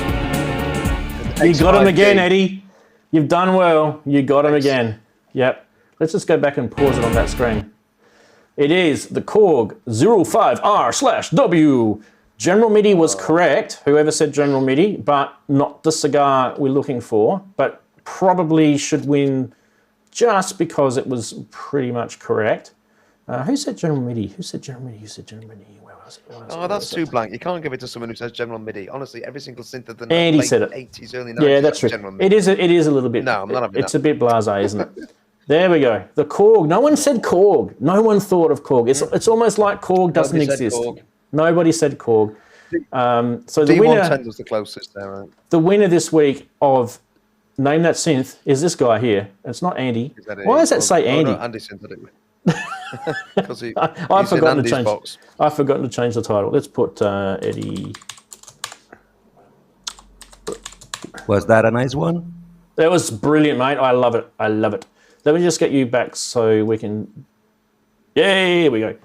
You got him again, Eddie. You've done well. You got him again. Yep. Let's just go back and pause it on that screen. It is the Korg 05R/W General MIDI was correct, whoever said General MIDI, but not the cigar we're looking for, but probably should win just because it was pretty much correct. Who said General MIDI? Who said General MIDI? Who said General MIDI? Where was it? That's too blank. You can't give it to someone who says General MIDI. Honestly, every single synth of the Andy late said it. 80s, early 90s. Yeah, that's true. General MIDI. It is a little bit. No, I'm not having it's that. a bit blasé, isn't it? There we go. The Korg. No one said Korg. No one thought of Korg. It's almost like Korg doesn't exist. Korg. Nobody said Korg. So the winner, D110 was the closest there, right? the winner this week of Name That Synth is this guy here. It's not Andy. Why does that say Andy? No, Andy synthetically. Because he's I've in forgotten to Andy's change. box. I've forgotten to change the title. Let's put Eddie. Was that a nice one? That was brilliant, mate. I love it. I love it. Let me just get you back so we can. Yeah, here we go.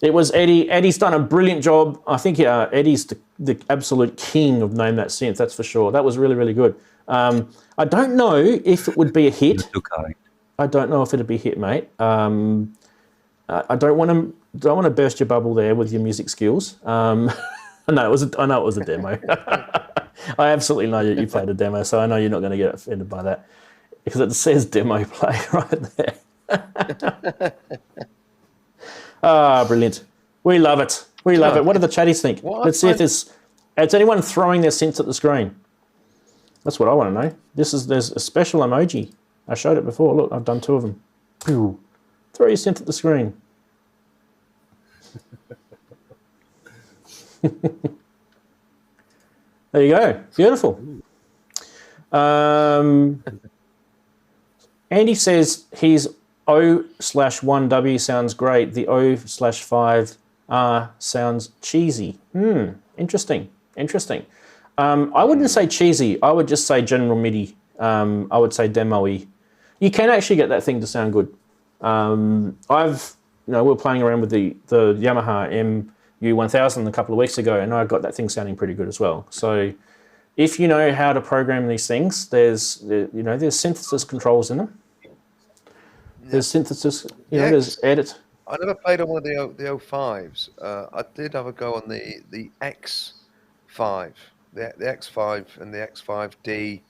It was Eddie. Eddie's done a brilliant job. I think Eddie's the absolute king of Name That Synth. That's for sure. That was really, really good. I don't know if it would be a hit. I don't know if it'd be a hit, mate. I don't want to burst your bubble there with your music skills. I know it was a demo. I absolutely know that you played a demo, so I know you're not going to get offended by that because it says demo play right there. Brilliant. We love it. We love it. What do the chatties think? Let's see if is anyone throwing their synths at the screen. That's what I want to know. There's a special emoji. I showed it before. Look, I've done 2 of them. Pew. Throw your synth at the screen. There you go. Beautiful. Andy says his O/1W sounds great. The O/5R sounds cheesy. Interesting. I wouldn't say cheesy. I would just say General MIDI. I would say demo-y. You can actually get that thing to sound good. We were playing around with the Yamaha MU1000 a couple of weeks ago, and I got that thing sounding pretty good as well. So, if you know how to program these things, there's synthesis controls in them. There's synthesis. There's edit. I never played on one of the O5s. I did have a go on the X5, the X5 and the X5D.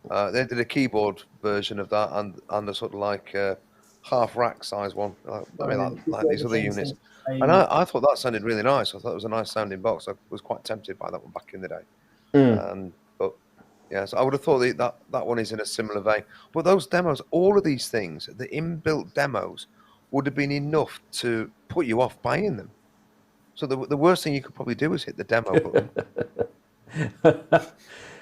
They did a keyboard version of that and a sort of like half rack size one. Like these other units. And I thought that sounded really nice. I thought it was a nice sounding box. I was quite tempted by that one back in the day. But yeah, so I would have thought that one is in a similar vein. But those demos, all of these things, the inbuilt demos, would have been enough to put you off buying them. So the worst thing you could probably do is hit the demo button.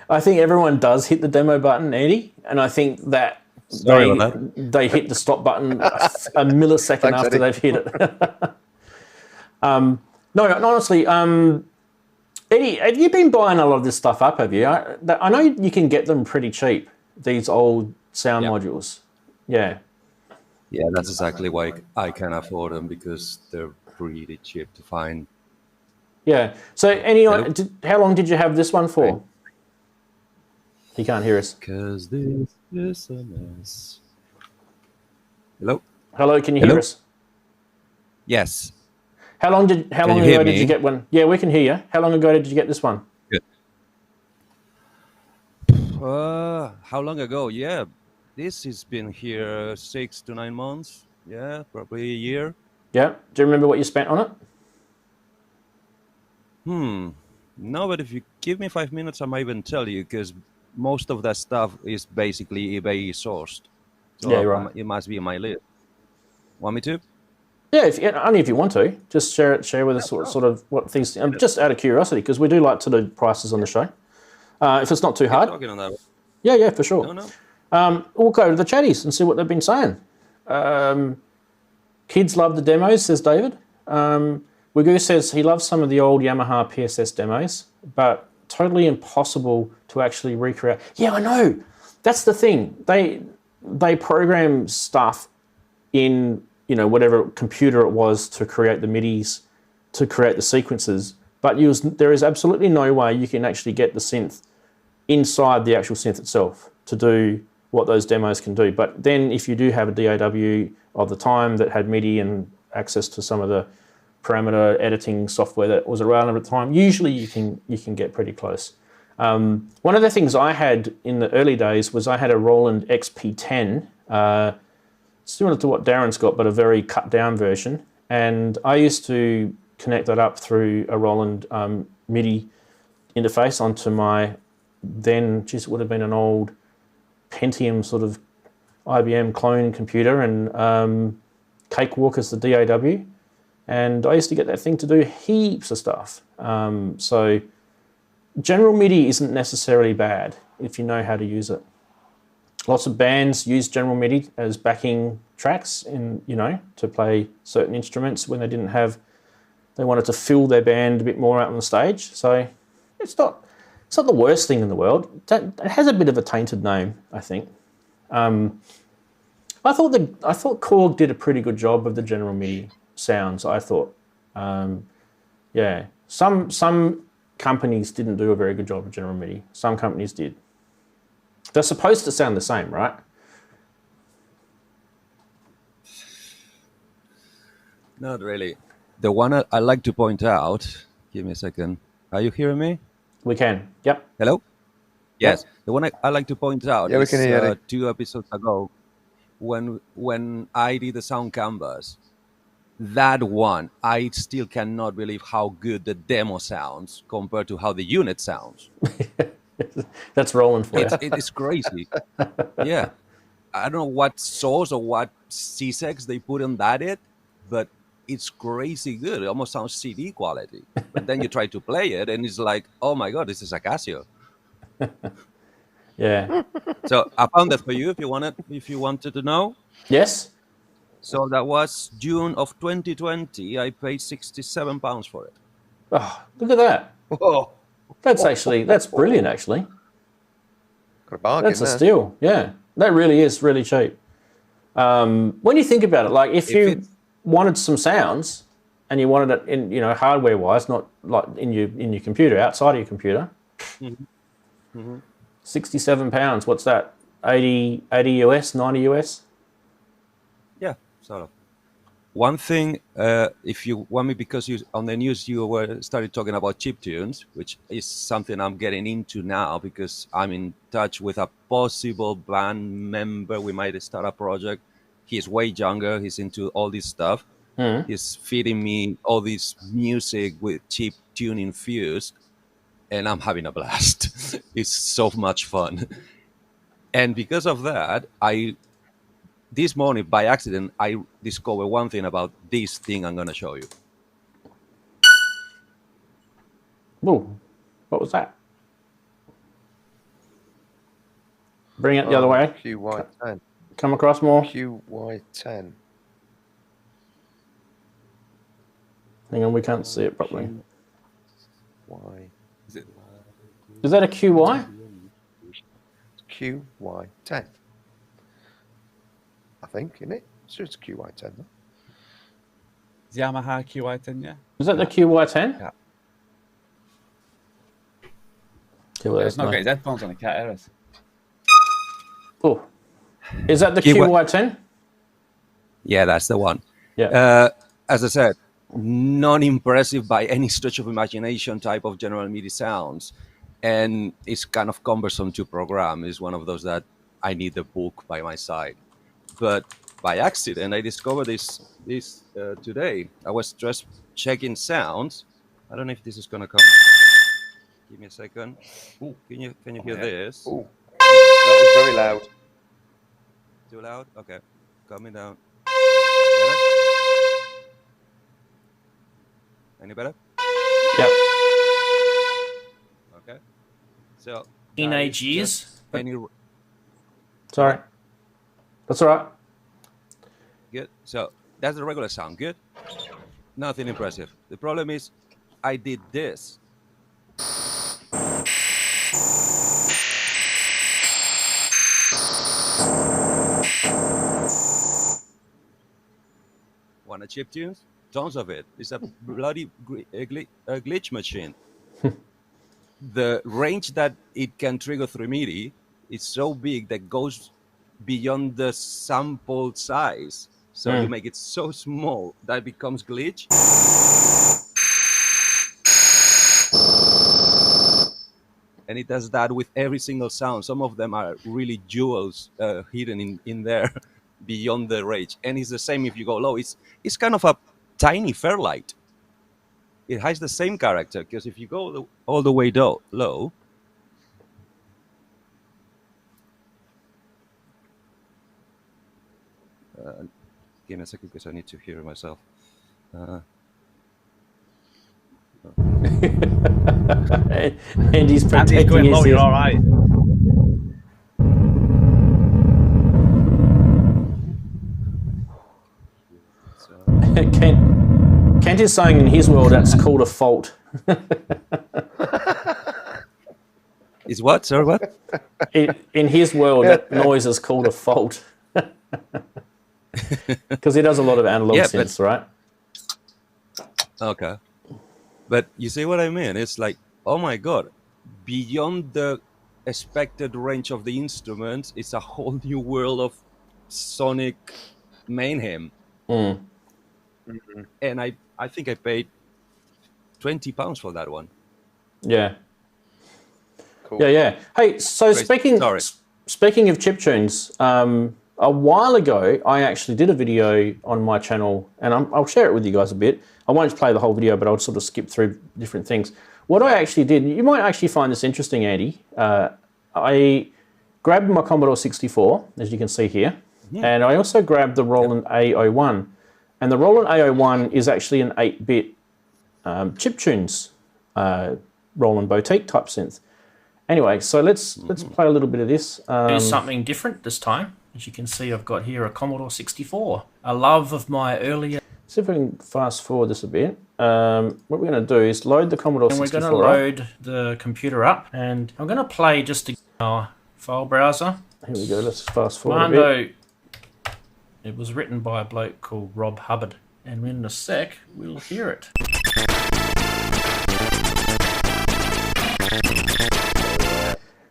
I think everyone does hit the demo button, Eddie, and I think that they hit the stop button a millisecond after they've hit it. No, honestly, Eddie, have you been buying a lot of this stuff up, have you? I know you can get them pretty cheap, these old sound modules. Yeah. Yeah, that's exactly why I can afford them, because they're pretty cheap to find. Yeah. So, how long did you have this one for? He can't hear us. Because this is a mess. Hello? Hello, can you hear us? Yes. How long ago did you get one? Yeah, we can hear you. How long ago did you get this one? Good. How long ago? Yeah, this has been here 6 to 9 months. Yeah, probably a year. Yeah. Do you remember what you spent on it? No, but if you give me 5 minutes, I might even tell you, because most of that stuff is basically eBay sourced. So yeah, right. It must be in my list. Want me to? Yeah, only if you want to. Just share with us sort of what things. Just out of curiosity, because we do like to do prices on the show. If it's not too hard. On that. Yeah, for sure. No. We'll go to the chatties and see what they've been saying. Kids love the demos, says David. Wigoo says he loves some of the old Yamaha PSS demos, but totally impossible to actually recreate. Yeah, I know. That's the thing. They program stuff in whatever computer it was to create the MIDIs, to create the sequences, but there is absolutely no way you can actually get the synth inside the actual synth itself to do what those demos can do. But then if you do have a DAW of the time that had MIDI and access to some of the parameter editing software that was around at the time, usually you can get pretty close. One of the things I had in the early days was I had a Roland XP10, similar to what Darren's got, but a very cut down version. And I used to connect that up through a Roland MIDI interface onto my then, it would have been an old Pentium sort of IBM clone computer, and Cakewalk as the DAW. And I used to get that thing to do heaps of stuff. So general MIDI isn't necessarily bad if you know how to use it. Lots of bands use general MIDI as backing tracks to play certain instruments when they wanted to fill their band a bit more out on the stage. So it's not the worst thing in the world. It has a bit of a tainted name, I think. I thought Korg did a pretty good job of the general MIDI sounds. I thought, some companies didn't do a very good job of general MIDI. Some companies did. They're supposed to sound the same, right? Not really. The one I like to point out, give me a second. Are you hearing me? We can. Yep. Hello? Yes. Yep. The one I like to point out we is can hear you. 2 episodes ago when I did the sound canvas. That one, I still cannot believe how good the demo sounds compared to how the unit sounds. That's Roland for you. It's crazy. Yeah. I don't know what sauce or what C6 they put on that, but it's crazy good. It almost sounds CD quality. But then you try to play it, and it's like, oh my God, this is a Casio. Yeah. So I found that for you if you wanted to know. Yes. So that was June of 2020. I paid £67 for it. Oh, look at that. Whoa. That's brilliant, actually. Got a bargain That's a there. steal. Yeah. That really is really cheap. When you think about it, like if you wanted some sounds and you wanted it in, hardware wise, not like in your computer, outside of your computer, £67. What's that? 80 US, 90 US? Yeah, sort of. One thing, if you want me, because on the news you started talking about chiptunes, which is something I'm getting into now because I'm in touch with a possible band member. We might start a project. He's way younger. He's into all this stuff. He's feeding me all this music with chip tune infused, and I'm having a blast. It's so much fun. And because of that, this morning, by accident, I discovered one thing about this thing I'm going to show you. Whoa, what was that? Bring it the other way. QY10. Come across more. QY10. Hang on, we can't see it properly. Y. Is that a QY? QY10. I think, isn't it? Sure, it's QY10. Though. Yamaha QI10, yeah. Is that the QY10? Yeah. Okay, well, It's not got his headphones on, I can't hear us. Oh, is that the QY QY10? Yeah, that's the one. Yeah. As I said, non-impressive by any stretch of imagination type of general MIDI sounds. And it's kind of cumbersome to program. It's one of those that I need the book by my side. But by accident, I discovered this today. I was just checking sounds. I don't know if this is gonna come. Give me a second. Ooh, can you hear this? Ooh, that was very loud. Too loud? Okay, coming down. Better? Any better? Yep. Okay. So Teenage years. Any Sorry. That's all right. good. So that's the regular sound. Good. Nothing impressive. The problem is, I did this. Wanna chip tunes? Tons of it. It's a bloody glitch machine. The range that it can trigger through MIDI is so big that goes beyond the sample size. So you make it so small that it becomes glitch. And it does that with every single sound. Some of them are really jewels hidden in there beyond the range. And it's the same if you go low. It's kind of a tiny Fairlight. It has the same character, because if you go all the way low, give me a second because I need to hear myself. And he's protecting Andy's going his low, you're ears. all right. Kent is saying in his world that's called a fault. Is what? Sorry, what? In his world, that noise is called a fault. Because he does a lot of analog synths, right? Okay. But you see what I mean? It's like, oh my God, beyond the expected range of the instruments, it's a whole new world of sonic mayhem. And I think I paid £20 for that one. Yeah. Cool. Yeah. Hey, so speaking of chiptunes, a while ago, I actually did a video on my channel, and I'll share it with you guys a bit. I won't play the whole video, but I'll sort of skip through different things. What I actually did, you might actually find this interesting, Andy. I grabbed my Commodore 64, as you can see here, and I also grabbed the Roland A01. And the Roland A01 is actually an 8-bit chiptunes Roland Boutique type synth. Anyway, so let's play a little bit of this. Do something different this time. As you can see, I've got here a Commodore 64, a love of my earlier. See if we can fast forward this a bit. What we're going to do is load the Commodore 64 And we're going to load the computer up, and I'm going to play just a file browser. Here we go, let's fast forward a bit. Mando, it was written by a bloke called Rob Hubbard, and in a sec, we'll hear it.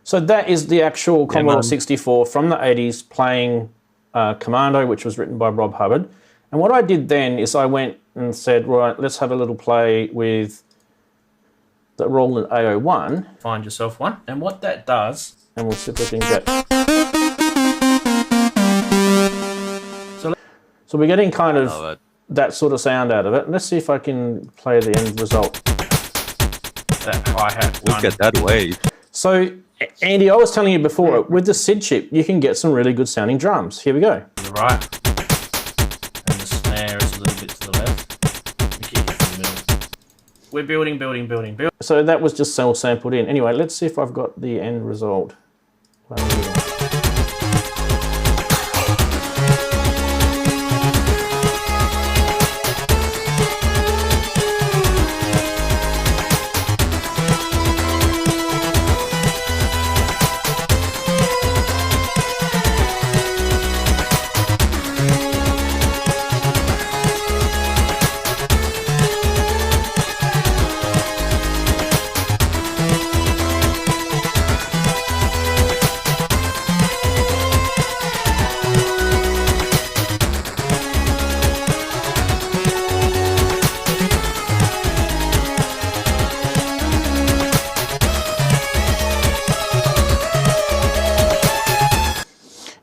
So that is the actual Commodore 64 from the 80s playing Commando, which was written by Rob Hubbard. And what I did then is I went and said, right, let's have a little play with the Roland A01. Find yourself one. And what that does... And we'll see if we can get... So we're getting kind of that sort of sound out of it. Let's see if I can play the end result. That hi-hat. Look at that wave. So, Andy, I was telling you before, with the SID chip, you can get some really good sounding drums. Here we go. You're right. And the snare is a little bit to the left. We keep it in the middle. We're building. So that was just sampled in. Anyway, let's see if I've got the end result.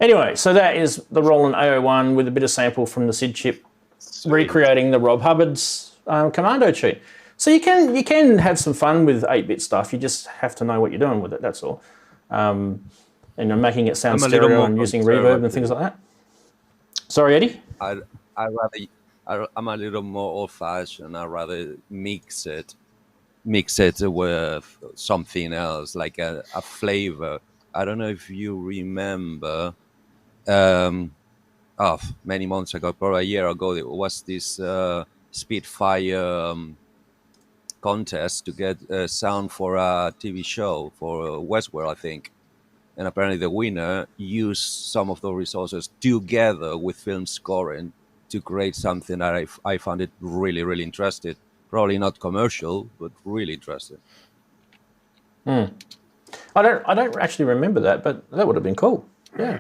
Anyway, so that is the Roland A01 with a bit of sample from the SID chip, recreating the Rob Hubbard's Commando tune. So you can have some fun with 8-bit stuff. You just have to know what you're doing with it. That's all. And you're making it sound stereo and using reverb and things like that. Sorry, Eddie. I'm a little more old-fashioned. I'd rather mix it with something else, like a flavor. I don't know if you remember. Many months ago, probably a year ago, there was this Spitfire contest to get sound for a TV show for Westworld, I think. And apparently the winner used some of those resources together with film scoring to create something that I found it really, really interesting. Probably not commercial, but really interesting. I don't actually remember that, but that would have been cool. Yeah.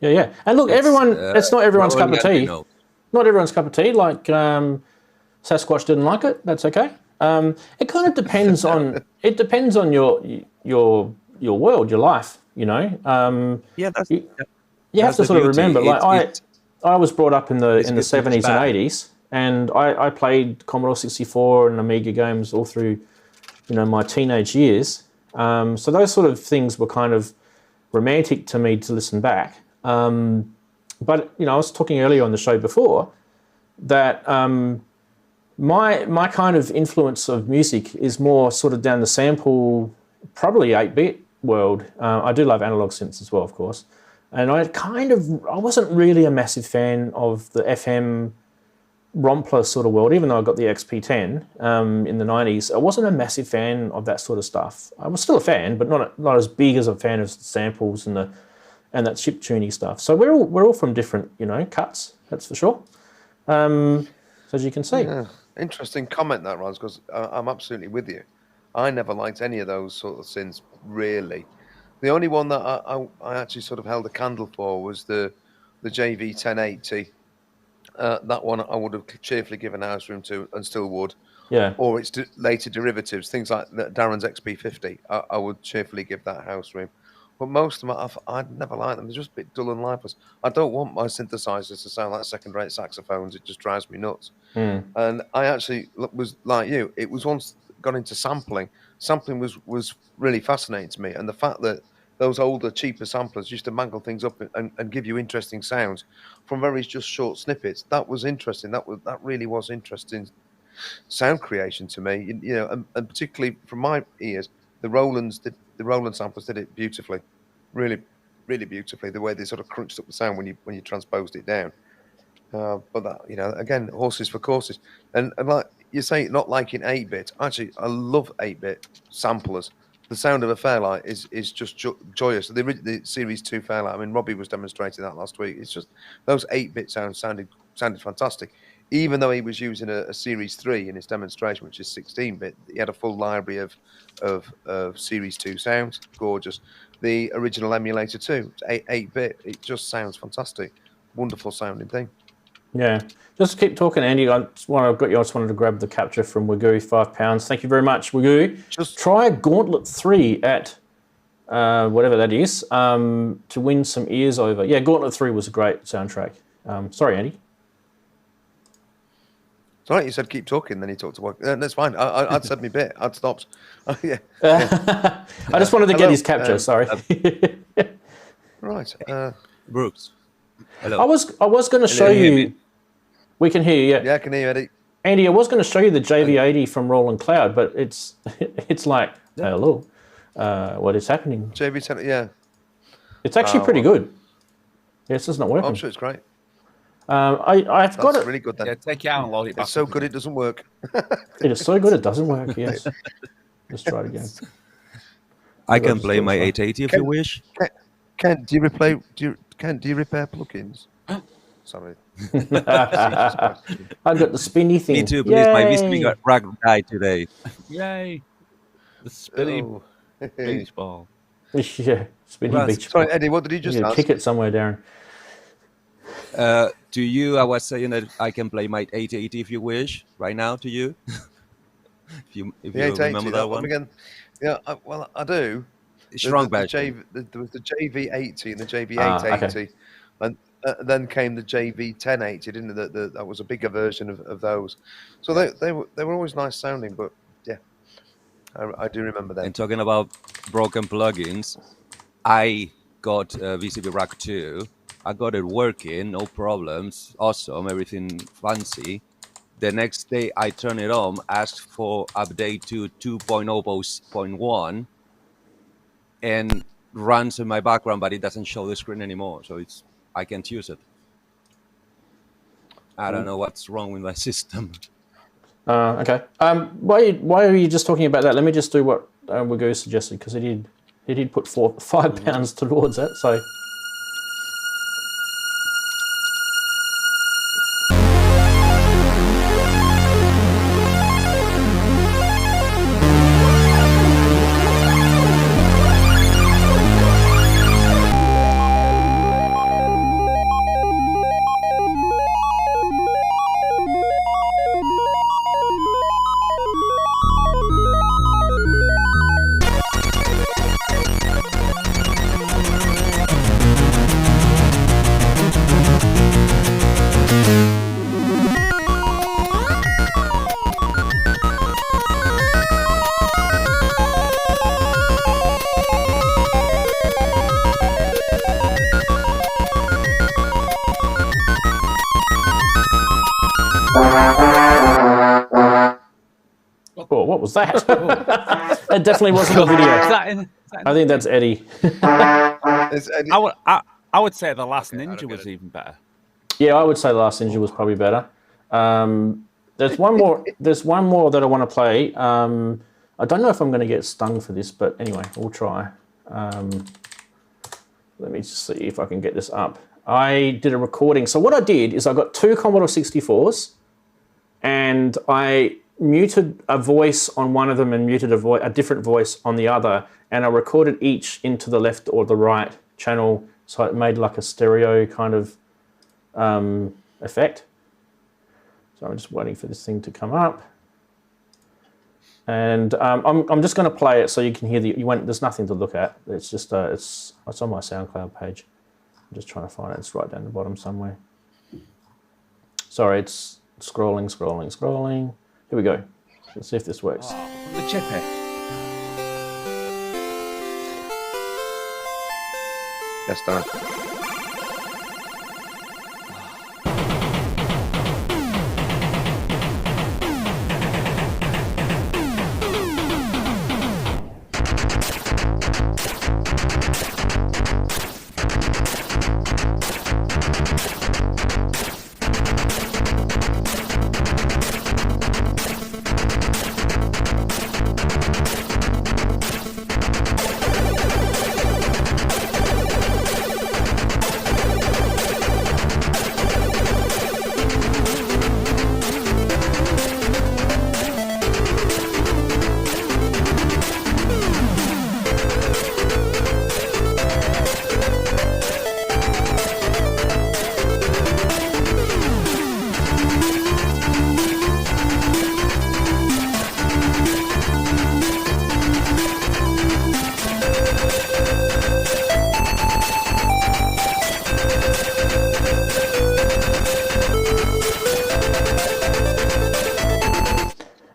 Yeah. And look, it's not everyone's cup of tea. Not everyone's cup of tea. Like Sasquatch didn't like it. That's okay. It kind of depends on your world, your life. You know. You have to sort of remember. I was brought up in the 70s and 80s, and I played Commodore 64 and Amiga games all through, my teenage years. So those sort of things were kind of romantic to me to listen back. But I was talking earlier on the show before that my kind of influence of music is more sort of down the sample, probably 8-bit world. I do love analog synths as well, of course. And I wasn't really a massive fan of the FM Rompler sort of world, even though I got the XP10 in the 90s. I wasn't a massive fan of that sort of stuff. I was still a fan, but not as big as a fan of the samples and that chiptune stuff. So we're all from different, cuts, that's for sure. So as you can see. Yeah. Interesting comment that, Raz, because I'm absolutely with you. I never liked any of those sort of synths, really. The only one that I actually sort of held a candle for was the JV 1080. That one I would have cheerfully given house room to, and still would. Yeah. Or its later derivatives, things like Daren's XP50. I would cheerfully give that house room. But most of them, I'd never liked them. They're just a bit dull and lifeless. I don't want my synthesizers to sound like second-rate saxophones. It just drives me nuts. And I actually was like you. It was once got into sampling. Sampling was really fascinating to me, and the fact that those older, cheaper samplers used to mangle things up and give you interesting sounds from very just short snippets. That was interesting. That really was interesting sound creation to me. And particularly from my ears, the Roland samplers did it beautifully, really, really beautifully. The way they sort of crunched up the sound when you transposed it down. But that, again, horses for courses. And like you say, not liking 8-bit. Actually, I love 8-bit samplers. The sound of a Fairlight is just joyous. The Series 2 Fairlight, I mean, Robbie was demonstrating that last week. It's just those 8-bit sounds sounded fantastic. Even though he was using a Series 3 in his demonstration, which is 16-bit, he had a full library of Series 2 sounds. Gorgeous. The original emulator too, 8-bit. It just sounds fantastic. Wonderful sounding thing. Yeah. Just keep talking, Andy. I just wanted to grab the capture from Wagoo, £5. Thank you very much, Wagoo. Just try Gauntlet 3 at whatever that is to win some ears over. Yeah, Gauntlet 3 was a great soundtrack. Sorry, Andy. It's all right, you said keep talking, then he talked to work. That's fine. I'd said my bit. I'd stopped. Yeah. I just wanted to get his capture, sorry. Right. Brooks. Hello. I was going to show you. We can hear you, yeah. Yeah, I can hear you, Eddie. Andy, I was going to show you the JV80 from Roland Cloud, but it's like, hello, what is happening? JV10, yeah. It's actually pretty good. Yes, it's not working. I'm sure it's great. I've got it. Really good then. Yeah, take it out and load it back. It's so good it doesn't work. It is so good it doesn't work, yes. Let's try it again. I can play my 880 if you wish. Ken, do you repair plugins? Sorry. I've got the spinny thing. Me too, please. My VSP rack died today. Yay. The spinning beach ball. Yeah, spinning beach ball. Sorry, Eddie, what did you just ask? Kick it somewhere, Daren. To you, I was saying that I can play my 880 if you wish, right now to you. if you remember that one. Again. Yeah, I do. Shrunk version. There was the JV80 and the JV880. Okay. And then came the JV 1080, didn't it? That was a bigger version of those. So they were always nice sounding, but yeah, I do remember that. And talking about broken plugins, I got VCB Rack 2. I got it working, no problems, awesome, everything fancy. The next day I turned it on, asked for update to 2.0.1, and runs in my background, but it doesn't show the screen anymore, so I can't use it. I don't know what's wrong with my system. Okay. Why are you just talking about that? Let me just do what Wagoo suggested, because he did put £5 towards that. So. Oh, what was that? That definitely wasn't a video. I think that's Eddie. I would say the Last Ninja was even better. Yeah, I would say the Last Ninja was probably better. There's one more. There's one more that I want to play. I don't know if I'm going to get stung for this, but anyway, we'll try. Let me just see if I can get this up. I did a recording. So what I did is I got 2 Commodore 64s, and I muted a voice on one of them and muted a different voice on the other, and I recorded each into the left or the right channel, so it made like a stereo kind of effect. So I'm just waiting for this thing to come up, and I'm just going to play it so you can hear there's nothing to look at. It's just it's on my SoundCloud page. I'm just trying to find it. It's right down the bottom somewhere. Sorry, it's scrolling. Here we go. Let's see if this works. The chippy. Yes, done.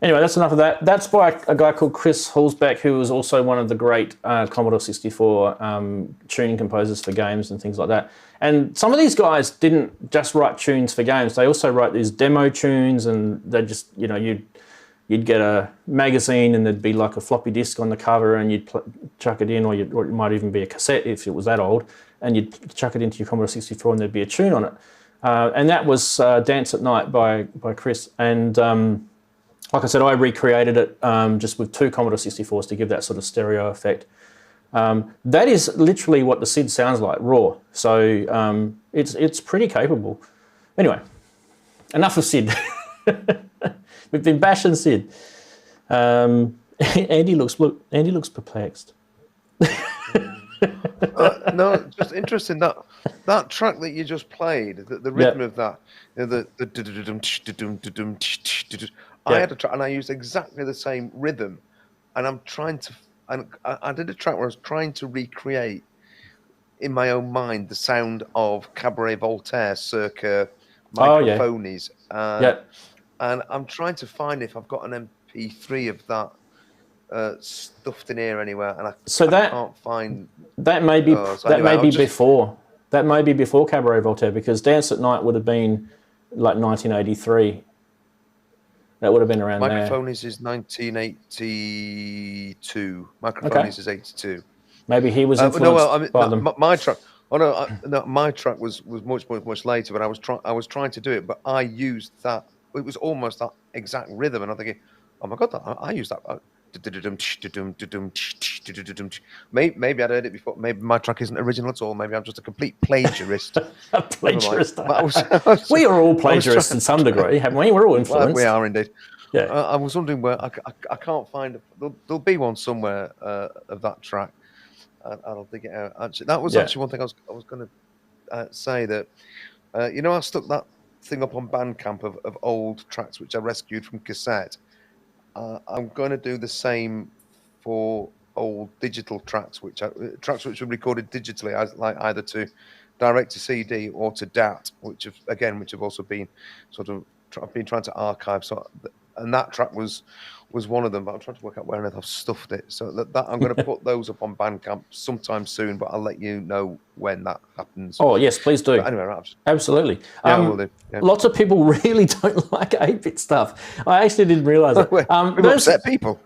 Anyway, that's enough of that. That's by a guy called Chris Hulsbeck, who was also one of the great Commodore 64 tuning composers for games and things like that. And some of these guys didn't just write tunes for games. They also wrote these demo tunes, and they just, you'd get a magazine and there'd be like a floppy disk on the cover, and you'd chuck it in, or it might even be a cassette if it was that old, and you'd chuck it into your Commodore 64 and there'd be a tune on it. And that was Dance at Night by Chris. And like I said, I recreated it just with 2 Commodore 64s to give that sort of stereo effect. That is literally what the SID sounds like, raw. So it's pretty capable. Anyway, enough of SID. We've been bashing SID. Andy looks perplexed. No, just interesting that track that you just played, the rhythm of that, I had a track and I used exactly the same rhythm, and I did a track where I was trying to recreate in my own mind the sound of Cabaret Voltaire circa microphonies. And I'm trying to find if I've got an MP3 of that stuffed in here anywhere, and I can't find. That may be before Cabaret Voltaire, because Dance at Night would have been like 1983. That would have been around Microphonies is 1982. Microphonies is 82. Maybe he was influenced by them. My track. Oh no, my track was much later. But I was trying to do it, but I used that. It was almost that exact rhythm, and I'm thinking, oh my god, I used that. Maybe I'd heard it before. Maybe my track isn't original at all. Maybe I'm just a complete plagiarisst. A plagiarist. We are all plagiarists to some degree, haven't we? We're all influenced. We are indeed. Yeah. I was wondering where I can't find. There'll be one somewhere of that track. I'll dig it out. Actually, that was actually one thing I was going to say that I stuck that thing up on Bandcamp of old tracks which I rescued from cassette. I'm going to do the same for old digital tracks, which were recorded digitally, like either to direct to CD or to DAT, which have also been sort of I've been trying to archive and that track was one of them. But I'm trying to work out where on earth I've stuffed it. So that I'm going to put those up on Bandcamp sometime soon, but I'll let you know when that happens. Oh yes, please do. But anyway, right, absolutely. Yeah, we'll do. Yeah. Lots of people really don't like 8-bit stuff. I actually didn't realise it. We've upset people.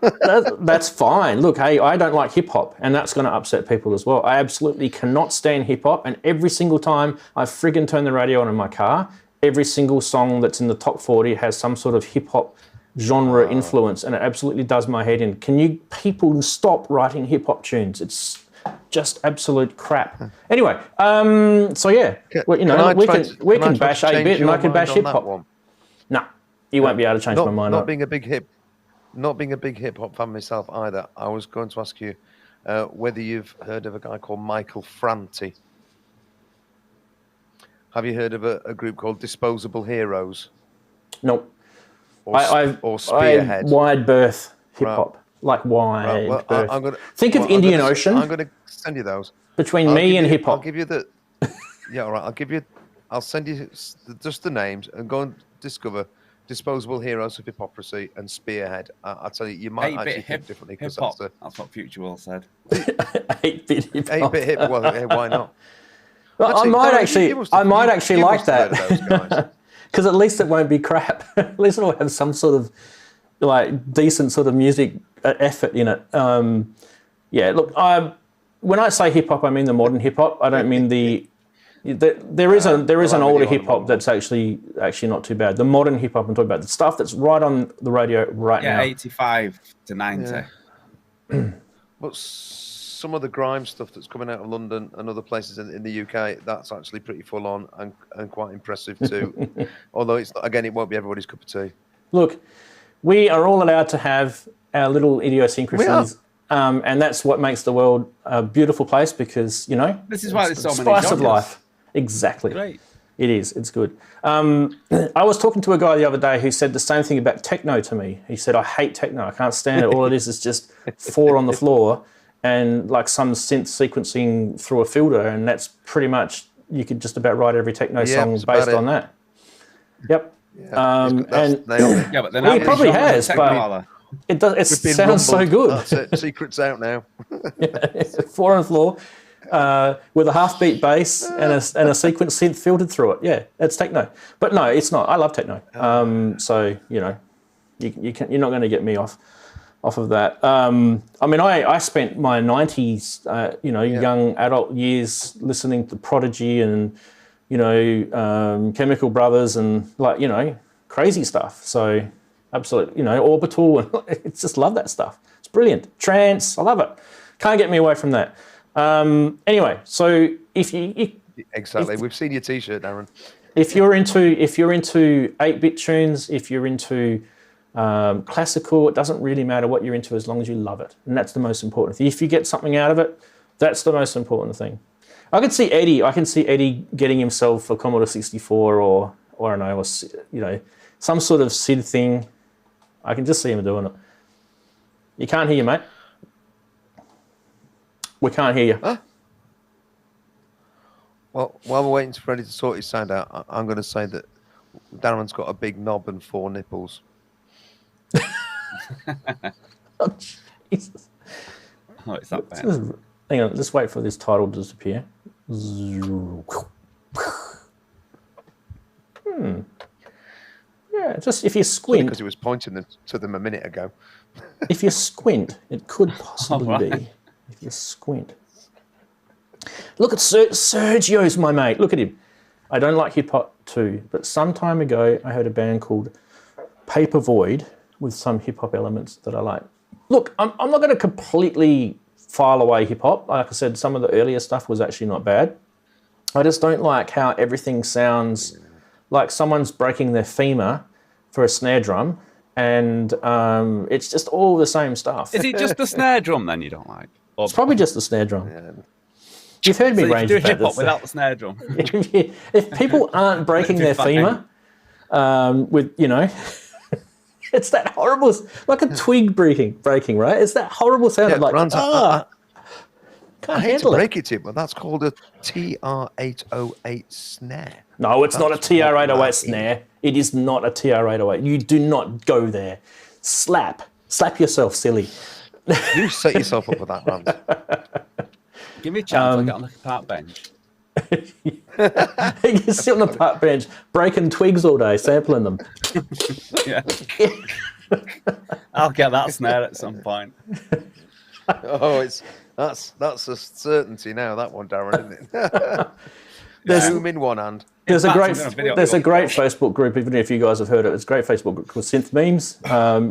That's fine. Look, hey, I don't like hip hop, and that's going to upset people as well. I absolutely cannot stand hip hop, and every single time I friggin' turn the radio on in my car, every single song that's in the top 40 has some sort of hip hop genre influence, and it absolutely does my head in. Can you people stop writing hip hop tunes? It's just absolute crap. Anyway, so yeah, well, you know, we can bash 8-bit, and I can bash hip hop. No, you won't be able to change my mind. Not being a big hip hop fan myself either. I was going to ask you whether you've heard of a guy called Michael Franti. Have you heard of a group called Disposable Heroes? Nope. Or Spearhead? Wide berth hip hop, like wide berth. Think of Indian Ocean. I'm going to send you those. Between me and hip hop. I'll give you the. Yeah, all right. I'll send you just the names and go and discover Disposable Heroes of Hypocrisy and Spearhead. I'll tell you, you might actually think differently because that's what Future Will said. 8-bit hip hop. 8-bit hip. Well, why not? Well, Actually, I might actually like that. Because at least it won't be crap. At least it'll have some sort of like decent sort of music effort in it. Yeah, look, when I say hip hop, I mean the modern hip hop. I don't mean there is an older hip hop that's actually not too bad. The modern hip hop I'm talking about, the stuff that's right on the radio right now. Yeah, 85 to 90. Yeah. But some of the grime stuff that's coming out of London and other places in the UK, that's actually pretty full on and quite impressive too. Although it won't be everybody's cup of tea. Look, we are all allowed to have our little idiosyncrasies, and that's what makes the world a beautiful place because, you know, this is why there's so many spice of life. Exactly. Great. It is. It's good. I was talking to a guy the other day who said the same thing about techno to me. He said, I hate techno. I can't stand it. All it is just 4 on the floor and like some synth sequencing through a filter, and that's pretty much, you could just about write every techno song based on that. Yep. Yeah, but then he probably has, but it sounds so good. That's it. Secret's out now. 4 on the floor with a half-beat bass and a sequence synth filtered through it. Yeah, it's techno. But no, it's not. I love techno. So, you know, you're not going to get me off of that. I mean, I spent my 90s, young adult years listening to Prodigy and, Chemical Brothers and, like, crazy stuff. So, absolutely, Orbital. And it's just love that stuff. It's brilliant. Trance, I love it. Can't get me away from that. Anyway, so if you... Exactly. We've seen your T-shirt, Darren. If you're into 8-bit tunes, if you're into... classical, it doesn't really matter what you're into as long as you love it, and that's the most important thing. If you get something out of it, that's the most important thing. I can see Eddie getting himself a Commodore 64 or I don't know, or, some sort of SID thing. I can just see him doing it. You can't hear you, mate. We can't hear you. Huh? Well, while we're waiting for Eddie to sort his sound out, I'm going to say that Darren's got a big knob and 4 nipples. Oh, Jesus. Oh, it's that bad. Hang on, let's wait for this title to disappear. Yeah, just if you squint. Because he was pointing to them a minute ago. If you squint, it could possibly be. If you squint. Look at Sergio's my mate. Look at him. I don't like hip hop too, but some time ago I heard a band called Paper Void with some hip hop elements that I like. Look, I'm not going to completely file away hip hop. Like I said, some of the earlier stuff was actually not bad. I just don't like how everything sounds like someone's breaking their femur for a snare drum, and it's just all the same stuff. Is it just the snare drum then you don't like? Or... It's probably just the snare drum. Yeah. You've heard me range about hip hop without the snare drum. If people aren't breaking their femur with, it's that horrible, like a twig breaking, right? It's that horrible sound of like, Ranzee, can't I hate to handle it. break it to you, but that's called a TR-808 snare. No, it's not a That's what TR-808 that snare. It is not a TR-808. You do not go there. Slap yourself, silly. You set yourself up with that, Rant. Give me a chance. I'll get on the park bench. You sit on the park bench, breaking twigs all day, sampling them. Yeah. I'll get that snare at some point. Oh, that's a certainty now. That one, Daren, isn't it? Zoom in one hand. There's a great video. Facebook group, even if you guys have heard it. It's a great Facebook group called Synth Memes,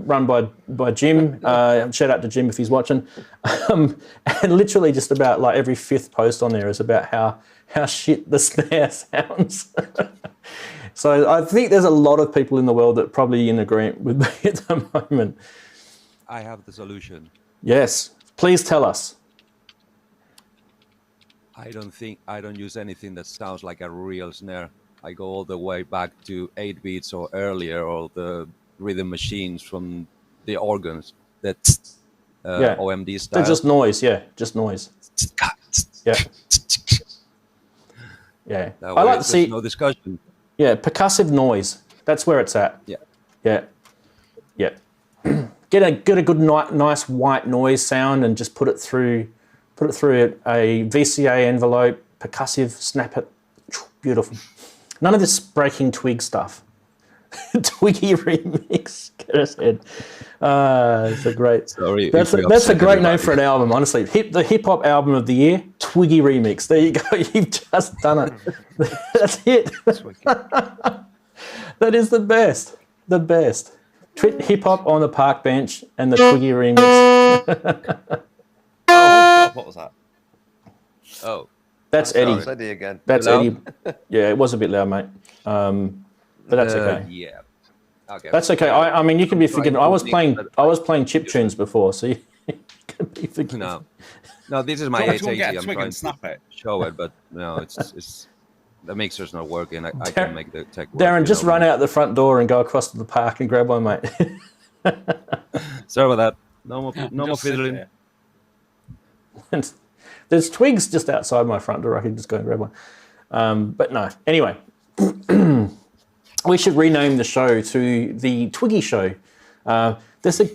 run by Jim. Shout out to Jim if he's watching. And literally just about like every fifth post on there is about how shit the snare sounds. So I think there's a lot of people in the world that probably in agreement with me at the moment. I have the solution. Yes, please tell us. I don't use anything that sounds like a real snare. I go all the way back to 8 beats or earlier, or the rhythm machines from the organs. That's OMD style. They're just noise, just noise. Yeah. Yeah. I like to see no discussion. Yeah, percussive noise. That's where it's at. Yeah. Get a good nice white noise sound and just put it through a VCA envelope, percussive, snap it. Beautiful. None of this breaking twig stuff. Twiggy remix. Get us head. It's a great. Sorry, that's a great name for an album, honestly. The hip hop album of the year, Twiggy remix. There you go. You've just done it. That's it. That is the best. The best. Hip hop on the park bench and the Twiggy remix. Oh God, what was that? Oh, that's Eddie. It's Eddie again. That's Eddie. Yeah, it was a bit loud, mate. But that's okay. Yeah. Okay. That's okay. I mean, you can be forgiven. I was playing chip tunes before, so you can be forgiven. No, this is my Get a 880. I'm twig trying and snap it. to show it, but no, it's the mixer's not working. I can make the tech work. Darren, just run out the front door and go across to the park and grab one, mate. Sorry about that. No more fiddling. There's twigs just outside my front door. I could just go and grab one. But no. Anyway, we should rename the show to the Twiggy Show. There's a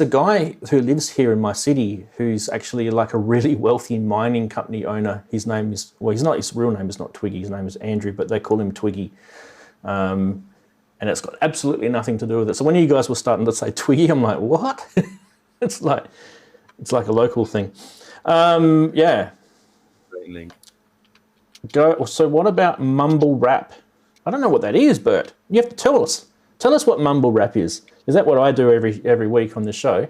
guy who lives here in my city who's actually like a really wealthy mining company owner. His real name is not Twiggy. His name is Andrew, but they call him Twiggy. And it's got absolutely nothing to do with it. So when you guys were starting to say Twiggy, I'm like, what? It's like a local thing. Yeah. Great link. So what about mumble rap? I don't know what that is, Bert. You have to tell us. Tell us what mumble rap is. Is that what I do every week on the show?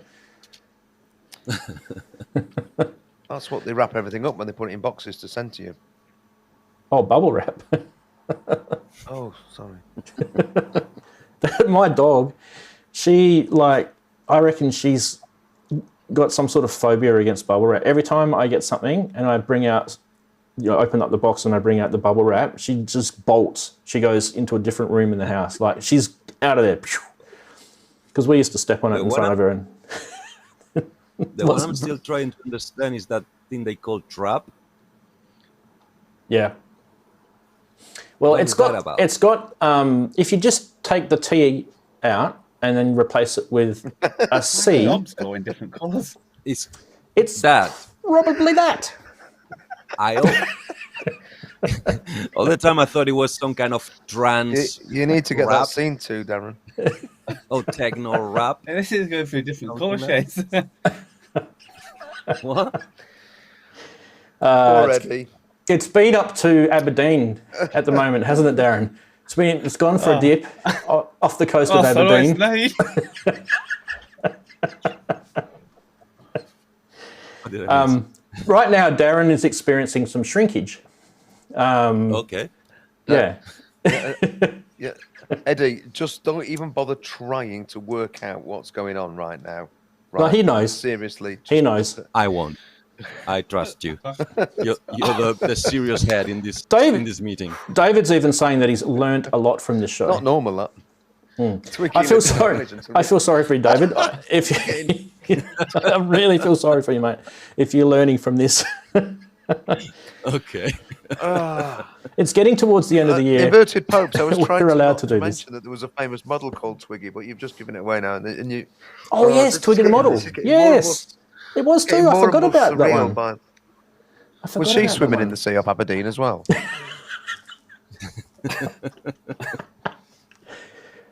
That's what they wrap everything up when they put it in boxes to send to you. Oh, bubble wrap. Oh, sorry. My dog, I reckon she's got some sort of phobia against bubble wrap. Every time I get something and I bring out, open up the box and I bring out the bubble wrap, she just bolts. She goes into a different room in the house. Like, she's out of there. Because we used to step on it in front of her. And the one I'm still trying to understand is that thing they call trap. Yeah. Well, What it's is that got about? if you just take the T out and then replace it with a C, Knobs go in different colours. It's that. that. Probably that. All the time I thought it was some kind of trance. You need to get rap. that scene too, Darren. Oh, techno rap. And this is going through different colour shades. What? Already. It's been up to Aberdeen at the moment, hasn't it, Darren? It's gone for a dip off the coast of Aberdeen. Right now, Darren is experiencing some shrinkage. Okay. Yeah. Yeah. Eddie, just don't even bother trying to work out what's going on right now. Right? No, he knows. Seriously. He knows. I won't. I trust you. You're the serious head in this meeting. David's even saying that he's learnt a lot from this show. Not normal, that. I feel sorry. I feel sorry for you, David. I really feel sorry for you, mate, if you're learning from this. Okay. It's getting towards the end of the year. Inverted popes. I was We're trying to allowed not to do this. mention that there was a famous model called Twiggy, but you've just given it away now. And you. Oh, yes, this is Twiggy the getting- model. this is getting more and Yes, it was getting too. I more and forgot more about that surreal one. by- I forgot Was she about that swimming in one. the sea off Aberdeen as well?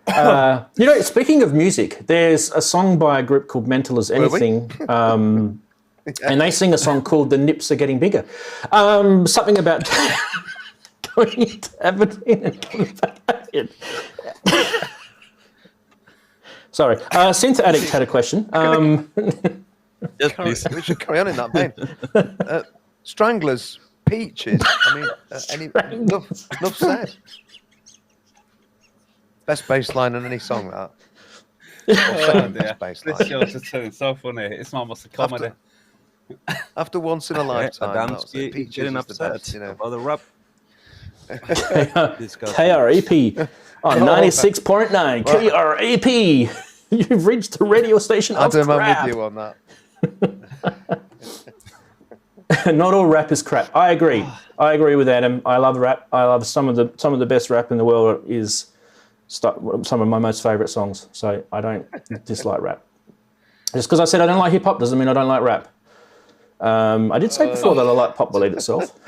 You know, speaking of music, there's a song by a group called Mental as we? Anything, and they sing a song called "The Nips Are Getting Bigger." Something about going into Aberdeen and coming back again. Sorry, Synth Addict had a question. Yes, please. We should carry on in that vein. Stranglers, Peaches. I mean, enough said. Best bass line on any song, that. Oh, dear. Bass This line. show's just turning so funny. It's almost a comedy. After once in a lifetime, that's it. Adamski is Peaches getting is the upset best, you know. about the rap. KRAP on 96.9. KRAP. You've reached the radio station of Adam, I'm crap. with you on that. Not all rap is crap. I agree. I agree with Adam. I love rap. I love some of the best rap in the world is some of my most favourite songs. So I don't dislike rap. Just because I said I don't like hip hop doesn't mean I don't like rap. I did say before that I like Pop Believe Itself.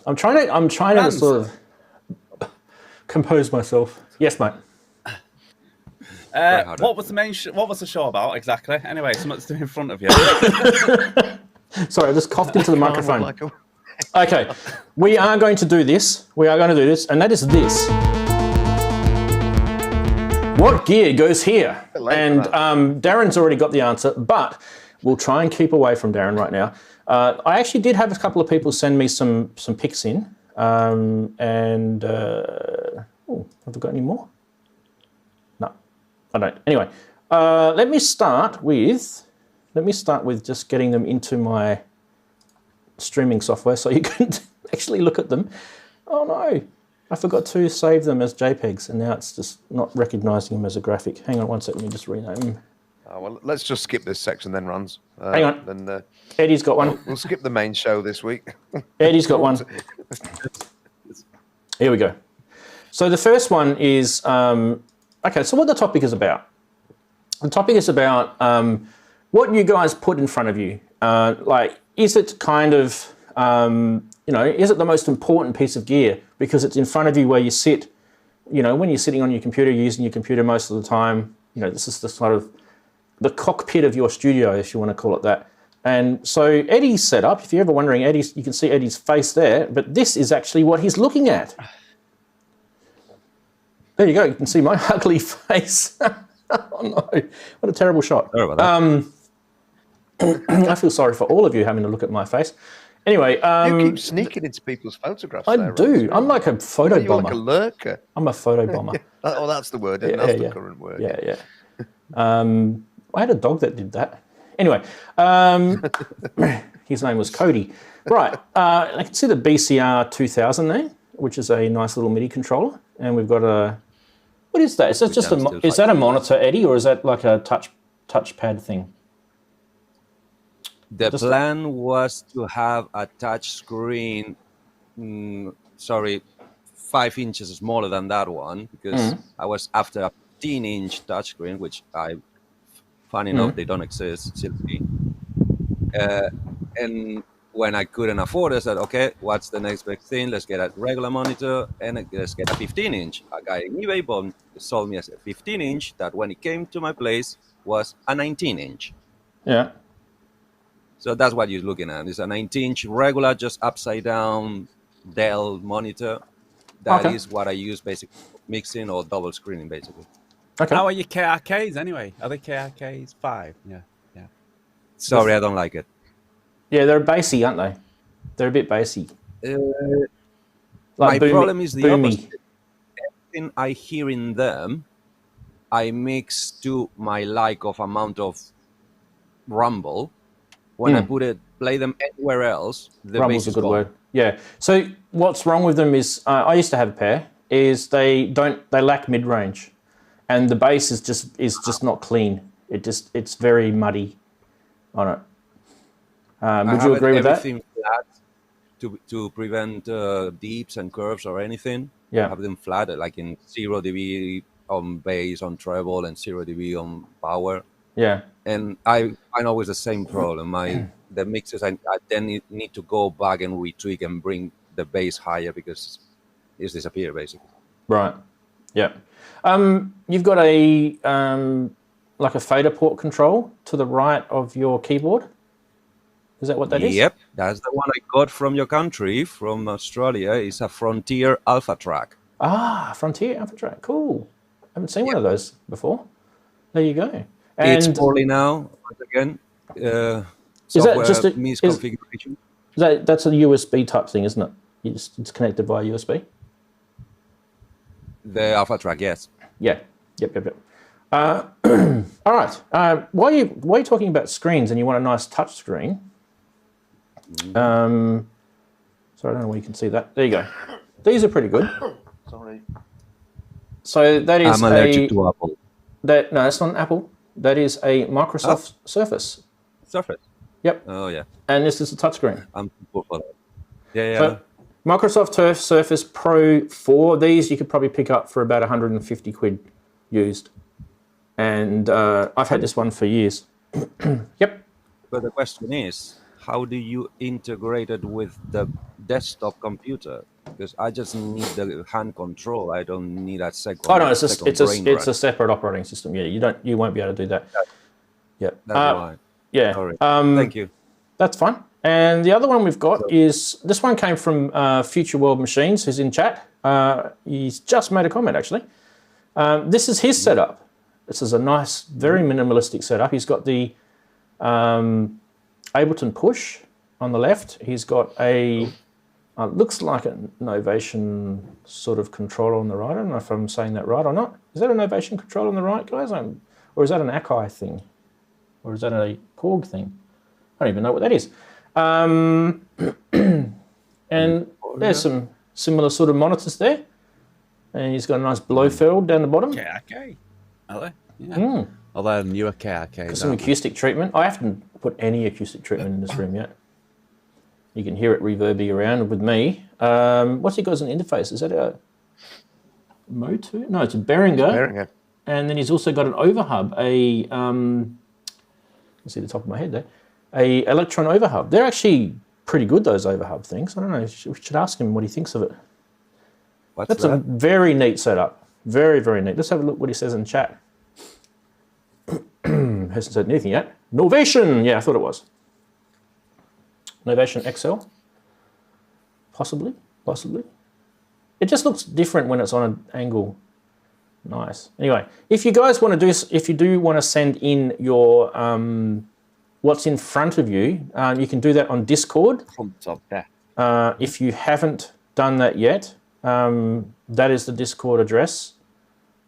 I'm trying to sort of compose myself. Yes, mate. What was the what was the show about exactly? Anyway, something's in front of you. Sorry, I just coughed into the microphone. Like a- Okay, we are going to do this. We are going to do this, and that is this. What gear goes here? And Darren's already got the answer, but we'll try and keep away from Daren right now. I actually did have a couple of people send me some pics in, have I got any more? No, I don't. Anyway, let me start with just getting them into my streaming software so you can actually look at them. Oh no, I forgot to save them as JPEGs, and now it's just not recognizing them as a graphic. Hang on one second, let me just rename them. well, let's just skip this section then, Ranz. Hang on. Then Eddie's got one. we'll skip the main show this week. Eddie's got one. Here we go. So the first one is, okay, so what the topic is about. The topic is about what you guys put in front of you. Like, is it kind of, is it the most important piece of gear because it's in front of you where you sit, when you're sitting on your computer, you're using your computer most of the time, this is the sort of the cockpit of your studio, if you want to call it that. And so Eddie's setup, if you're ever wondering, you can see Eddie's face there, but this is actually what he's looking at. There you go, you can see my ugly face. Oh no, what a terrible shot. Sorry about that. I feel sorry for all of you having to look at my face. Anyway, You keep sneaking into people's photographs. I there, do. Ranz. I'm like a photo You're bomber. like a lurker. I'm a photo bomber. Oh, that's the word. Isn't it? That's the current word. Yeah. I had a dog that did that. Anyway, his name was Cody. Right, I can see the BCR 2000 there, which is a nice little MIDI controller, and we've got a. What is that? Is that just is that a monitor, Eddie, or is that like a touchpad thing? The plan was to have a touch screen, 5 inches smaller than that one, because I was after a 15-inch touchscreen, which funny enough, they don't exist, simply. And when I couldn't afford it, I said, okay, what's the next big thing? Let's get a regular monitor and let's get a 15-inch. A guy in eBay sold me a 15-inch that when it came to my place was a 19-inch. Yeah. So that's what you're looking at. It's a 19-inch regular, just upside down Dell monitor. That is what I use basically mixing or double screening basically. Okay. How are your KRKs anyway? Are they KRKs 5? Yeah. Sorry, I don't like it. Yeah, they're bassy, aren't they? They're a bit bassy. My problem is the boomy. opposite. Everything I hear in them, I mix to my amount of rumble. When I play them anywhere else, the Rumble's bass a is good gone. word. Yeah. So what's wrong with them is I used to have a pair. Is they lack mid range, and the bass is just not clean. It's very muddy on it. Would you agree with that? Everything flat to prevent deeps and curves or anything. Yeah. Have them flat, like in 0 dB on bass, on treble, and 0 dB on power. Yeah. And I find always the same problem. The mixes, I then need to go back and retweak and bring the bass higher because it's disappeared basically. Right. Yeah. You've got a like a fader port control to the right of your keyboard. Is that what that is? Yep, that's the one I got from your country, from Australia. It's a Frontier Alpha Track. Ah, Frontier Alpha Track. Cool. I haven't seen one of those before. There you go. And It's poorly now, once again. that Software just misconfiguration. that's a USB type thing, isn't it? It's connected via USB. The Alpha Track, yes. Yeah. Yep. All right. Why are you talking about screens and you want a nice touch screen? Sorry, I don't know where you can see that. There you go. These are pretty good. Sorry. So that is I'm allergic to Apple. No, that's not an Apple. That is a Microsoft Surface. Surface. Yep. Oh, yeah. And this is a touchscreen. I'm for that. Yeah. So Microsoft Surface Pro 4. These you could probably pick up for about 150 quid used. And I've had this one for years. Yep. But the question is, how do you integrate it with the desktop computer? Because I just need the hand control. I don't need that second. Oh no, it's a separate operating system. Yeah, you won't be able to do that. Yeah. That's why. Yeah. Sorry. Thank you. That's fine. And the other one we've got is this one came from Future World Machines, who's in chat. He's just made a comment actually. This is his setup. This is a nice, very minimalistic setup. He's got the Ableton Push on the left. He's got a looks like a Novation sort of controller on the right. I don't know if I'm saying that right or not. Is that a Novation controller on the right, guys? Or is that an Akai thing? Or is that a Korg thing? I don't even know what that is. And there's some similar sort of monitors there. And he's got a nice Blofeld down the bottom. KRK, are they? Yeah. Although newer KRK. Got some acoustic treatment. I haven't put any acoustic treatment in this room yet. You can hear it reverbing around with me. What's he got as an interface? Is that a Moog? No, it's a Behringer. Behringer. And then he's also got an overhub, let's see the top of my head there, a Electron overhub. They're actually pretty good, those overhub things. I don't know, we should ask him what he thinks of it. That's a very neat setup. Very, very neat. Let's have a look what he says in chat. Hasn't said anything yet. Novation! Yeah, I thought it was. Novation XL? Possibly. It just looks different when it's on an angle. Nice. Anyway, if you guys want to do, if you do want to send in your what's in front of you, you can do that on Discord. Front of that. If you haven't done that yet, that is the Discord address.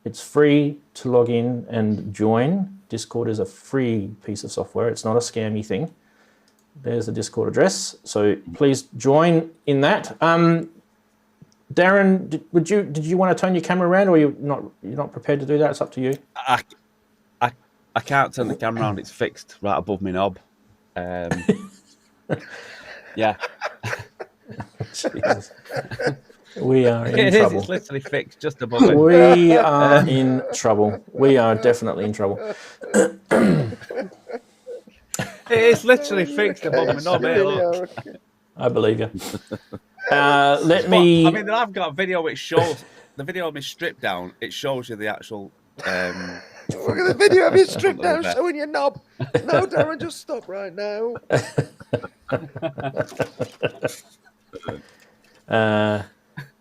It's free to log in and join. Discord is a free piece of software. It's not a scammy thing. There's the Discord address. So please join in that. Daren, did you want to turn your camera around, or you're not prepared to do that? It's up to you. I can't turn the camera around. It's fixed right above my knob. Yeah. Jesus. We are in trouble. It's literally fixed just above it. We are in trouble. We are definitely in trouble. It's literally fixed above my knob here. Look. I believe you. Let me. I mean, I've got a video which shows the video of me stripped down. It shows you the actual. Look at the video of you stripped down showing your knob. No, Daren, just stop right now.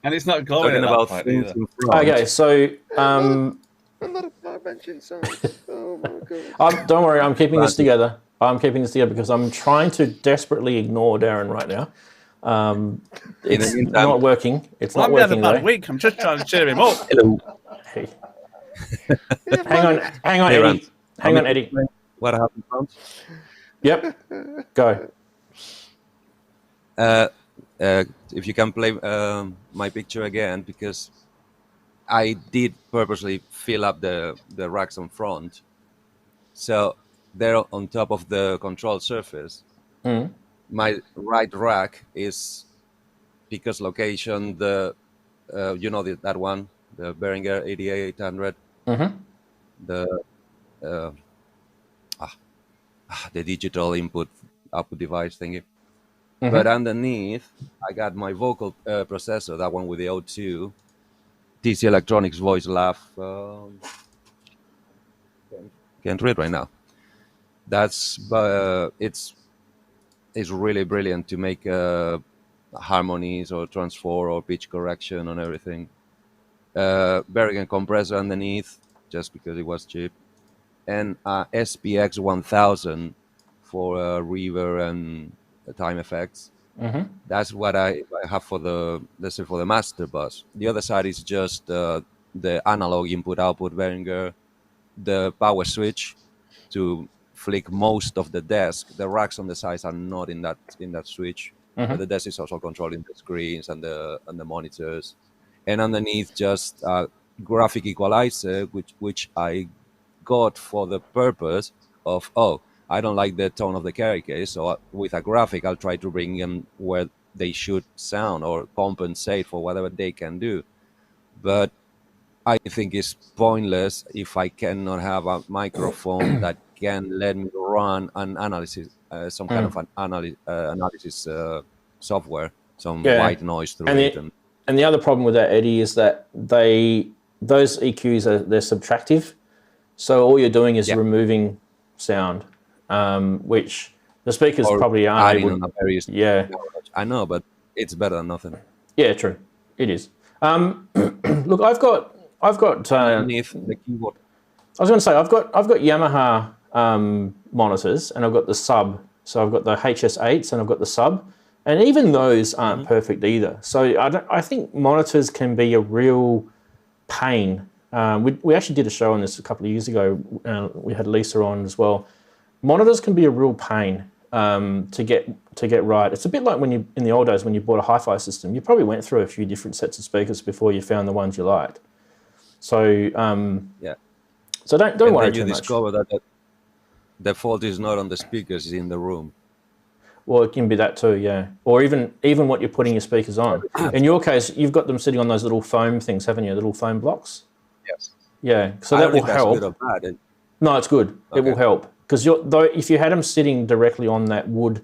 And it's not glowing Talking at about that point either. Okay, so I'm not a fire bench inside. Oh my god. don't worry, I'm keeping this together. Because I'm trying to desperately ignore Daren right now. It's not working. It's not working. I'm having a bad week. I'm just trying to cheer him up. Hello. Hey. Hang on, Hey, Eddie. Rant. Hang on, Eddie. What happened, Rant? Yep. Go. If you can play my picture again, because I did purposely fill up the racks on front, so they're on top of the control surface. Mm. My right rack is because location the that one, the Behringer 8800, Mm-hmm. the the digital output device thingy. Mm-hmm. But underneath, I got my vocal processor, that one with the O2, TC Electronics Voice Lab. Can't read right now. That's it's really brilliant to make harmonies or transfer or pitch correction on everything. Behringer compressor underneath, just because it was cheap, and SPX 1000 for reverb and time effects. Mm-hmm. That's what I have for the, let's say, for the master bus. The other side is just the analog input output Behringer, the power switch to flick most of the desk. The racks on the sides are not in that switch, but the desk is also controlling the screens and the monitors. And underneath, just a graphic equalizer, which I got for the purpose of, I don't like the tone of the carry case, so with a graphic, I'll try to bring them where they should sound or compensate for whatever they can do. But I think it's pointless if I cannot have a microphone that can let me run an analysis, some kind of an analysis software, some white noise through it. And the other problem with that, Eddie, is that those EQs they're subtractive, so all you're doing is removing sound, which the speakers probably aren't able. Yeah, I know, but it's better than nothing. Yeah, true. It is. Look, I've got. Underneath the keyboard. I was going to say I've got Yamaha monitors, and I've got the sub. So I've got the HS8s and I've got the sub, and even those aren't perfect either. So I think monitors can be a real pain. We actually did a show on this a couple of years ago. We had Lisa on as well. Monitors can be a real pain to get right. It's a bit like when you in the old days when you bought a hi-fi system. You probably went through a few different sets of speakers before you found the ones you liked. So So don't worry too much. You discover that the fault is not on the speakers; it's in the room. Well, it can be that too, yeah. Or even what you're putting your speakers on. In your case, you've got them sitting on those little foam things, haven't you? Little foam blocks. Yes. Yeah. So that will help. Good or bad. No, it's good. Okay. It will help because if you had them sitting directly on that wood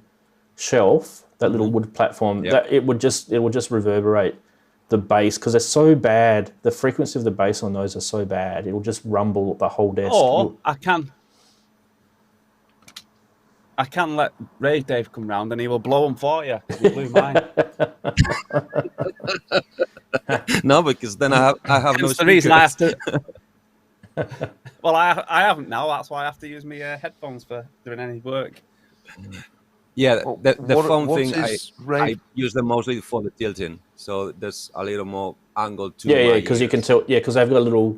shelf, that little wood platform, that it will just reverberate the bass because they're so bad. The frequency of the bass on those are so bad. It will just rumble the whole desk. Or I can let Ray Dave come round and he will blow them for you. He blew mine. No, because then I have no speakers. The reason I have to. Well, I haven't now. That's why I have to use my headphones for doing any work. Yeah, the phone thing, I use them mostly for the tilting. So there's a little more angle to yeah, because you can tilt. Yeah, because they've got a little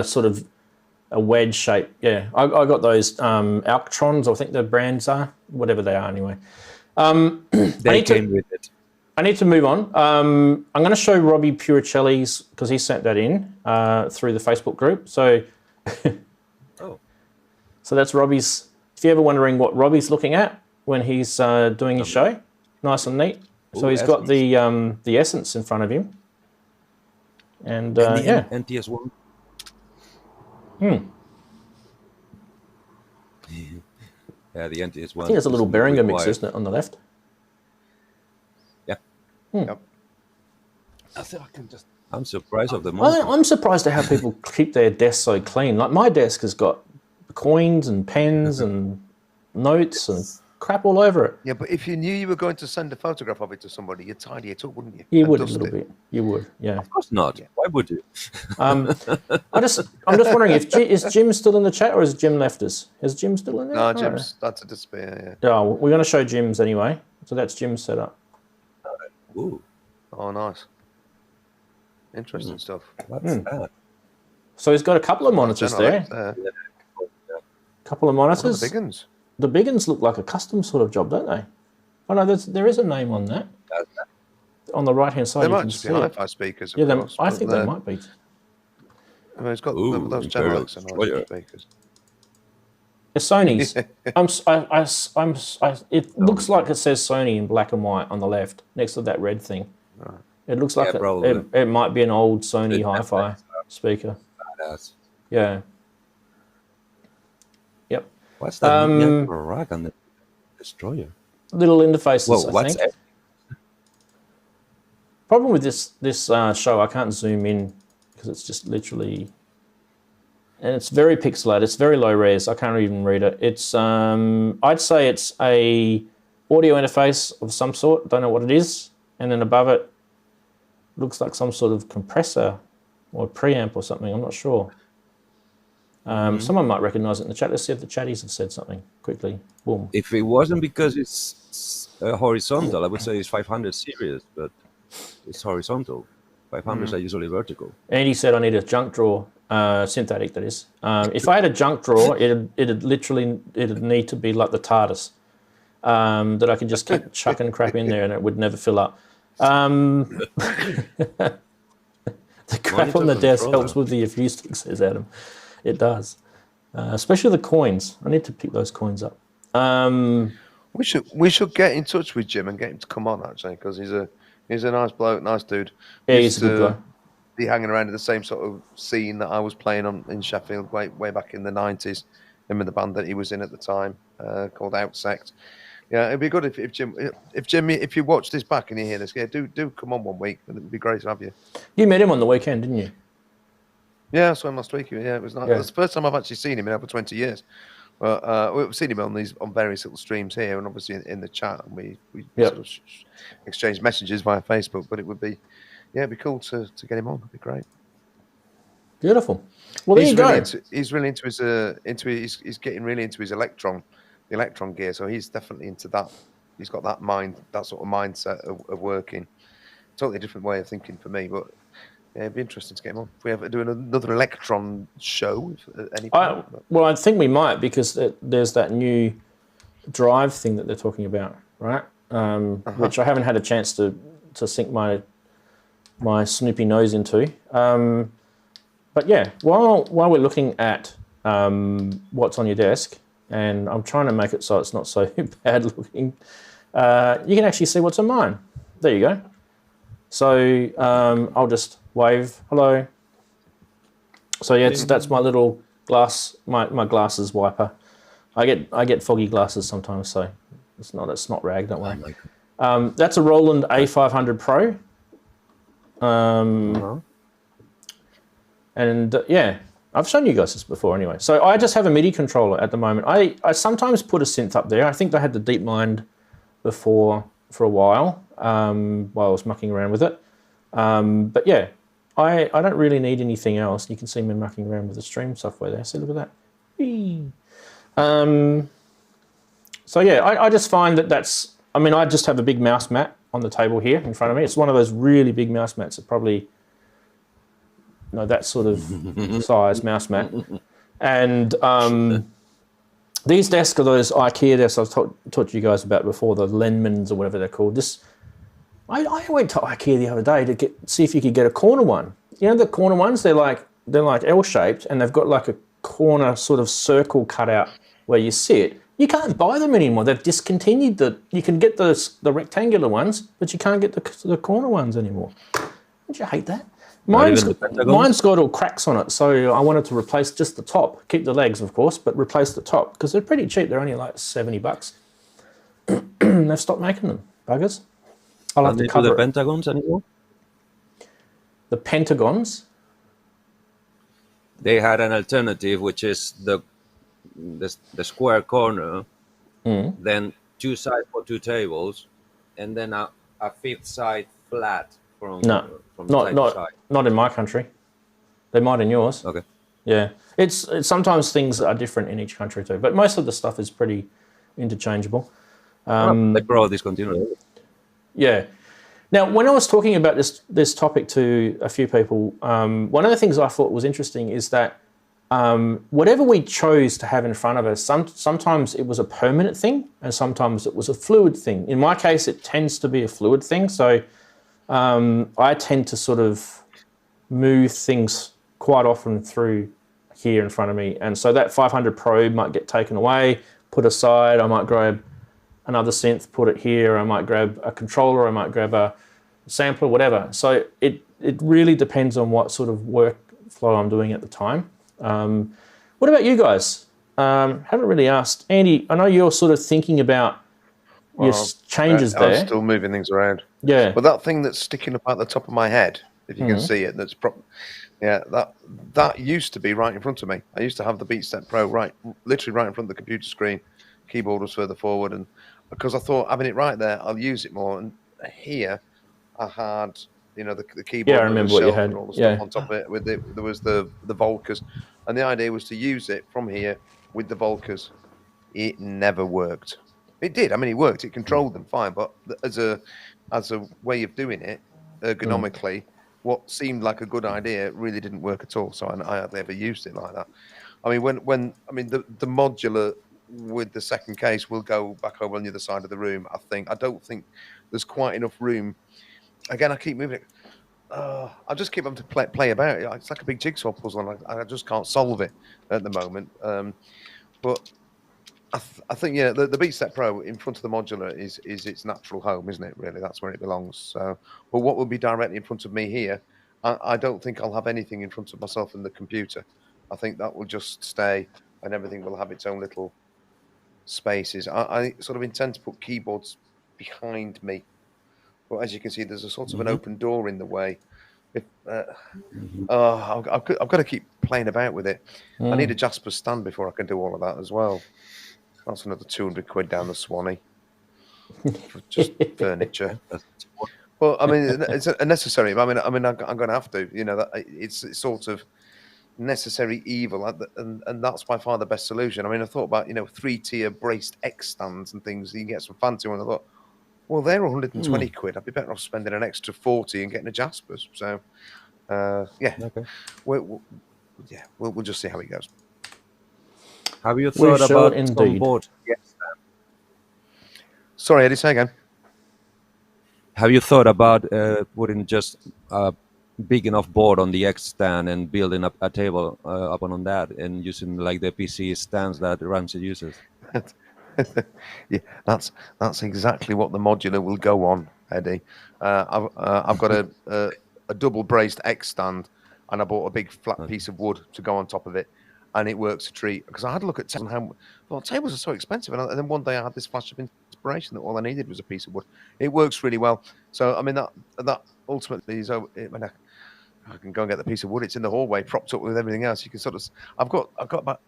sort of a wedge shape. Yeah, I got those Alctrons, I think the brands are, whatever they are anyway. They came with it. I need to move on. I'm going to show Robbie Puricelli's, because he sent that in through the Facebook group. So, so that's Robbie's. If you're ever wondering what Robbie's looking at when he's doing his show, nice and neat. So he's got the Essence in front of him. And the NTS1. Yeah, the NTS1. I think there's a little Behringer mix, isn't it, on the left? Yeah. Yep. I think I can just. I'm surprised of the moment. I'm surprised at how people keep their desks so clean. Like my desk has got coins and pens and notes and crap all over it. Yeah, but if you knew you were going to send a photograph of it to somebody, you'd tidy it up, wouldn't you? You would a little bit. You would, yeah. Of course not. Yeah. Why would you? I'm just wondering is Jim still in the chat or has Jim left us? Is Jim still in there? No, Jim's that's a despair. Yeah. Oh, we're going to show Jim's anyway. So that's Jim's setup. Ooh. Oh, nice. Interesting stuff. What's that? So he's got a couple of monitors there. Couple of monitors. The big ones. The big ones look like a custom sort of job, don't they? Oh no, there is a name on that. On the right hand side, they might just be hi-fi speakers. I think they might be. I mean, it's got Ooh, those Imperial Genelecs are Destroyer. nice speakers. The Sony's. It looks like it says Sony in black and white on the left, next to that red thing. Right. It looks like probably. it might be an old Sony hi-fi speaker. Badass. Yeah. Yep. What's that rack on the Destroyer? Little interfaces, Whoa, I what's think. it? Problem with this show, I can't zoom in because it's just literally, and it's very pixelated. It's very low res. I can't even read it. It's I'd say it's a audio interface of some sort. Don't know what it is. And then above it looks like some sort of compressor or preamp or something. I'm not sure. Someone might recognise it in the chat. Let's see if the chatties have said something quickly. Boom. If it wasn't because it's horizontal, I would say it's 500 series, but it's horizontal. 500s are usually vertical. Andy said I need a junk drawer, synthetic that is. If I had a junk drawer, it'd need to be like the TARDIS, that I could just keep chucking crap in there and it would never fill up. The crap on the desk helps with the acoustic, says Adam. It does, especially the coins. I need to pick those coins up. We should get in touch with Jim and get him to come on actually, because he's a nice bloke, nice dude. Yeah, he's a good guy. Be hanging around in the same sort of scene that I was playing on in Sheffield way back in the 90s. Him and the band that he was in at the time, called Outsect. Yeah, it'd be good if Jimmy, if you watch this back and you hear this, yeah, do come on one week. It'd be great to have you. You met him on the weekend, didn't you? Yeah, I saw him last week. Yeah, it was nice. Yeah. It's the first time I've actually seen him in over 20 years. Well, we've seen him on various little streams here, and obviously in the chat, and we sort of exchanged messages via Facebook. But it'd be cool to get him on. It'd be great. Beautiful. Well, there you go. He's really into his he's getting really into his the electron gear. So he's definitely into that. He's got that sort of mindset of working. Totally different way of thinking for me, but. Yeah, it'd be interesting to get him on. If we ever do another Electron show at any point. Well, I think we might, because there's that new drive thing that they're talking about, right? Which I haven't had a chance to sink my snoopy nose into. But yeah, while we're looking at what's on your desk, and I'm trying to make it so it's not so bad looking, you can actually see what's on mine. There you go. So I'll just wave hello. So yeah, that's my little glass, my glasses wiper. I get foggy glasses sometimes, so it's not rag. Don't worry. That's a Roland A500 Pro. And yeah, I've shown you guys this before anyway. So I just have a MIDI controller at the moment. I sometimes put a synth up there. I think I had the DeepMind before for a while I was mucking around with it. But yeah, I don't really need anything else. You can see me mucking around with the stream software there. See, look at that. Whee. So yeah, I just find that I just have a big mouse mat on the table here in front of me. It's one of those really big mouse mats. It's probably, that sort of size mouse mat. And these desks are those IKEA desks I've taught you guys about before, the Lenmans or whatever they're called. I went to IKEA the other day to see if you could get a corner one. You know the corner ones? They're like L-shaped, and they've got like a corner sort of circle cut out where you sit. You can't buy them anymore. They've discontinued you can get the rectangular ones, but you can't get the corner ones anymore. Don't you hate that? Mine's got all cracks on it, so I wanted to replace just the top. Keep the legs, of course, but replace the top, because they're pretty cheap. They're only like $70. They've stopped making them, buggers. I'll have to cover the pentagons anymore? The pentagons? They had an alternative, which is the square corner, then two sides for two tables, and then a fifth side flat from side to side. Not in my country. They might in yours. Okay. Yeah, it's sometimes things are different in each country too, but most of the stuff is pretty interchangeable. They probably discontinued it. Yeah. Now, when I was talking about this topic to a few people, one of the things I thought was interesting is that whatever we chose to have in front of us, sometimes it was a permanent thing and sometimes it was a fluid thing. In my case, it tends to be a fluid thing. So I tend to sort of move things quite often through here in front of me. And so that 500 probe might get taken away, put aside. I might grab another synth, put it here. I might grab a controller. I might grab a sampler, whatever. So it really depends on what sort of workflow I'm doing at the time. What about you guys? Haven't really asked. Andy, I know you're sort of thinking about your changes there. I'm still moving things around. Yeah. But that thing that's sticking up at the top of my head, if you can see it, that used to be right in front of me. I used to have the BeatStep Pro literally right in front of the computer screen. Keyboard was further forward, and because I thought having it right there, I'll use it more. And here, I had the keyboard. Yeah, I remember what you had. And all the stuff on top of it. There was the Volkers, and the idea was to use it from here with the Volkers. It never worked. It did. I mean, it worked. It controlled them fine, but as a way of doing it ergonomically, what seemed like a good idea really didn't work at all. So I hardly ever used it like that. I mean, when the modular with the second case will go back over on the other side of the room. I don't think there's quite enough room. Again, I keep moving it. I just keep having to play about it. It's like a big jigsaw puzzle, and I just can't solve it at the moment. But I think the BeatStep Pro in front of the modular is its natural home, isn't it? Really, that's where it belongs. So, but what will be directly in front of me here? I don't think I'll have anything in front of myself in the computer. I think that will just stay, and everything will have its own little spaces. I sort of intend to put keyboards behind me, but as you can see, there's a sort of an open door in the way. I've got to keep playing about with it. I need a Jasper stand before I can do all of that as well. That's another 200 quid down the Swanee for just furniture. Well, I mean, it's necessary. I mean, I'm going to have to. That it's sort of necessary evil, and that's by far the best solution. I mean, I thought about 3-tier braced X stands and things. You can get some fancy ones. I thought, well, they're 120 quid. I'd be better off spending an extra 40 and getting a Jasper's. So, okay. We'll just see how it goes. Have you thought about indeed. on board? Yes. Sorry, Eddie, say again. Have you thought about putting just a big enough board on the X stand and building up a table up on that and using like the PC stands that Ranzee uses? Yeah, that's exactly what the modular will go on, Eddie. I've got a double braced X stand, and I bought a big flat piece of wood to go on top of it, and it works a treat. Because I had a look at tables are so expensive, and then one day I had this flash of inspiration that all I needed was a piece of wood. It works really well. So I mean that ultimately is when I can go and get the piece of wood. It's in the hallway, propped up with everything else. You can sort of. I've got about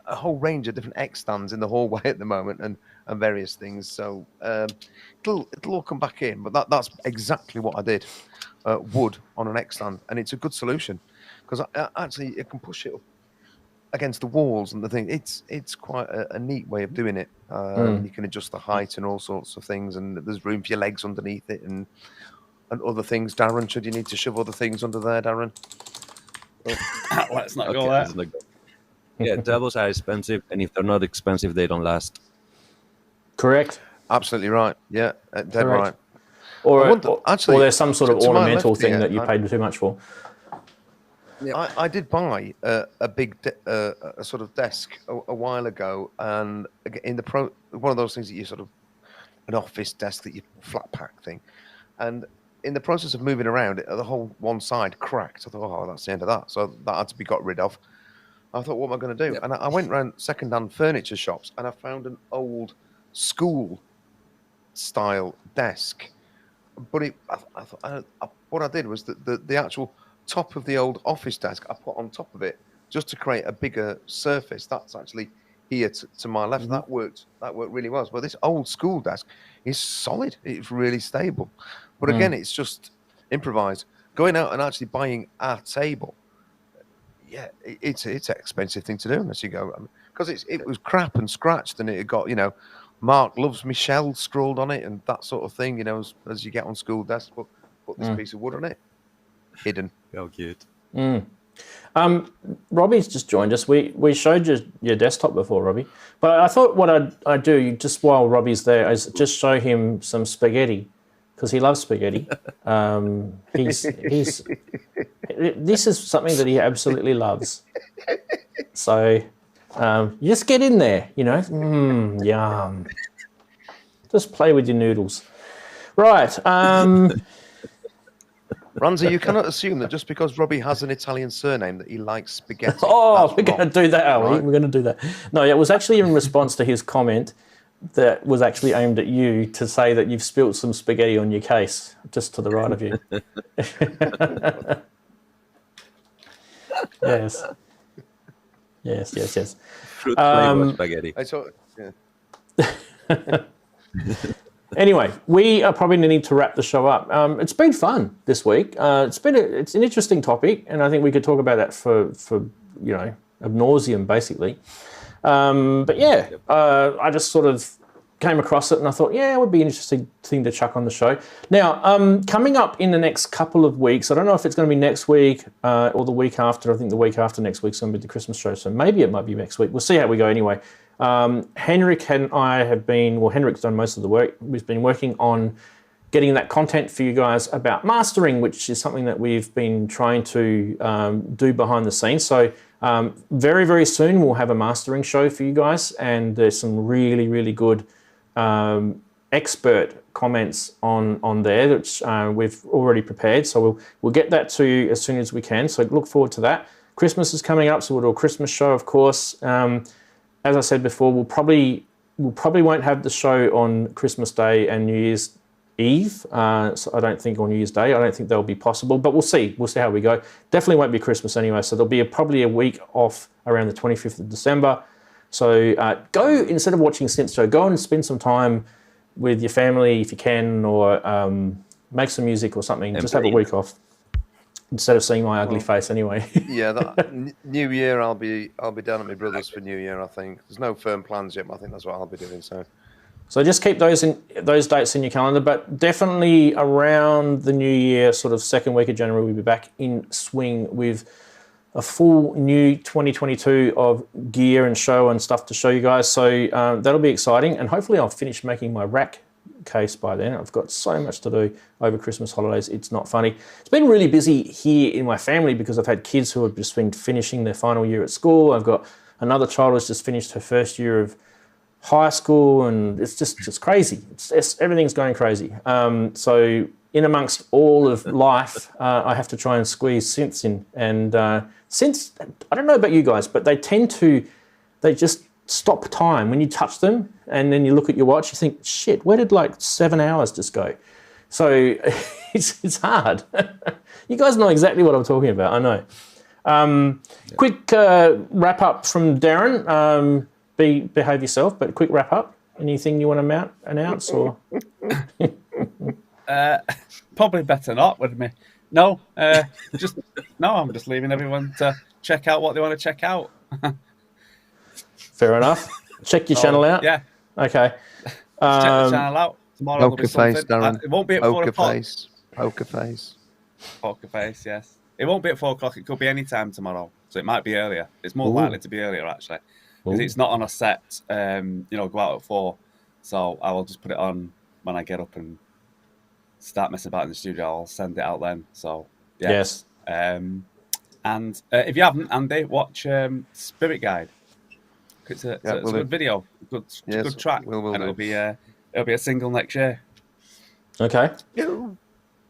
a whole range of different X stands in the hallway at the moment, and various things. So it'll all come back in. But that's exactly what I did. Wood on an X stand, and it's a good solution because actually it can push it up against the walls and the thing. It's quite a neat way of doing it. You can adjust the height and all sorts of things, and there's room for your legs underneath it and other things. Daren, should you need to shove other things under there, Daren? Let's not go there. Yeah, tables are expensive, and if they're not expensive, they don't last. Correct. Absolutely right. Yeah, dead right. Or there's some sort of ornamental thing that you paid too much for. Yeah. I did buy a big a sort of desk a while ago, and in one of those things that you sort of an office desk that you flat pack thing, and in the process of moving around, the whole one side cracked. I thought, oh, that's the end of that. So that had to be got rid of. I thought, what am I going to do? Yep. And I went around second-hand furniture shops, and I found an old school-style desk. But what I did was the actual top of the old office desk, I put on top of it just to create a bigger surface. That's actually here to my left. That worked really well. But this old school desk is solid. It's really stable. But again, it's just improvised. Going out and actually buying a table, yeah, it's an expensive thing to do unless you go, because it was crap and scratched, and it had got Mark loves Michelle scrawled on it and that sort of thing. As you get on school desks, put this piece of wood on it, hidden. Oh, cute. Robbie's just joined us. We showed you your desktop before, Robbie, but I thought what I'd do just while Robbie's there is just show him some spaghetti because he loves spaghetti. This this is something that he absolutely loves. So you just get in there, you know. Yum. Just play with your noodles. Right. Ranzee, you cannot assume that just because Robbie has an Italian surname that he likes spaghetti. Oh, That's we're going to wrong. do that, are we? Right. We're going to do that. No, it was actually in response to his comment that was actually aimed at you to say that you've spilt some spaghetti on your case, just to the right of you. Yes. Yes. Fruit flavored spaghetti. I saw, yeah. Anyway, we are probably needing to wrap the show up. It's been fun this week. It's an interesting topic, and I think we could talk about that for ad nauseum, basically. But yeah, I just sort of came across it, and I thought, yeah, it would be an interesting thing to chuck on the show. Now, coming up in the next couple of weeks, I don't know if it's going to be next week or the week after. I think the week after next week's going to be the Christmas show, so maybe it might be next week. We'll see how we go anyway. Henrik and I have been, well, Henrik's done most of the work. We've been working on getting that content for you guys about mastering, which is something that we've been trying to do behind the scenes. So very, very soon we'll have a mastering show for you guys, and there's some really, really good expert comments on there, which we've already prepared. So we'll get that to you as soon as we can. So look forward to that. Christmas is coming up, so we'll do a Christmas show, of course. As I said before, we'll probably won't have the show on Christmas Day and New Year's Eve. So I don't think on New Year's Day. I don't think that'll be possible, but we'll see. We'll see how we go. Definitely won't be Christmas anyway, so there'll be probably a week off around the 25th of December. So go, instead of watching Synth Show, go and spend some time with your family if you can, or make some music or something. Just have a week off instead of seeing my ugly face anyway. Yeah, New Year I'll be down at my brother's for New Year. I think there's no firm plans yet, but I think that's what I'll be doing. So just keep those dates in your calendar, but definitely around the New Year, sort of second week of January, we'll be back in swing with a full new 2022 of gear and show and stuff to show you guys. So that'll be exciting, and hopefully I'll finish making my rack case by then. I've got so much to do over Christmas holidays, it's not funny. It's been really busy here in my family because I've had kids who have just been finishing their final year at school. I've got another child who's just finished her first year of high school, and it's just crazy. Everything's going crazy. So in amongst all of life, I have to try and squeeze synths in. And synths, I don't know about you guys, but they just stop time when you touch them, and then you look at your watch, you think, shit, where did like 7 hours just go? So it's hard. You guys know exactly what I'm talking about, I know. Quick wrap up from Daren. Behave yourself, but quick wrap up. Anything you want to announce or? Probably better not with me. No, I'm just leaving everyone to check out what they want to check out. Fair enough. Check your channel out. Yeah. Okay. Check the channel out. Tomorrow there'll be something. Daren. It won't be at 4 o'clock. Poker face. Poker face, yes. It won't be at 4 o'clock. It could be any time tomorrow. So it might be earlier. It's more likely to be earlier, actually. Because it's not on a set, go out at 4. So I will just put it on when I get up and start messing about in the studio. I'll send it out then. So, yeah. Yes. And if you haven't, Andy, watch Spirit Guide. It's a good video, good track, and it'll be a single next year. Okay.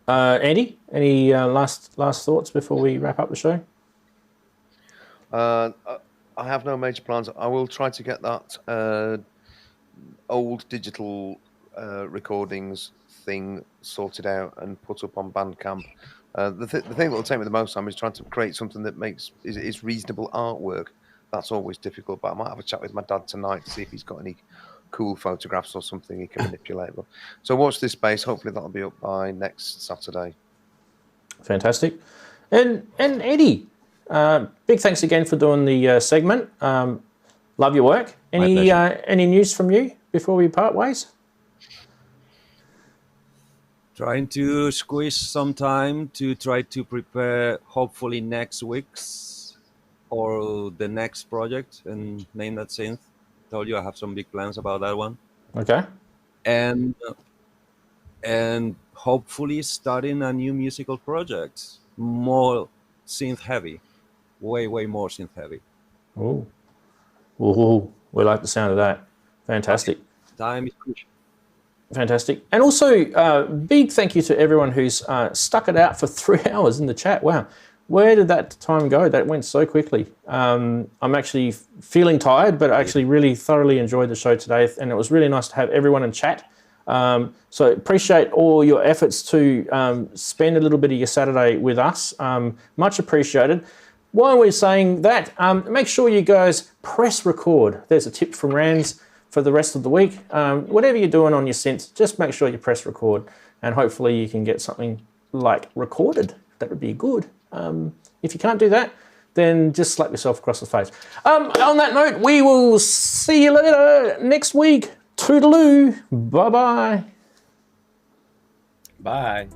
Andy, any last thoughts before we wrap up the show? I have no major plans. I will try to get that old digital recordings thing sorted out and put up on Bandcamp. The thing that will take me the most time is trying to create something that is reasonable artwork. That's always difficult, but I might have a chat with my dad tonight to see if he's got any cool photographs or something he can manipulate. So watch this space. Hopefully that'll be up by next Saturday. Fantastic. And Eddie, big thanks again for doing the segment. Love your work. Any news from you before we part ways? Trying to squeeze some time to try to prepare hopefully next week's or the next project and name that synth. Told you I have some big plans about that one. Okay. And hopefully starting a new musical project. More synth heavy, way more synth heavy. Oh, ooh, we like the sound of that. Fantastic. Time is crucial. Fantastic. And also, big thank you to everyone who's stuck it out for 3 hours in the chat. Wow. Where did that time go? That went so quickly. I'm actually feeling tired, but I actually really thoroughly enjoyed the show today. And it was really nice to have everyone in chat. So appreciate all your efforts to spend a little bit of your Saturday with us. Much appreciated. While we're saying that, make sure you guys press record. There's a tip from Ranzee for the rest of the week. Whatever you're doing on your synths, just make sure you press record, and hopefully you can get something like recorded. That would be good. If you can't do that, then just slap yourself across the face. On that note, we will see you later next week. Toodaloo. Bye-bye. Bye.